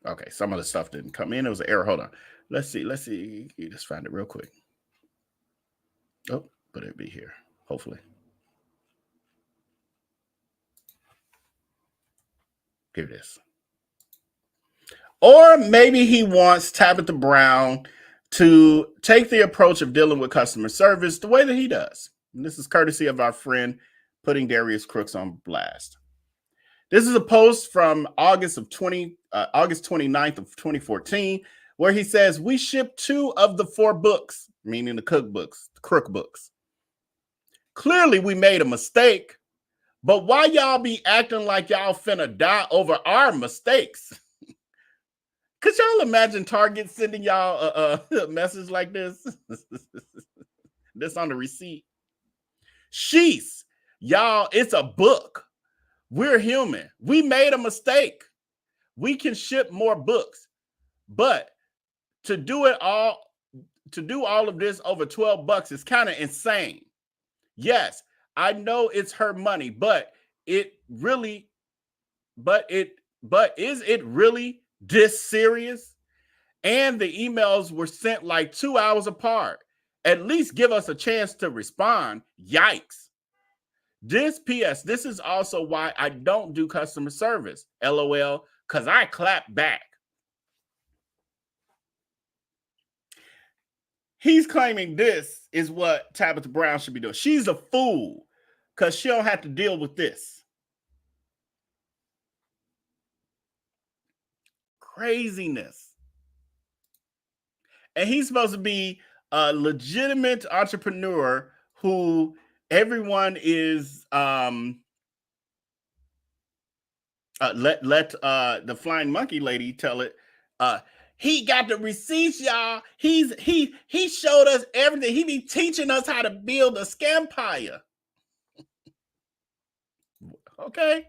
[SPEAKER 7] Okay, some of the stuff didn't come in. It was an error. Hold on. Let's see. You just find it real quick. Oh, but it'll be here, hopefully. Here it is. Or maybe he wants Tabitha Brown to take the approach of dealing with customer service the way that he does. And this is courtesy of our friend putting Darius Crooks on blast. This is a post from August 29th of 2014, where he says, we shipped 2 of the 4 books, meaning the cookbooks, the crook books. Clearly, we made a mistake, but why y'all be acting like y'all finna die over our mistakes? Could y'all imagine Target sending y'all a message like this? This on the receipt. Sheesh, y'all, it's a book. We're human. We made a mistake. We can ship more books, but to do all of this over $12 is kind of insane. Yes, I know it's her money, but is it really this serious? And the emails were sent like 2 hours apart. At least give us a chance to respond. Yikes. This PS, this is also why I don't do customer service. LOL, because I clap back. He's claiming this is what Tabitha Brown should be doing. She's a fool because she don't have to deal with this. Craziness. And he's supposed to be a legitimate entrepreneur who everyone is let the flying monkey lady tell it. He got the receipts, y'all. He showed us everything. He be teaching us how to build a scampire. Okay.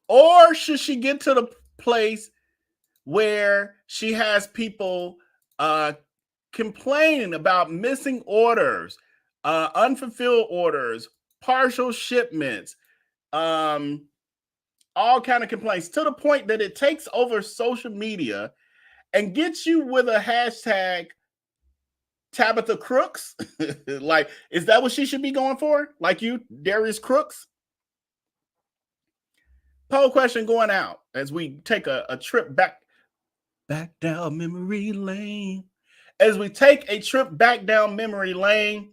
[SPEAKER 7] Or should she get to the place where she has people complaining about missing orders, unfulfilled orders, partial shipments, all kind of complaints, to the point that it takes over social media and gets you with a hashtag Tabitha Crooks? Like, is that what she should be going for? Like you, Darius Crooks? Poll question going out as we take a trip back down memory lane. As we take a trip back down memory lane,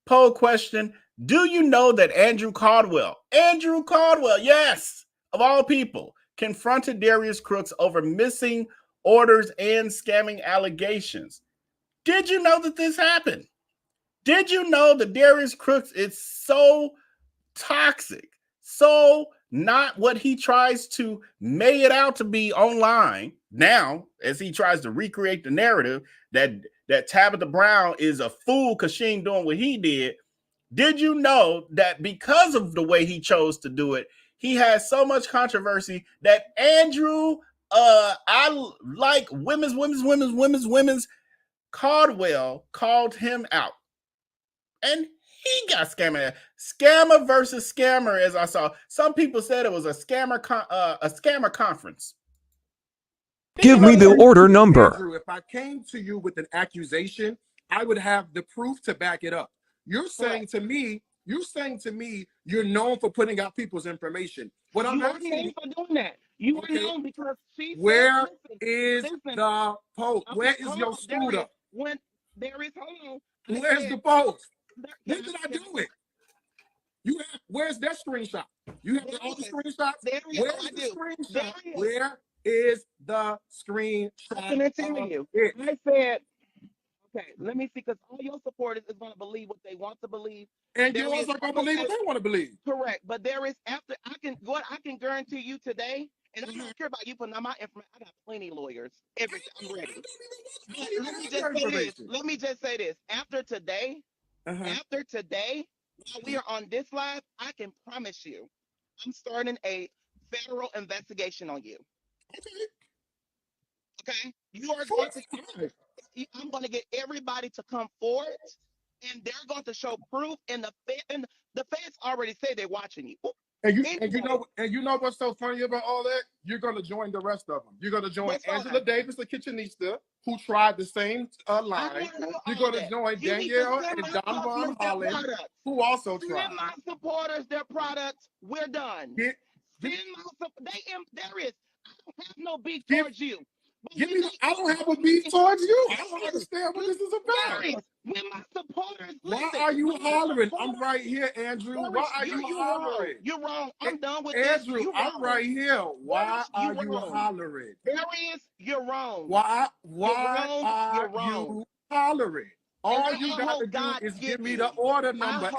[SPEAKER 7] poll question: do you know that Andrew Caldwell, yes, of all people, confronted Darius Crooks over missing orders and scamming allegations? Did you know that this happened? Did you know that Darius Crooks is so toxic, so not what he tries to make it out to be online now, as he tries to recreate the narrative that Tabitha Brown is a fool because she ain't doing what he did? Did you know that because of the way he chose to do it, he has so much controversy that Andrew, I like women's Caldwell called him out, and he got scammer. Scammer versus scammer, as I saw. Some people said it was a scammer conference.
[SPEAKER 8] Give me the order number.
[SPEAKER 3] Andrew, if I came to you with an accusation, I would have the proof to back it up. You're saying to me, you're known for putting out people's information. What I'm asking
[SPEAKER 17] for doing that. You were known because she said,
[SPEAKER 3] where is the post? Where is your scooter?
[SPEAKER 17] When there is, hold
[SPEAKER 3] on. Where's the post? When did I do it? Where's that screenshot? You have all the screenshots? Where's the screenshot? Where is the screenshot?
[SPEAKER 17] I'm going to tell you. I said, okay, let me see, because all your supporters is going to believe what they want to believe.
[SPEAKER 3] And yours are going to believe what they want to believe.
[SPEAKER 17] Correct. But there is, after, I can guarantee you today, and I don't care about you putting out my information. I got plenty of lawyers. Everything. I'm ready. Let me just say this. After today, while we are on this live, I can promise you, I'm starting a federal investigation on you. Okay? You are going to, I'm going to get everybody to come forward, and they're going to show proof. And the feds already say they're watching you.
[SPEAKER 3] And you know what's so funny about all that? You're going to join the rest of them. You're going to join Angela Davis, the kitchenista, who tried the same line. You're going to join Danielle and Don Von Holland, who also tried.
[SPEAKER 17] Send my supporters their products. We're done. There is. I don't have no beef towards you.
[SPEAKER 3] I don't have a beef towards you. I don't understand what this is about.
[SPEAKER 17] When my supporters,
[SPEAKER 3] why are you hollering? I'm right here, Andrew. Why are you hollering?
[SPEAKER 17] You're wrong. I'm done with
[SPEAKER 3] Andrew,
[SPEAKER 17] this.
[SPEAKER 3] I'm right here. Why are you hollering?
[SPEAKER 17] Darius, you're wrong.
[SPEAKER 3] Why are you hollering? All you gotta do is give me the order number.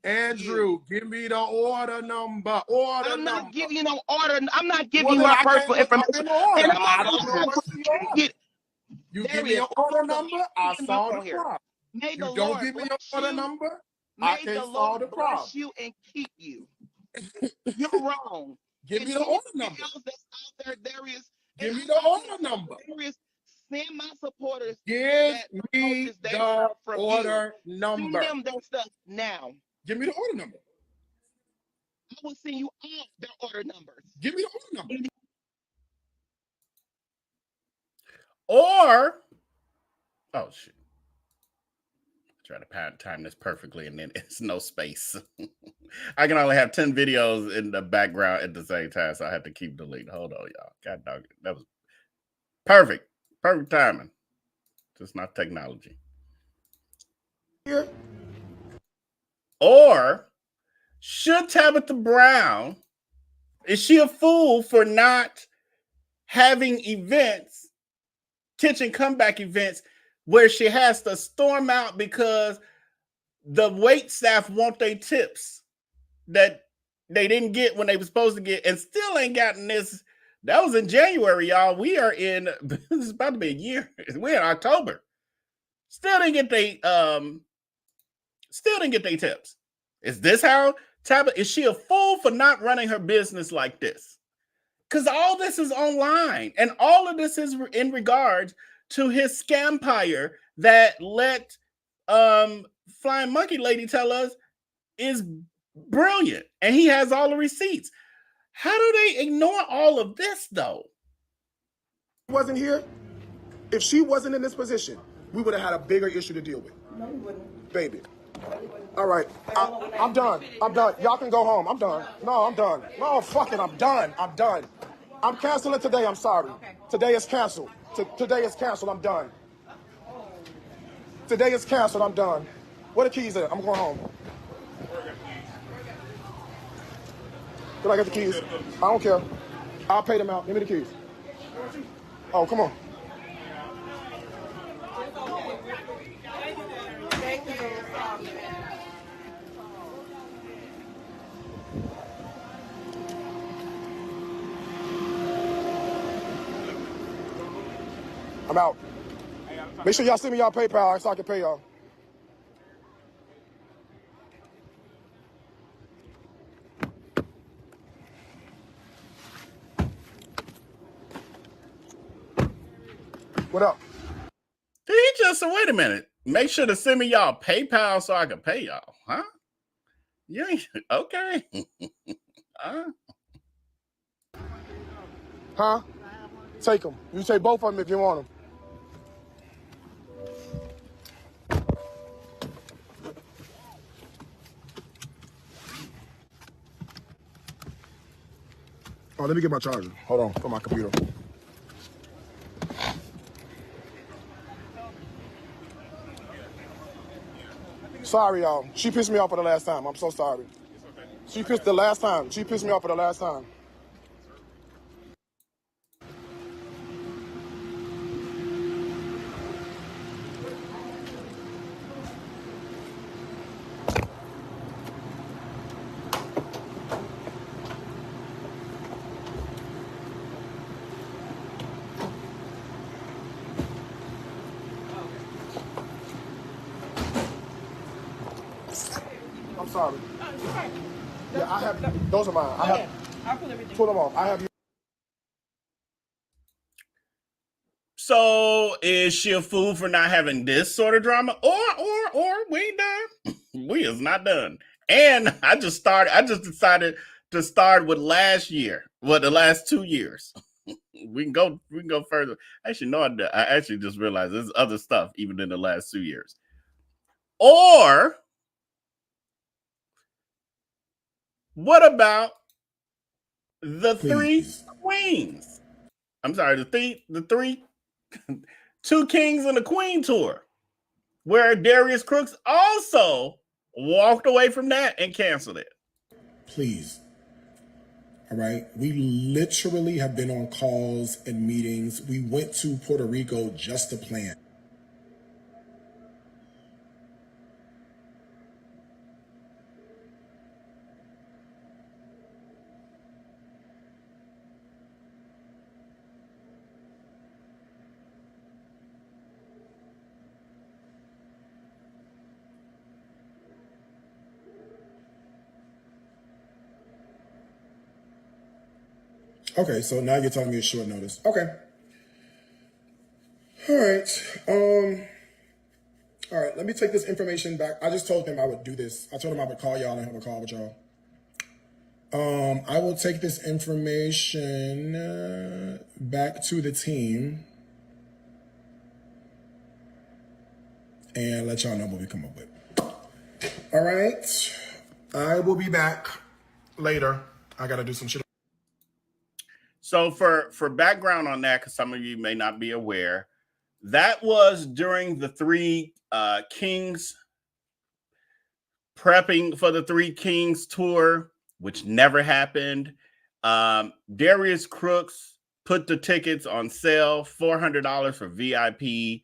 [SPEAKER 3] Andrew, give me the order number.
[SPEAKER 17] I'm not giving you no order. I'm not giving you my personal information. And I don't know what's the order.
[SPEAKER 3] You give me your order number, I solve the problem. You don't give me your order number, I can't solve the problem.
[SPEAKER 17] Bless you and keep you. You're wrong.
[SPEAKER 3] Give me the order number. Give me the order number.
[SPEAKER 17] Send my supporters.
[SPEAKER 3] Give me the order number.
[SPEAKER 17] Send them their stuff now.
[SPEAKER 3] Give me the order number.
[SPEAKER 17] I will send you all their order numbers.
[SPEAKER 3] Give me the order number.
[SPEAKER 7] Or, oh shit, try to time this perfectly, and then it's no space. I can only have 10 videos in the background at the same time, so I have to keep deleting. Hold on, y'all. God dog, that was perfect timing. Just not technology.
[SPEAKER 3] Here.
[SPEAKER 7] Or should Tabitha Brown, is she a fool for not having events, kitchen comeback events, where she has to storm out because the wait staff want their tips that they didn't get when they were supposed to get, and still ain't gotten this. That was in January, y'all. We are in, it's about to be a year. We're in October. Still didn't get their tips. Is this how Tabitha, is she a fool for not running her business like this? Because all this is online, and all of this is in regards to his scampire that let Flying Monkey Lady tell us is brilliant, and he has all the receipts. How do they ignore all of this, though?
[SPEAKER 3] Wasn't here, if she wasn't in this position, we would have had a bigger issue to deal with.
[SPEAKER 4] No, you wouldn't.
[SPEAKER 3] Baby. All right, I'm done. I'm done. Y'all can go home. I'm done. No, I'm done. No, fuck it. I'm done. I'm done. I'm canceling today. I'm sorry. Today is canceled. Today is canceled. I'm done. Today is canceled. I'm done. Where the keys at? I'm going home. Can I get the keys? I don't care. I'll pay them out. Give me the keys. Oh, come on. I'm out. Make sure y'all send me y'all PayPal so I can pay y'all. What up?
[SPEAKER 7] Did he just say, wait a minute, make sure to send me y'all PayPal so I can pay y'all, huh? You ain't, okay.
[SPEAKER 3] Huh? Take them. You take both of them if you want them. Oh, let me get my charger. Hold on, for my computer. Sorry, y'all. She pissed me off for the last time. I'm so sorry. She pissed me off for the last time. I'm sorry. Yeah, I have, those are mine. I have, pull them off. I have.
[SPEAKER 7] So is she a fool for not having this sort of drama? Or we ain't done. We is not done. And I just decided to start with last year. Well, the last 2 years. we can go further. Actually, no, I actually just realized there's other stuff even in the last 2 years. Or what about the three queens? I'm sorry, the three two kings and a queen tour, where Darius Crooks also walked away from that and canceled it.
[SPEAKER 1] Please. All right. We literally have been on calls and meetings. We went to Puerto Rico just to plan. Okay, so now you're telling me it's short notice. Okay. All right, let me take this information back. I just told him I would do this. I told him I would call y'all and have a call with y'all. I will take this information back to the team and let y'all know what we come up with. All right. I will be back later. I got to do some shit.
[SPEAKER 7] So for background on that, because some of you may not be aware, that was during the Three Kings, prepping for the Three Kings tour, which never happened. Darius Crooks put the tickets on sale, $400 for VIP.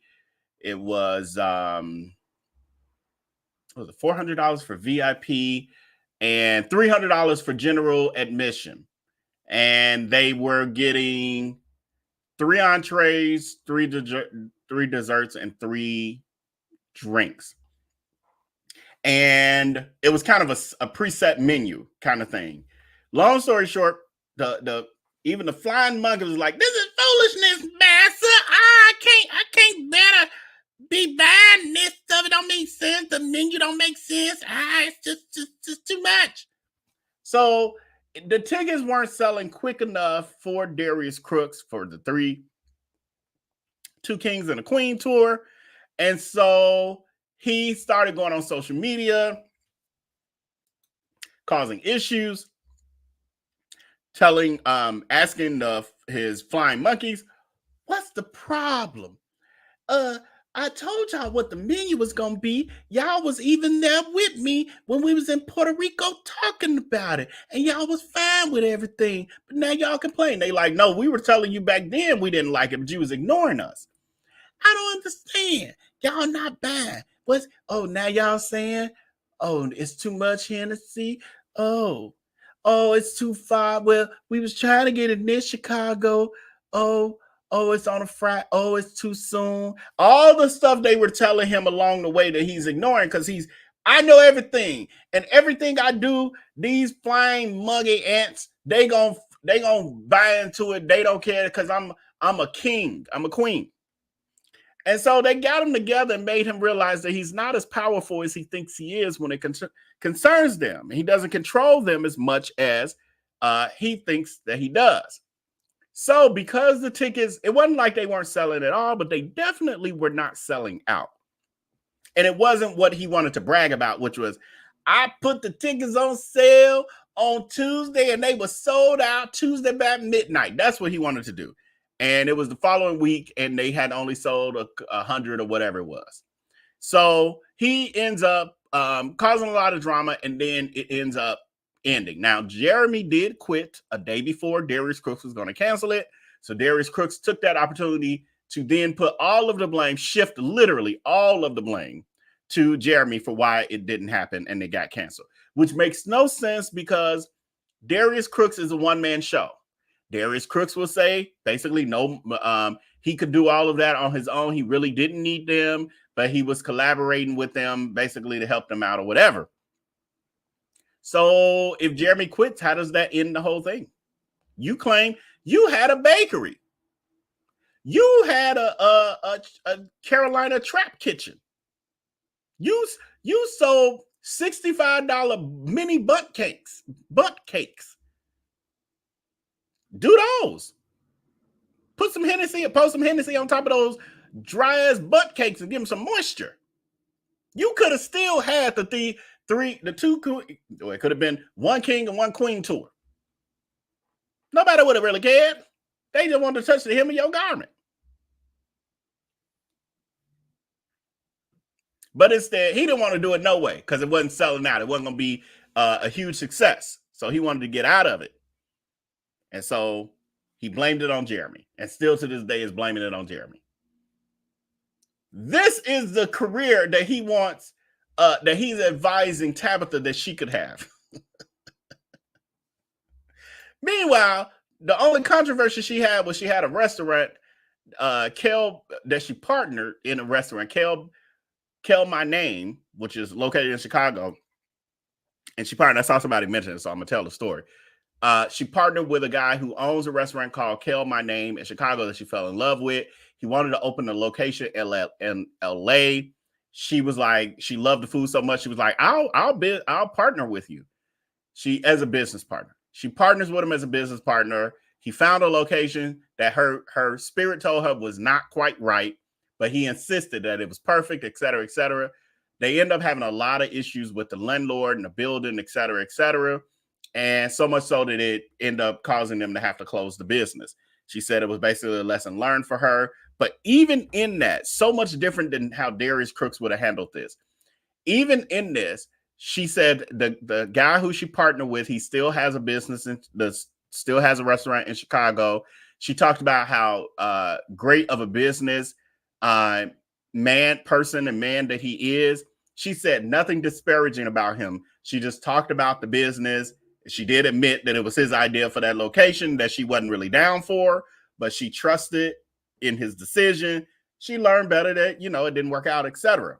[SPEAKER 7] It was $400 for VIP and $300 for general admission. And they were getting 3 entrees, 3 desserts, and 3 drinks. And it was kind of a preset menu kind of thing. Long story short, even the flying monkey was like, "This is foolishness, master. I can't better be buying this stuff. It don't make sense. The menu don't make sense. It's just too much." So the tickets weren't selling quick enough for Darius Crooks for the 2 Kings and a Queen tour. And so he started going on social media, causing issues, asking his flying monkeys, "What's the problem? I told y'all what the menu was going to be. Y'all was even there with me when we was in Puerto Rico talking about it. And y'all was fine with everything. But now y'all complain." They like, "No, we were telling you back then we didn't like it, but you was ignoring us." I don't understand. Y'all not bad. Now y'all saying, "Oh, it's too much Hennessy. Oh, it's too far. Well, we was trying to get it near Chicago. Oh, it's on a Friday. Oh, it's too soon." All the stuff they were telling him along the way that he's ignoring because I know everything. And everything I do, these flying muggy ants, they gon' buy into it. They don't care because I'm a king. I'm a queen. And so they got him together and made him realize that he's not as powerful as he thinks he is when it concerns them. He doesn't control them as much as he thinks that he does. So because the tickets, it wasn't like they weren't selling at all, but they definitely were not selling out. And it wasn't what he wanted to brag about, which was, "I put the tickets on sale on Tuesday and they were sold out Tuesday by midnight." That's what he wanted to do. And it was the following week and they had only sold 100 or whatever it was. So he ends up causing a lot of drama, and then it ends up ending. Now, Jeremy did quit a day before Darius Crooks was going to cancel it. So Darius Crooks took that opportunity to then put all of the blame, shift literally all of the blame to Jeremy for why it didn't happen and it got canceled, which makes no sense because Darius Crooks is a one-man show. Darius Crooks will say basically no, he could do all of that on his own. He really didn't need them, but he was collaborating with them basically to help them out or whatever. So if Jeremy quits, how does that end the whole thing? You claim you had a bakery. You had a Carolina trap kitchen. You sold $65 mini butt cakes. Do those. Post some Hennessy on top of those dry ass butt cakes and give them some moisture. You could have still had the 2, it could have been 1 king and 1 queen tour. Nobody would have really cared. They just wanted to touch the hem of your garment. But instead, he didn't want to do it no way because it wasn't selling out. It wasn't going to be a huge success. So he wanted to get out of it. And so he blamed it on Jeremy, and still to this day is blaming it on Jeremy. This is the career that he wants, that he's advising Tabitha that she could have. Meanwhile, the only controversy she had was she had a restaurant, Kel, that she partnered in a restaurant, Kel My Name, which is located in Chicago. And she partnered, I saw somebody mention it, so I'm going to tell the story. She partnered with a guy who owns a restaurant called Kel My Name in Chicago that she fell in love with. He wanted to open a location in LA. She was like, she loved the food so much. She was like, I'll partner with you. She, as a business partner, she partners with him as a business partner. He found a location that her spirit told her was not quite right, but he insisted that it was perfect, et cetera, et cetera. They end up having a lot of issues with the landlord and the building, et cetera, et cetera. And so much so that it ended up causing them to have to close the business. She said it was basically a lesson learned for her. But even in that, so much different than how Darius Crooks would have handled this. Even in this, she said the guy who she partnered with, he still has a business and still has a restaurant in Chicago. She talked about how great of a business person and man that he is. She said nothing disparaging about him. She just talked about the business. She did admit that it was his idea for that location that she wasn't really down for, but she trusted in his decision. She learned better that, it didn't work out, etc.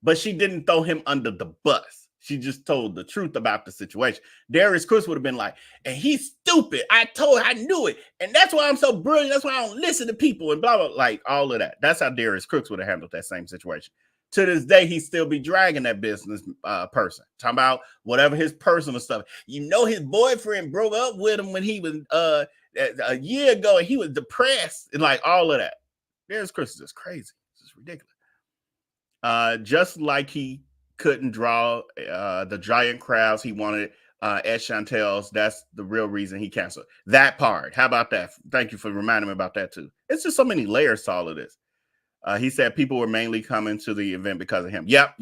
[SPEAKER 7] But she didn't throw him under the bus. She just told the truth about the situation. Darius Crooks would have been like, and he's stupid. I knew it. And that's why I'm so brilliant. That's why I don't listen to people and blah, blah, like all of that. That's how Darius Crooks would have handled that same situation. To this day, he still be dragging that business person. Talking about whatever his personal stuff. His boyfriend broke up with him when he was a year ago and he was depressed and like all of that. Darius Crooks is just crazy. It's just ridiculous. Just like he couldn't draw the giant crowds he wanted at Chantel's. That's the real reason he canceled that part. How about that? Thank you for reminding me about that too. It's just so many layers to all of this. He said people were mainly coming to the event because of him. Yep.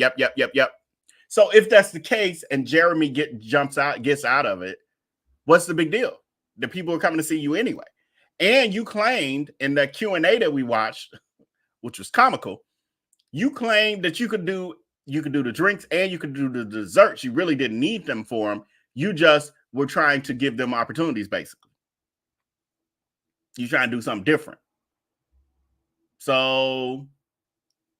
[SPEAKER 7] So if that's the case and Jeremy gets out of it, what's the big deal? The people are coming to see you anyway. And you claimed in that Q&A that we watched, which was comical, you claimed that you could do the drinks and you could do the desserts. You really didn't need them for them. You just were trying to give them opportunities, basically. You're trying to do something different. So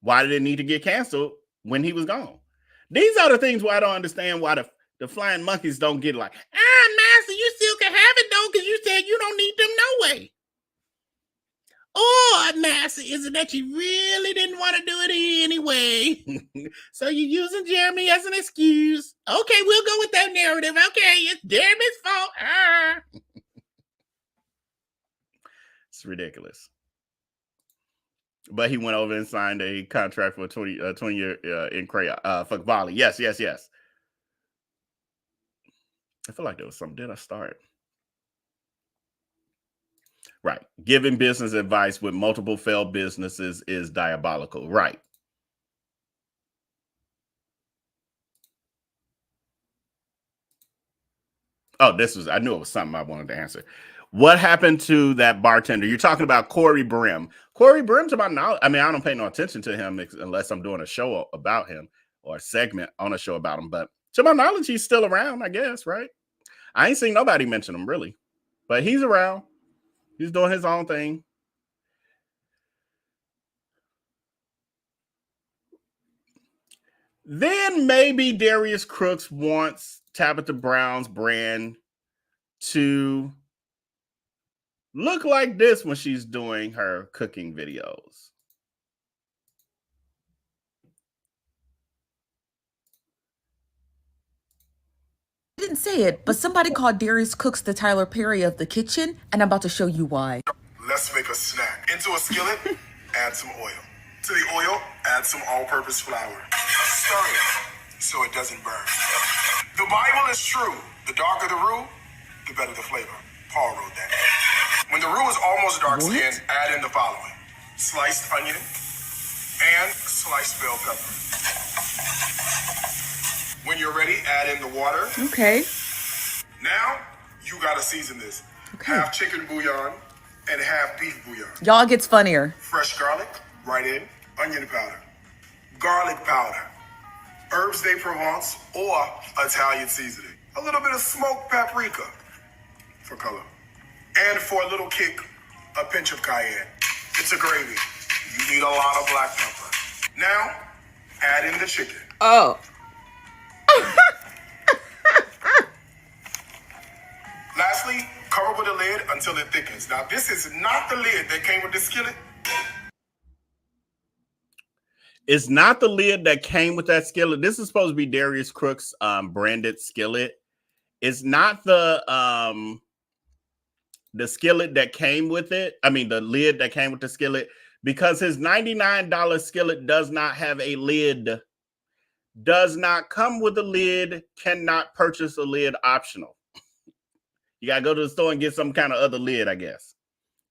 [SPEAKER 7] why did it need to get canceled when he was gone? These are the things where I don't understand why the flying monkeys don't get like, master, you still can have it though, because you said you don't need them no way. Or, master, is it that you really didn't want to do it anyway? So you're using Jeremy as an excuse. Okay, we'll go with that narrative. Okay, it's Jeremy's fault. It's ridiculous. But he went over and signed a contract for a 20-year in for Bali. Yes. I feel like there was something. Did I start? Right. Giving business advice with multiple failed businesses is diabolical. Right. Oh, I knew it was something I wanted to answer. What happened to that bartender? You're talking about Corey Brim. Corey Brim, to my knowledge, I don't pay no attention to him unless I'm doing a show about him or a segment on a show about him. But to my knowledge, he's still around, I guess, right? I ain't seen nobody mention him, really. But he's around. He's doing his own thing. Then maybe Darius Crooks wants Tabitha Brown's brand to look like this when she's doing her cooking videos.
[SPEAKER 18] I didn't say it, but somebody called Darius Crooks the Tyler Perry of the kitchen, and I'm about to show you why.
[SPEAKER 19] Let's make a snack. Into a skillet, add some oil. To the oil, add some all-purpose flour. Stir it so it doesn't burn. The Bible is true. The darker the roux, the better the flavor. Paul wrote that. When the roux is almost dark-skinned, add in the following: sliced onion and sliced bell pepper. When you're ready, add in the water.
[SPEAKER 18] Okay.
[SPEAKER 19] Now, you gotta season this.
[SPEAKER 18] Okay.
[SPEAKER 19] Half chicken bouillon and half beef bouillon.
[SPEAKER 18] Y'all gets funnier.
[SPEAKER 19] Fresh garlic, right in. Onion powder. Garlic powder. Herbs de Provence or Italian seasoning. A little bit of smoked paprika for color. And for a little kick, a pinch of cayenne. It's a gravy. You need a lot of black pepper. Now, add in the chicken.
[SPEAKER 18] Oh.
[SPEAKER 19] Lastly, cover with a lid until it thickens. Now, this is not the lid that came with the skillet.
[SPEAKER 7] It's not the lid that came with that skillet. This is supposed to be Darius Crooks' branded skillet. It's not the skillet that came with it. I mean, the lid that came with the skillet, because his $99 skillet does not have a lid. Does not come with a lid. Cannot purchase a lid, optional. You got to go to the store and get some kind of other lid, I guess.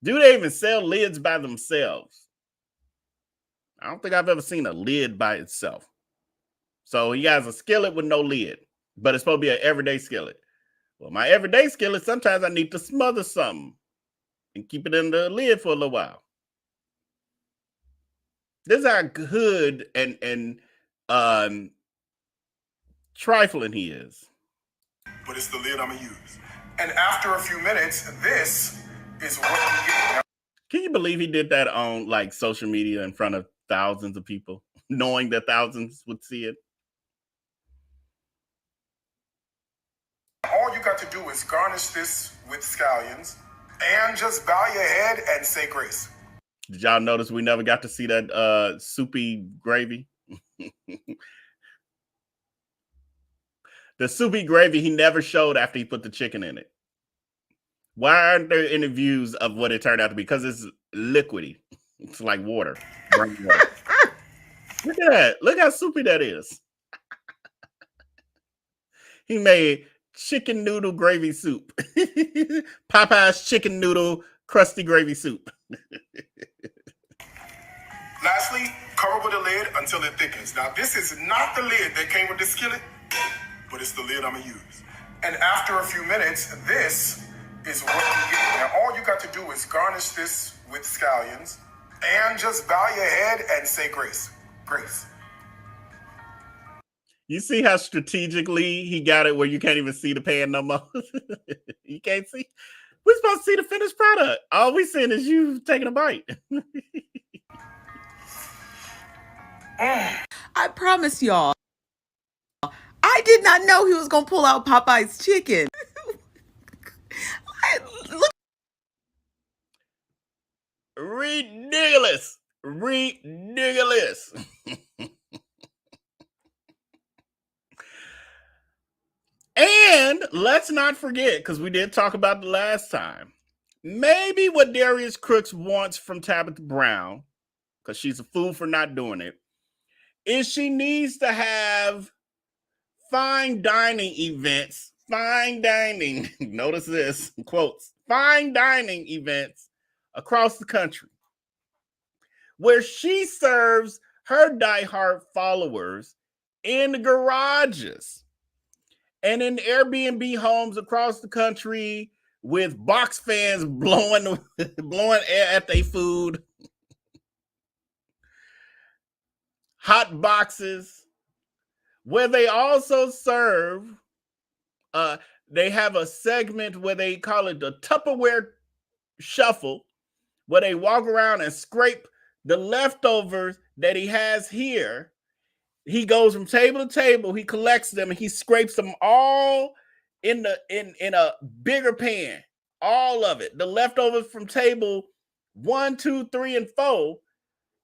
[SPEAKER 7] Do they even sell lids by themselves? I don't think I've ever seen a lid by itself. So he has a skillet with no lid, but it's supposed to be an everyday skillet. Well, my everyday skillet, sometimes I need to smother something and keep it in the lid for a little while. This is how hood and trifling he is.
[SPEAKER 19] But it's the lid I'm gonna use. And after a few minutes, this is what you get. Now,
[SPEAKER 7] can you believe he did that on like social media in front of thousands of people, knowing that thousands would see it?
[SPEAKER 19] all you got to do is garnish this with scallions and just bow your head and say grace.
[SPEAKER 7] Did y'all notice we never got to see that soupy gravy? The soupy gravy he never showed after he put the chicken in it. Why aren't there interviews of what it turned out to be? Because it's liquidy. It's like water. Look at that. Look how soupy that is. He made chicken noodle gravy soup. Popeye's chicken noodle crusty gravy soup.
[SPEAKER 19] Lastly, cover with a lid until it thickens. Now, this is not the lid that came with the skillet, but it's the lid I'm gonna use. And after a few minutes, this is what you get. Now, all you got to do is garnish this with scallions and just bow your head and say grace. Grace.
[SPEAKER 7] You see how strategically he got it where you can't even see the pan no more? You can't see. We're supposed to see the finished product. All we seeing is you taking a bite.
[SPEAKER 18] I promise y'all, I did not know he was going to pull out Popeye's chicken. Look.
[SPEAKER 7] Ridiculous. Ridiculous. And let's not forget, because we did talk about the last time, maybe what Darius Crooks wants from Tabitha Brown, because she's a fool for not doing it, is she needs to have fine dining events, fine dining, notice this, quotes, fine dining events across the country, where she serves her diehard followers in the garages and in Airbnb homes across the country with box fans blowing air at their food, hot boxes, where they also serve, they have a segment where they call it the Tupperware Shuffle, where they walk around and scrape the leftovers that he has here. He goes from table to table, he collects them, and he scrapes them all in a bigger pan. All of it. The leftovers from table 1, 2, 3, and 4.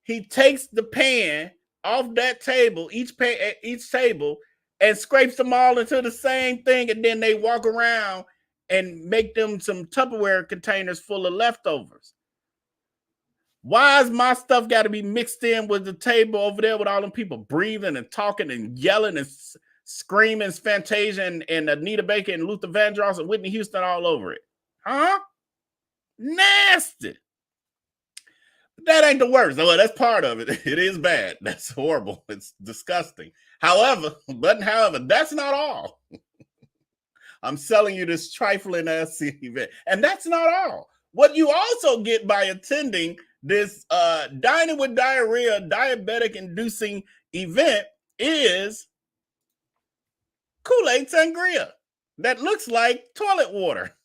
[SPEAKER 7] He takes the pan off that table, each table, and scrapes them all into the same thing, and then they walk around and make them some Tupperware containers full of leftovers. Why is my stuff got to be mixed in with the table over there with all them people breathing and talking and yelling and screaming Fantasia and Anita Baker and Luther Vandross and Whitney Houston all over it? Huh? Nasty. But that ain't the worst. Well, that's part of it. It is bad. That's horrible. It's disgusting. However, that's not all. I'm selling you this trifling ass event. And that's not all. What you also get by attending this Dining with Diarrhea diabetic inducing event is Kool-Aid sangria that looks like toilet water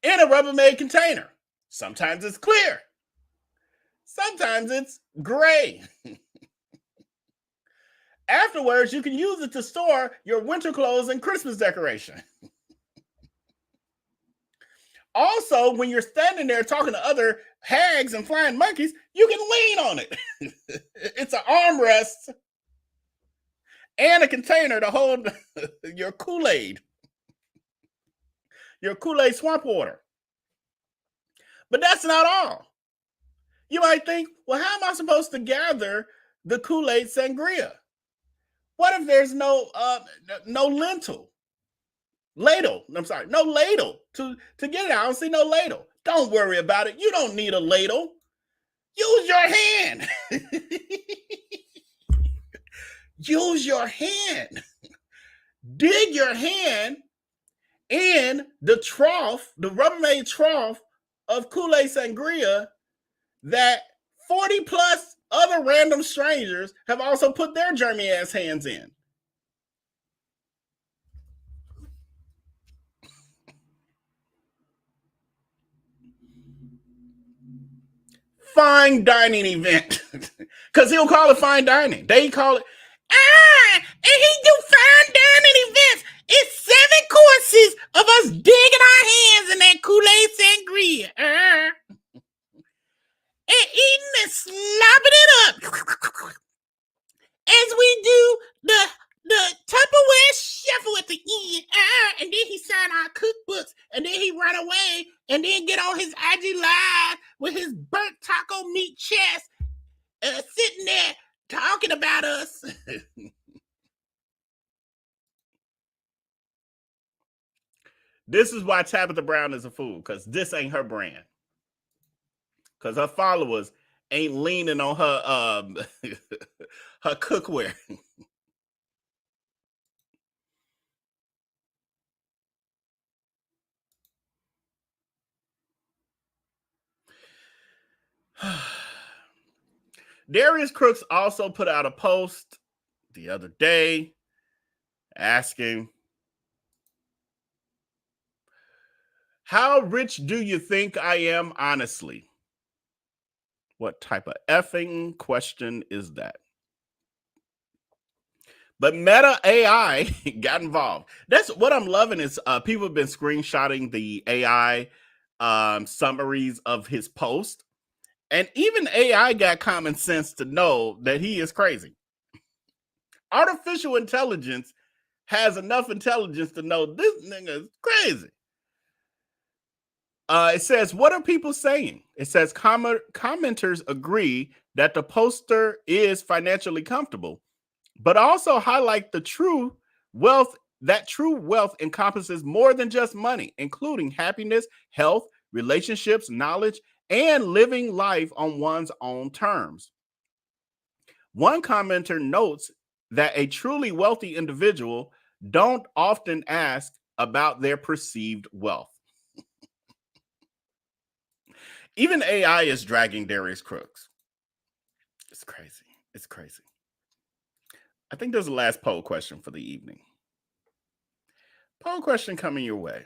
[SPEAKER 7] in a Rubbermaid container. Sometimes it's clear. Sometimes it's gray. Afterwards, you can use it to store your winter clothes and Christmas decoration. Also, when you're standing there talking to other hags and flying monkeys, you can lean on it. It's an armrest and a container to hold your Kool-Aid. Your Kool-Aid swamp water. But that's not all. You might think, well, how am I supposed to gather the Kool-Aid sangria? What if there's no ladle to get it. I don't see no ladle. Don't worry about it. You don't need a ladle. Use your hand. Use your hand. Dig your hand in the trough, the Rubbermaid trough of Kool-Aid sangria, that 40 plus other random strangers have also put their germy ass hands in. Fine dining event. Because he'll call it fine dining. They call it, and he do fine dining events. It's 7 courses of us digging our hands in that Kool-Aid sangria. And eating and slopping it up. As we do the Tupperware shuffle at the end. And then he sign our cookbooks. And then he run away. And then get on his IG Live with his burnt taco meat chest. Sitting there talking about us. This is why Tabitha Brown is a fool. Because this ain't her brand. Because her followers ain't leaning on her her cookware. Darius Crooks also put out a post the other day asking, how rich do you think I am, honestly? What type of effing question is that? But Meta AI got involved. That's what I'm loving is people have been screenshotting the AI summaries of his post. And even AI got common sense to know that he is crazy. Artificial intelligence has enough intelligence to know this nigga is crazy. It says, what are people saying? It says, commenters agree that the poster is financially comfortable, but also highlight the true wealth, that true wealth encompasses more than just money, including happiness, health, relationships, knowledge, and living life on one's own terms. One commenter notes that a truly wealthy individual don't often ask about their perceived wealth. Even AI is dragging Darius Crooks. It's crazy. It's crazy. I think there's the last poll question for the evening. Poll question coming your way.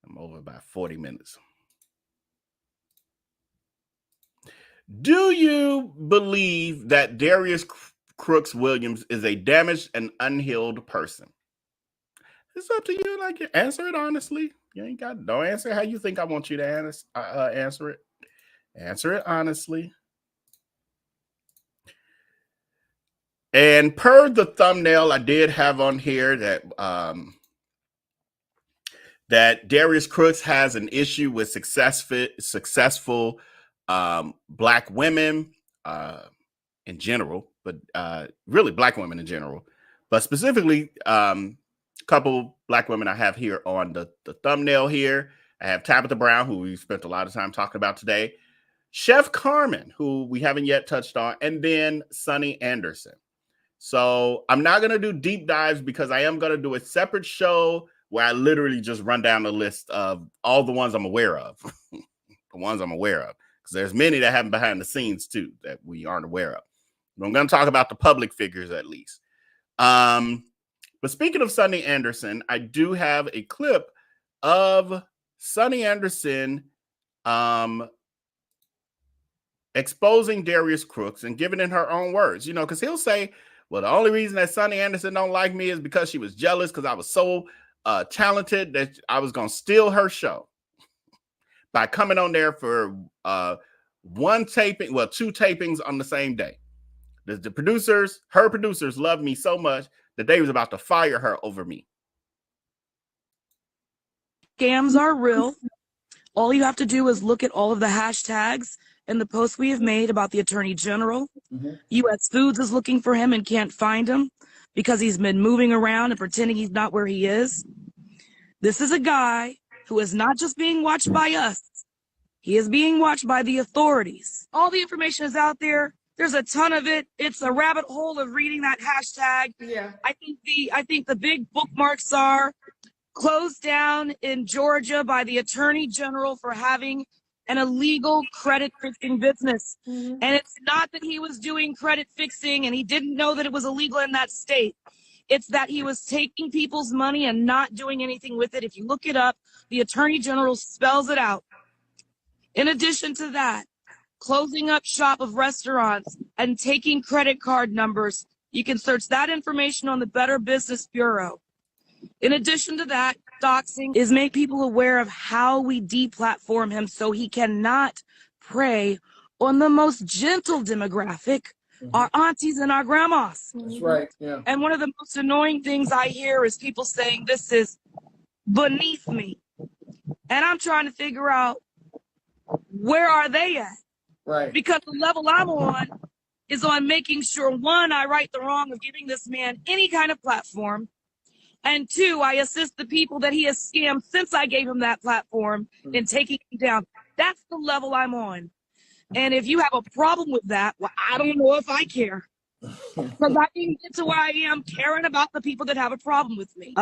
[SPEAKER 7] I'm over by 40 minutes. Do you believe that Darius Crooks Williams is a damaged and unhealed person? It's up to you. Like, answer it honestly. You ain't got, don't answer how you think I want you to answer it. Answer it honestly. And per the thumbnail I did have on here that that Darius Crooks has an issue with successful Black women in general, but really Black women in general, but specifically a couple Black women I have here on the thumbnail here. I have Tabitha Brown, who we spent a lot of time talking about today, Chef Carmen, who we haven't yet touched on, and then Sunny Anderson. So I'm not going to do deep dives because I am going to do a separate show where I literally just run down the list of all the ones I'm aware of. The ones I'm aware of. Because there's many that happen behind the scenes too that we aren't aware of. But I'm going to talk about the public figures at least. But speaking of Sunny Anderson, I do have a clip of Sunny Anderson exposing Darius Crooks and giving it her own words. You know, because he'll say, well, the only reason that Sunny Anderson don't like me is because she was jealous because I was so talented that I was going to steal her show by coming on there for one taping, well, 2 tapings on the same day. The producers, her producers loved me so much that they was about to fire her over me.
[SPEAKER 20] Scams are real. All you have to do is look at all of the hashtags and the posts we have made about the Attorney General. U.S. Foods is looking for him and can't find him because he's been moving around and pretending he's not where he is. This is a guy who is not just being watched by us. He is being watched by the authorities. All the information is out there. There's a ton of it. It's a rabbit hole of reading that hashtag. Yeah. I think the big bookmarks are closed down in Georgia by the Attorney General for having an illegal credit fixing business. And it's not that he was doing credit fixing and he didn't know that it was illegal in that state. It's that he was taking people's money and not doing anything with it. If you look it up, the Attorney General spells it out. In addition to that, closing up shop of restaurants and taking credit card numbers. You can search that information on the Better Business Bureau. In addition to that, doxing is make people aware of how we deplatform him so he cannot prey on the most gentle demographic, our aunties and our grandmas.
[SPEAKER 2] That's right. Yeah.
[SPEAKER 20] And one of the most annoying things I hear is people saying this is beneath me. And I'm trying to figure out, where are they at?
[SPEAKER 2] Right.
[SPEAKER 20] Because the level I'm on is on making sure, one, I right the wrong of giving this man any kind of platform. And two, I assist the people that he has scammed since I gave him that platform in taking him down. That's the level I'm on. And if you have a problem with that, well, I don't know if I care. Because I didn't get to where I am caring about the people that have a problem with me.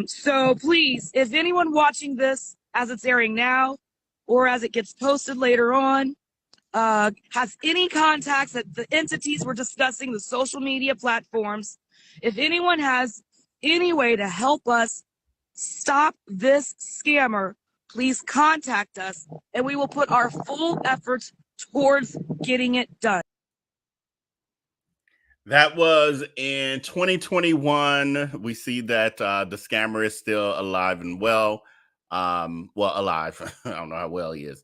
[SPEAKER 20] So please, if anyone watching this as it's airing now or as it gets posted later on, has any contacts at the entities we're discussing, the social media platforms, if anyone has any way to help us stop this scammer, please contact us and we will put our full efforts towards getting it done.
[SPEAKER 7] That was in 2021. We see that the scammer is still alive and well. Alive. I don't know how well he is.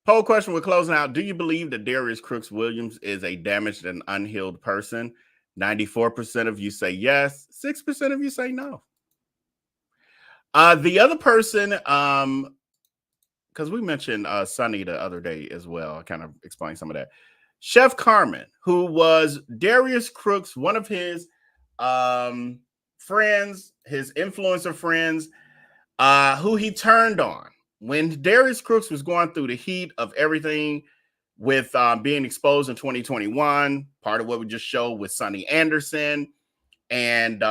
[SPEAKER 7] Poll question, we're closing out. Do you believe that Darius Crooks Williams is a damaged and unhealed person? 94% of you say yes. 6% of you say no. The other person, because we mentioned Sonny the other day as well. I kind of explained some of that. Chef Carmen, who was Darius Crooks, one of his friends, his influencer friends, who he turned on. When Darius Crooks was going through the heat of everything with being exposed in 2021, part of what we just showed with Sonny Anderson and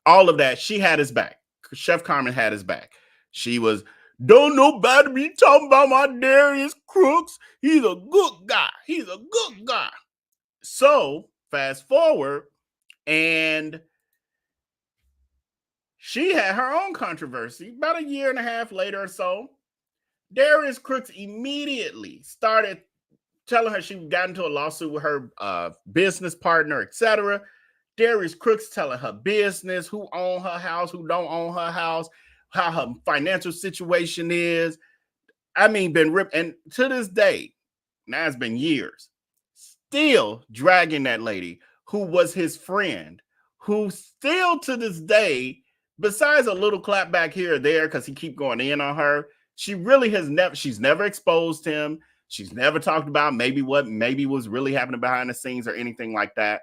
[SPEAKER 7] all of that, she had his back. Chef Carmen had his back. She was, don't nobody be talking about my Darius Crooks. He's a good guy. He's a good guy. So fast forward, and she had her own controversy. About a year and a half later or so, Darius Crooks immediately started telling her she got into a lawsuit with her business partner, etc. Darius Crooks telling her business, who own her house, who don't own her house, how her financial situation is. I mean, been ripped. And to this day, now it's been years, still dragging that lady who was his friend, who still to this day, besides a little clap back here or there because he keep going in on her, she really has she's never exposed him. She's never talked about maybe what was really happening behind the scenes or anything like that.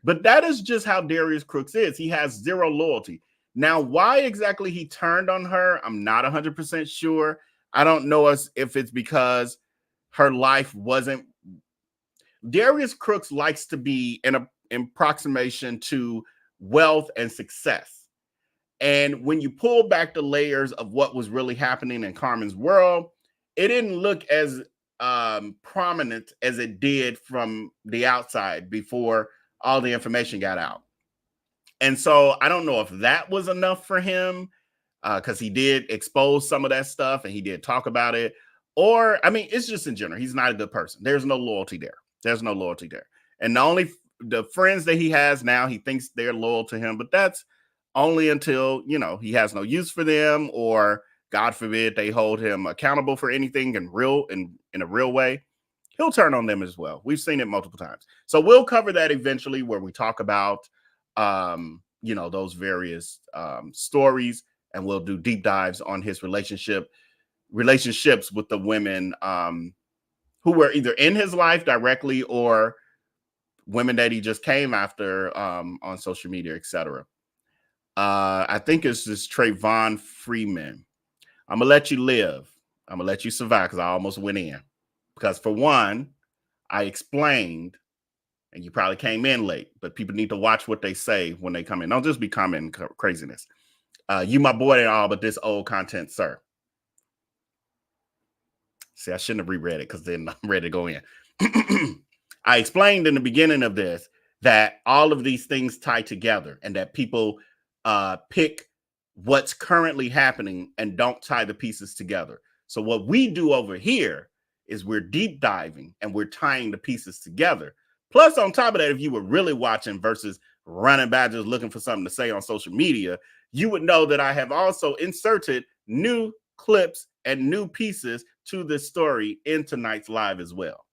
[SPEAKER 7] But that is just how Darius Crooks is. He has zero loyalty. Now, why exactly he turned on her, I'm not 100% sure. I don't know if it's because her life wasn't. Darius Crooks likes to be in an approximation to wealth and success. And when you pull back the layers of what was really happening in Carmen's world, it didn't look as prominent as it did from the outside before all the information got out. And so I don't know if that was enough for him because he did expose some of that stuff and he did talk about it. Or, I mean, it's just in general, he's not a good person. There's no loyalty there. There's no loyalty there. And the friends that he has now, he thinks they're loyal to him, but that's only until, he has no use for them, or God forbid they hold him accountable for anything in a real way. He'll turn on them as well. We've seen it multiple times. So we'll cover that eventually where we talk about, those various stories, and we'll do deep dives on his relationships with the women who were either in his life directly or women that he just came after on social media, etc. I think it's this Trayvon Freeman. I'm going to let you live. I'm going to let you survive because I almost went in. Because for one, I explained, and you probably came in late, but people need to watch what they say when they come in. Don't just be commenting craziness. You my boy and all, but this old content, sir. See, I shouldn't have reread it because then I'm ready to go in. I explained in the beginning of this that all of these things tie together and that people pick what's currently happening and don't tie the pieces together. So what we do over here is we're deep diving and we're tying the pieces together. Plus, on top of that, if you were really watching versus running by just looking for something to say on social media, you would know that I have also inserted new clips and new pieces to this story in tonight's live as well.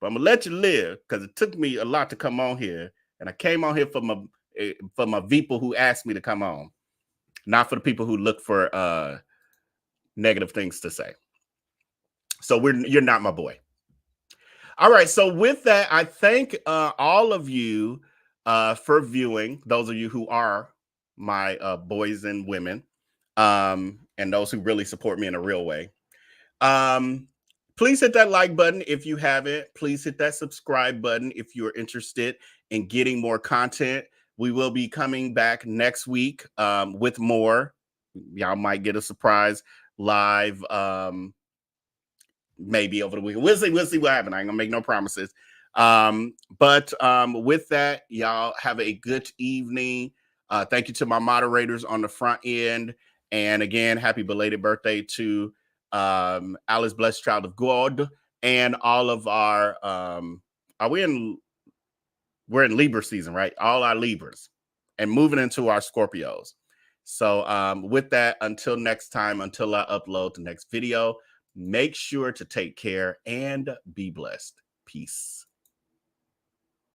[SPEAKER 7] But I'm gonna let you live because it took me a lot to come on here, and I came on here for my people who asked me to come on, not for the people who look for negative things to say. So you're not my boy. All right. So with that, I thank all of you for viewing. Those of you who are my boys and women, and those who really support me in a real way. Please hit that like button if you haven't. Please hit that subscribe button if you're interested in getting more content. We will be coming back next week with more. Y'all might get a surprise live maybe over the weekend. We'll see what happens. I ain't gonna make no promises. But with that, y'all have a good evening. Thank you to my moderators on the front end. And again, happy belated birthday to Alice Blessed Child of God and all of our we're in Libra season, right? All our Libras and moving into our Scorpios. So with that, until next time, until I upload the next video, make sure to take care and be blessed. Peace.